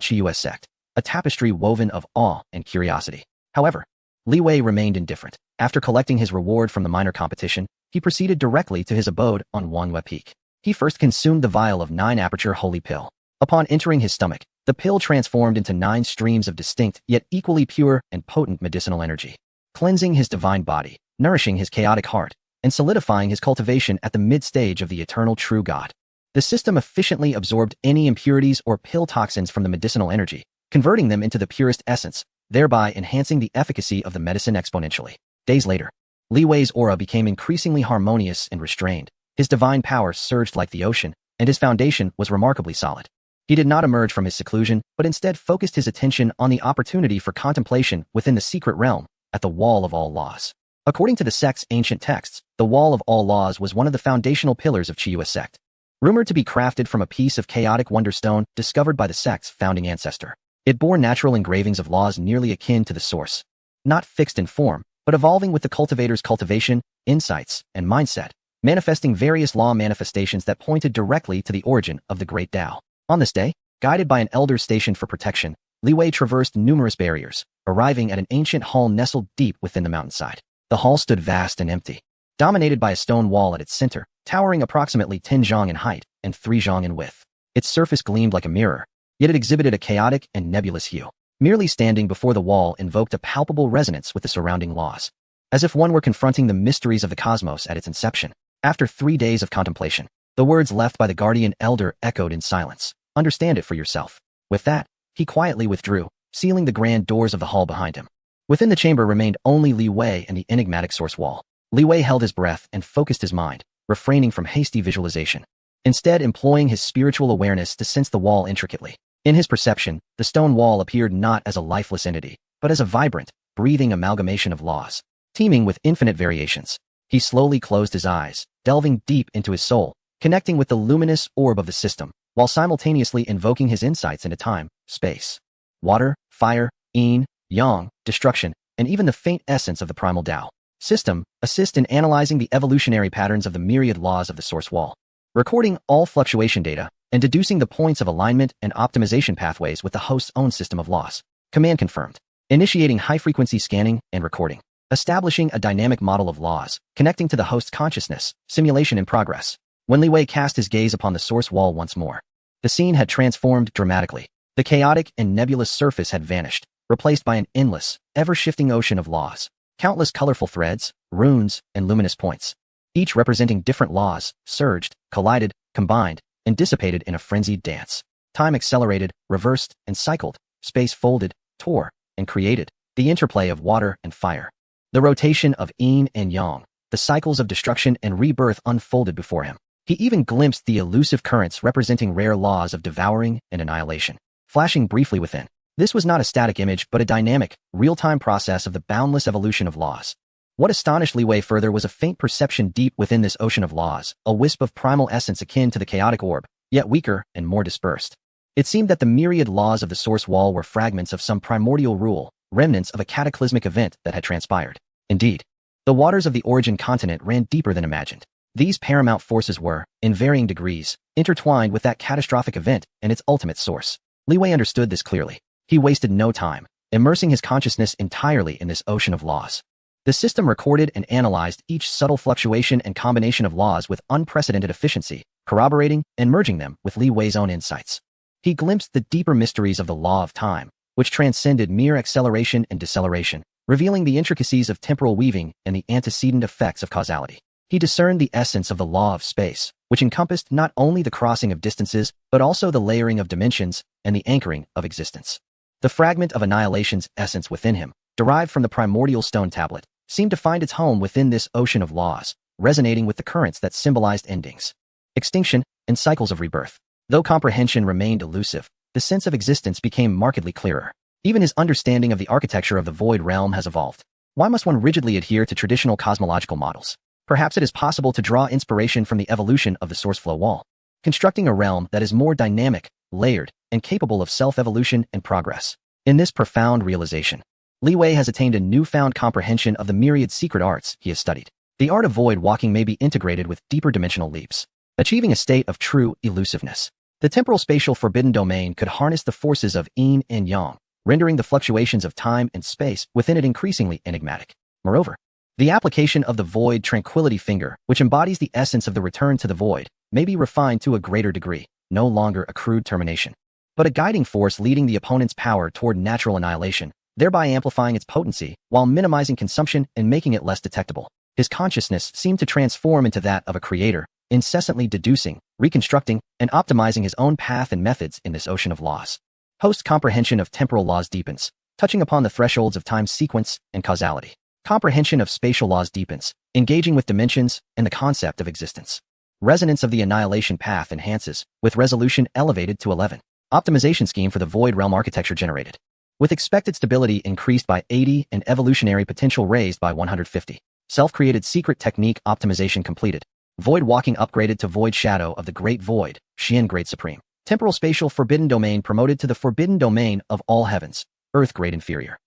Chiyu sect, a tapestry woven of awe and curiosity. However, Li Wei remained indifferent. After collecting his reward from the minor competition, he proceeded directly to his abode on Wanhua Peak. He first consumed the vial of 9-aperture holy pill. Upon entering his stomach, the pill transformed into 9 streams of distinct yet equally pure and potent medicinal energy, cleansing his divine body, nourishing his chaotic heart, and solidifying his cultivation at the mid-stage of the eternal true God. The system efficiently absorbed any impurities or pill toxins from the medicinal energy, converting them into the purest essence, thereby enhancing the efficacy of the medicine exponentially. Days later, Li Wei's aura became increasingly harmonious and restrained. His divine power surged like the ocean, and his foundation was remarkably solid. He did not emerge from his seclusion, but instead focused his attention on the opportunity for contemplation within the secret realm, at the Wall of All Laws. According to the sect's ancient texts, the Wall of All Laws was one of the foundational pillars of Chiyu sect, rumored to be crafted from a piece of chaotic wonderstone discovered by the sect's founding ancestor. It bore natural engravings of laws nearly akin to the source, not fixed in form, but evolving with the cultivator's cultivation, insights, and mindset, manifesting various law manifestations that pointed directly to the origin of the Great Tao. On this day, Guided by an elder stationed for protection, Li Wei traversed numerous barriers, arriving at an ancient hall nestled deep within the mountainside. The hall stood vast and empty, dominated by a stone wall at its center, towering approximately 10 zhang in height and 3 zhang in width. Its surface gleamed like a mirror, yet it exhibited a chaotic and nebulous hue. Merely standing before the wall invoked a palpable resonance with the surrounding laws, as if one were confronting the mysteries of the cosmos at its inception. After 3 days of contemplation, the words left by the guardian elder echoed in silence. Understand it for yourself. With that, he quietly withdrew, sealing the grand doors of the hall behind him. Within the chamber remained only Li Wei and the enigmatic source wall. Li Wei held his breath and focused his mind, refraining from hasty visualization, instead employing his spiritual awareness to sense the wall intricately. In his perception, the stone wall appeared not as a lifeless entity, but as a vibrant, breathing amalgamation of laws, teeming with infinite variations. He slowly closed his eyes, delving deep into his soul, connecting with the luminous orb of the system, while simultaneously invoking his insights into time, space, water, fire, yin, yang, destruction, and even the faint essence of the primal Tao. System, assist in analyzing the evolutionary patterns of the myriad laws of the source wall, recording all fluctuation data, and deducing the points of alignment and optimization pathways with the host's own system of laws. Command confirmed. Initiating high-frequency scanning and recording. Establishing a dynamic model of laws, connecting to the host's consciousness, simulation in progress. When Li Wei cast his gaze upon the source wall once more, the scene had transformed dramatically. The chaotic and nebulous surface had vanished, replaced by an endless, ever-shifting ocean of laws. Countless colorful threads, runes, and luminous points, each representing different laws, surged, collided, combined, and dissipated in a frenzied dance. Time accelerated, reversed, and cycled. Space folded, tore, and created. The interplay of water and fire. The rotation of yin and yang. The cycles of destruction and rebirth unfolded before him. He even glimpsed the elusive currents representing rare laws of devouring and annihilation, flashing briefly within. This was not a static image but a dynamic, real-time process of the boundless evolution of laws. What astonished Li Wei further was a faint perception deep within this ocean of laws, a wisp of primal essence akin to the chaotic orb, yet weaker and more dispersed. It seemed that the myriad laws of the source wall were fragments of some primordial rule, remnants of a cataclysmic event that had transpired. Indeed, the waters of the origin continent ran deeper than imagined. These paramount forces were, in varying degrees, intertwined with that catastrophic event and its ultimate source. Li Wei understood this clearly. He wasted no time, immersing his consciousness entirely in this ocean of laws. The system recorded and analyzed each subtle fluctuation and combination of laws with unprecedented efficiency, corroborating and merging them with Li Wei's own insights. He glimpsed the deeper mysteries of the law of time, which transcended mere acceleration and deceleration, revealing the intricacies of temporal weaving and the antecedent effects of causality. He discerned the essence of the law of space, which encompassed not only the crossing of distances, but also the layering of dimensions and the anchoring of existence. The fragment of annihilation's essence within him, derived from the primordial stone tablet, seemed to find its home within this ocean of laws, resonating with the currents that symbolized endings, extinction, and cycles of rebirth. Though comprehension remained elusive, the sense of existence became markedly clearer. Even his understanding of the architecture of the void realm has evolved. Why must one rigidly adhere to traditional cosmological models? Perhaps it is possible to draw inspiration from the evolution of the source flow wall, constructing a realm that is more dynamic, layered, and capable of self-evolution and progress. In this profound realization, Li Wei has attained a newfound comprehension of the myriad secret arts he has studied. The art of void walking may be integrated with deeper dimensional leaps, achieving a state of true elusiveness. The temporal spatial forbidden domain could harness the forces of yin and yang, rendering the fluctuations of time and space within it increasingly enigmatic. Moreover, the application of the void tranquility finger, which embodies the essence of the return to the void, may be refined to a greater degree, no longer a crude termination, but a guiding force leading the opponent's power toward natural annihilation, thereby amplifying its potency while minimizing consumption and making it less detectable. His consciousness seemed to transform into that of a creator, incessantly deducing, reconstructing, and optimizing his own path and methods in this ocean of laws. Post-comprehension of temporal laws deepens, touching upon the thresholds of time sequence and causality. Comprehension of spatial laws deepens, engaging with dimensions and the concept of existence. Resonance of the annihilation path enhances, with resolution elevated to 11. Optimization scheme for the void realm architecture generated, with expected stability increased by 80 and evolutionary potential raised by 150. Self-created secret technique optimization completed. Void walking upgraded to void shadow of the great void, Xian Great Supreme. Temporal spatial forbidden domain promoted to the forbidden domain of all heavens, Earth Great Inferior.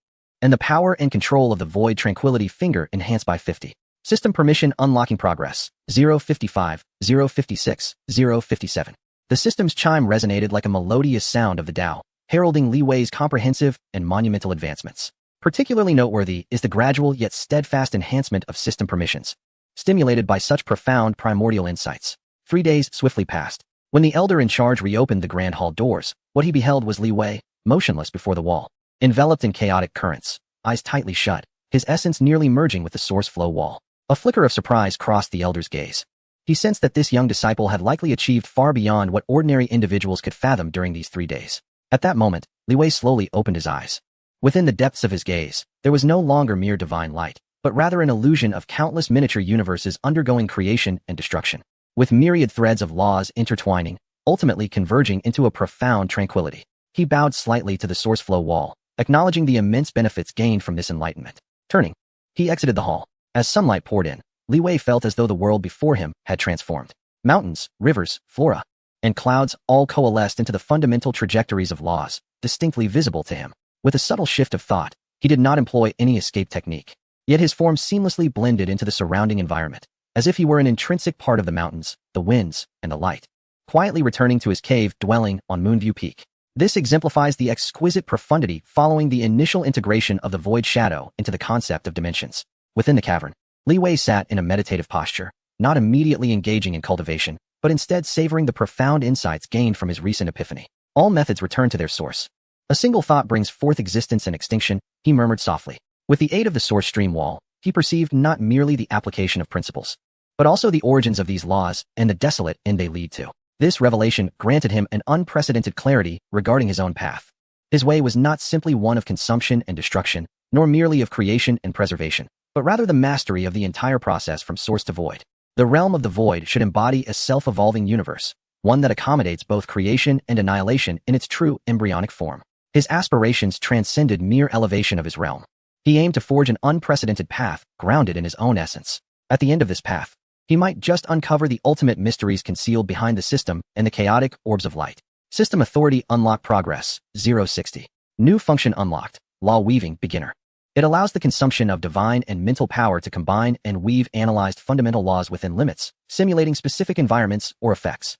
And the power and control of the void tranquility finger enhanced by 50. System permission unlocking progress, 055, 056, 057. The system's chime resonated like a melodious sound of the Tao, heralding Li Wei's comprehensive and monumental advancements. Particularly noteworthy is the gradual yet steadfast enhancement of system permissions, stimulated by such profound primordial insights. 3 days swiftly passed. When the elder in charge reopened the grand hall doors, what he beheld was Li Wei, motionless before the wall, enveloped in chaotic currents, eyes tightly shut, his essence nearly merging with the source flow wall. A flicker of surprise crossed the elder's gaze. He sensed that this young disciple had likely achieved far beyond what ordinary individuals could fathom during these 3 days. At that moment, Li Wei slowly opened his eyes. Within the depths of his gaze, there was no longer mere divine light, but rather an illusion of countless miniature universes undergoing creation and destruction, with myriad threads of laws intertwining, ultimately converging into a profound tranquility. He bowed slightly to the source flow wall, acknowledging the immense benefits gained from this enlightenment. Turning, he exited the hall. As sunlight poured in, Li Wei felt as though the world before him had transformed. Mountains, rivers, flora, and clouds all coalesced into the fundamental trajectories of laws, distinctly visible to him. With a subtle shift of thought, he did not employ any escape technique. Yet his form seamlessly blended into the surrounding environment, as if he were an intrinsic part of the mountains, the winds, and the light. Quietly returning to his cave dwelling on Moonview Peak. This exemplifies the exquisite profundity following the initial integration of the void shadow into the concept of dimensions. Within the cavern, Li Wei sat in a meditative posture, not immediately engaging in cultivation, but instead savoring the profound insights gained from his recent epiphany. All methods return to their source. A single thought brings forth existence and extinction, he murmured softly. With the aid of the source stream wall, he perceived not merely the application of principles, but also the origins of these laws and the desolate end they lead to. This revelation granted him an unprecedented clarity regarding his own path. His way was not simply one of consumption and destruction, nor merely of creation and preservation, but rather the mastery of the entire process from source to void. The realm of the void should embody a self-evolving universe, one that accommodates both creation and annihilation in its true embryonic form. His aspirations transcended mere elevation of his realm. He aimed to forge an unprecedented path grounded in his own essence. At the end of this path, he might just uncover the ultimate mysteries concealed behind the system and the chaotic orbs of light. System Authority Unlock Progress 060. New function unlocked. Law Weaving Beginner. It allows the consumption of divine and mental power to combine and weave analyzed fundamental laws within limits, simulating specific environments or effects.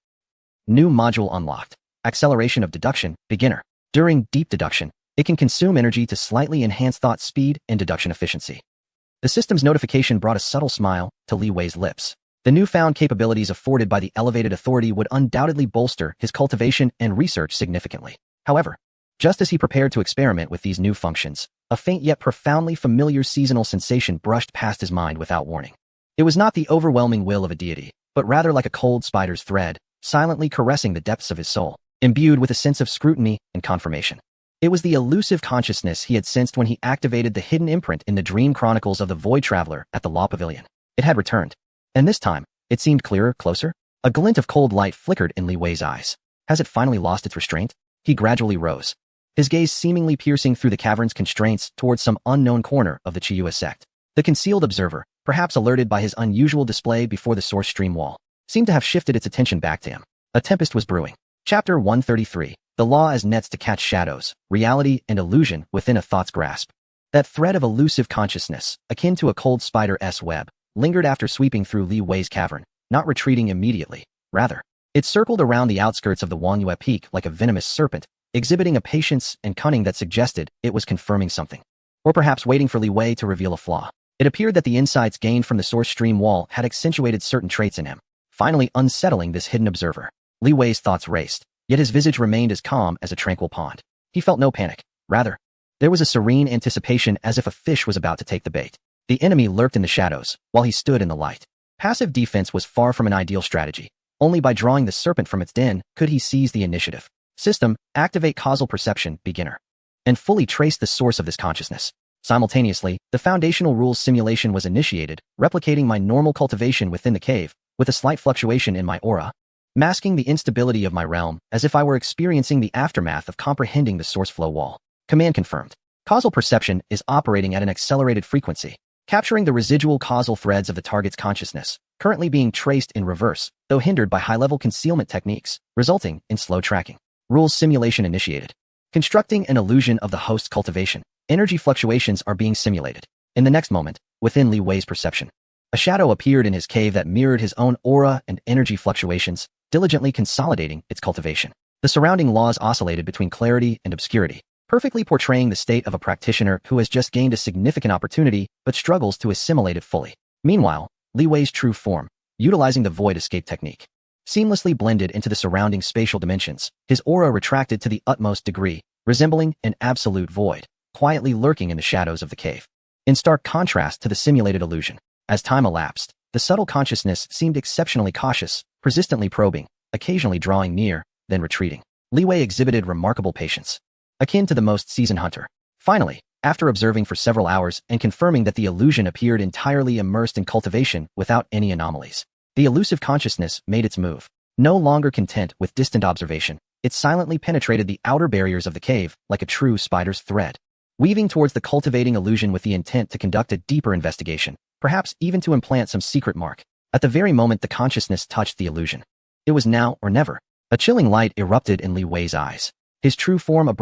New module unlocked. Acceleration of Deduction Beginner. During deep deduction, it can consume energy to slightly enhance thought speed and deduction efficiency. The system's notification brought a subtle smile to Li Wei's lips. The newfound capabilities afforded by the elevated authority would undoubtedly bolster his cultivation and research significantly. However, just as he prepared to experiment with these new functions, a faint yet profoundly familiar seasonal sensation brushed past his mind without warning. It was not the overwhelming will of a deity, but rather like a cold spider's thread, silently caressing the depths of his soul, imbued with a sense of scrutiny and confirmation. It was the elusive consciousness he had sensed when he activated the hidden imprint in the dream chronicles of the Void Traveler at the Law Pavilion. It had returned. And this time, it seemed clearer, closer. A glint of cold light flickered in Li Wei's eyes. Has it finally lost its restraint? He gradually rose, his gaze seemingly piercing through the cavern's constraints towards some unknown corner of the Chiyua sect. The concealed observer, perhaps alerted by his unusual display before the source stream wall, seemed to have shifted its attention back to him. A tempest was brewing. Chapter 133. The Law as Nets to Catch Shadows, Reality and Illusion Within a Thought's Grasp. That thread of elusive consciousness, akin to a cold spider's web, lingered after sweeping through Li Wei's cavern, not retreating immediately. Rather, it circled around the outskirts of the Wangyue Peak like a venomous serpent, exhibiting a patience and cunning that suggested it was confirming something. Or perhaps waiting for Li Wei to reveal a flaw. It appeared that the insights gained from the source stream wall had accentuated certain traits in him, finally unsettling this hidden observer. Li Wei's thoughts raced, yet his visage remained as calm as a tranquil pond. He felt no panic. Rather, there was a serene anticipation as if a fish was about to take the bait. The enemy lurked in the shadows, while he stood in the light. Passive defense was far from an ideal strategy. Only by drawing the serpent from its den could he seize the initiative. System, activate causal perception, beginner. And fully trace the source of this consciousness. Simultaneously, the foundational rules simulation was initiated, replicating my normal cultivation within the cave, with a slight fluctuation in my aura, masking the instability of my realm as if I were experiencing the aftermath of comprehending the source flow wall. Command confirmed. Causal perception is operating at an accelerated frequency, capturing the residual causal threads of the target's consciousness, currently being traced in reverse, though hindered by high-level concealment techniques, resulting in slow tracking. Rules simulation initiated. Constructing an illusion of the host's cultivation. Energy fluctuations are being simulated. In the next moment, within Li Wei's perception, a shadow appeared in his cave that mirrored his own aura and energy fluctuations, diligently consolidating its cultivation. The surrounding laws oscillated between clarity and obscurity, perfectly portraying the state of a practitioner who has just gained a significant opportunity but struggles to assimilate it fully. Meanwhile, Li Wei's true form, utilizing the void escape technique, seamlessly blended into the surrounding spatial dimensions, his aura retracted to the utmost degree, resembling an absolute void, quietly lurking in the shadows of the cave. In stark contrast to the simulated illusion, as time elapsed, the subtle consciousness seemed exceptionally cautious, persistently probing, occasionally drawing near, then retreating. Li Wei exhibited remarkable patience, akin to the most seasoned hunter. Finally, after observing for several hours and confirming that the illusion appeared entirely immersed in cultivation without any anomalies, the elusive consciousness made its move. No longer content with distant observation, it silently penetrated the outer barriers of the cave like a true spider's thread, weaving towards the cultivating illusion with the intent to conduct a deeper investigation, perhaps even to implant some secret mark. At the very moment the consciousness touched the illusion, it was now or never. A chilling light erupted in Li Wei's eyes. His true form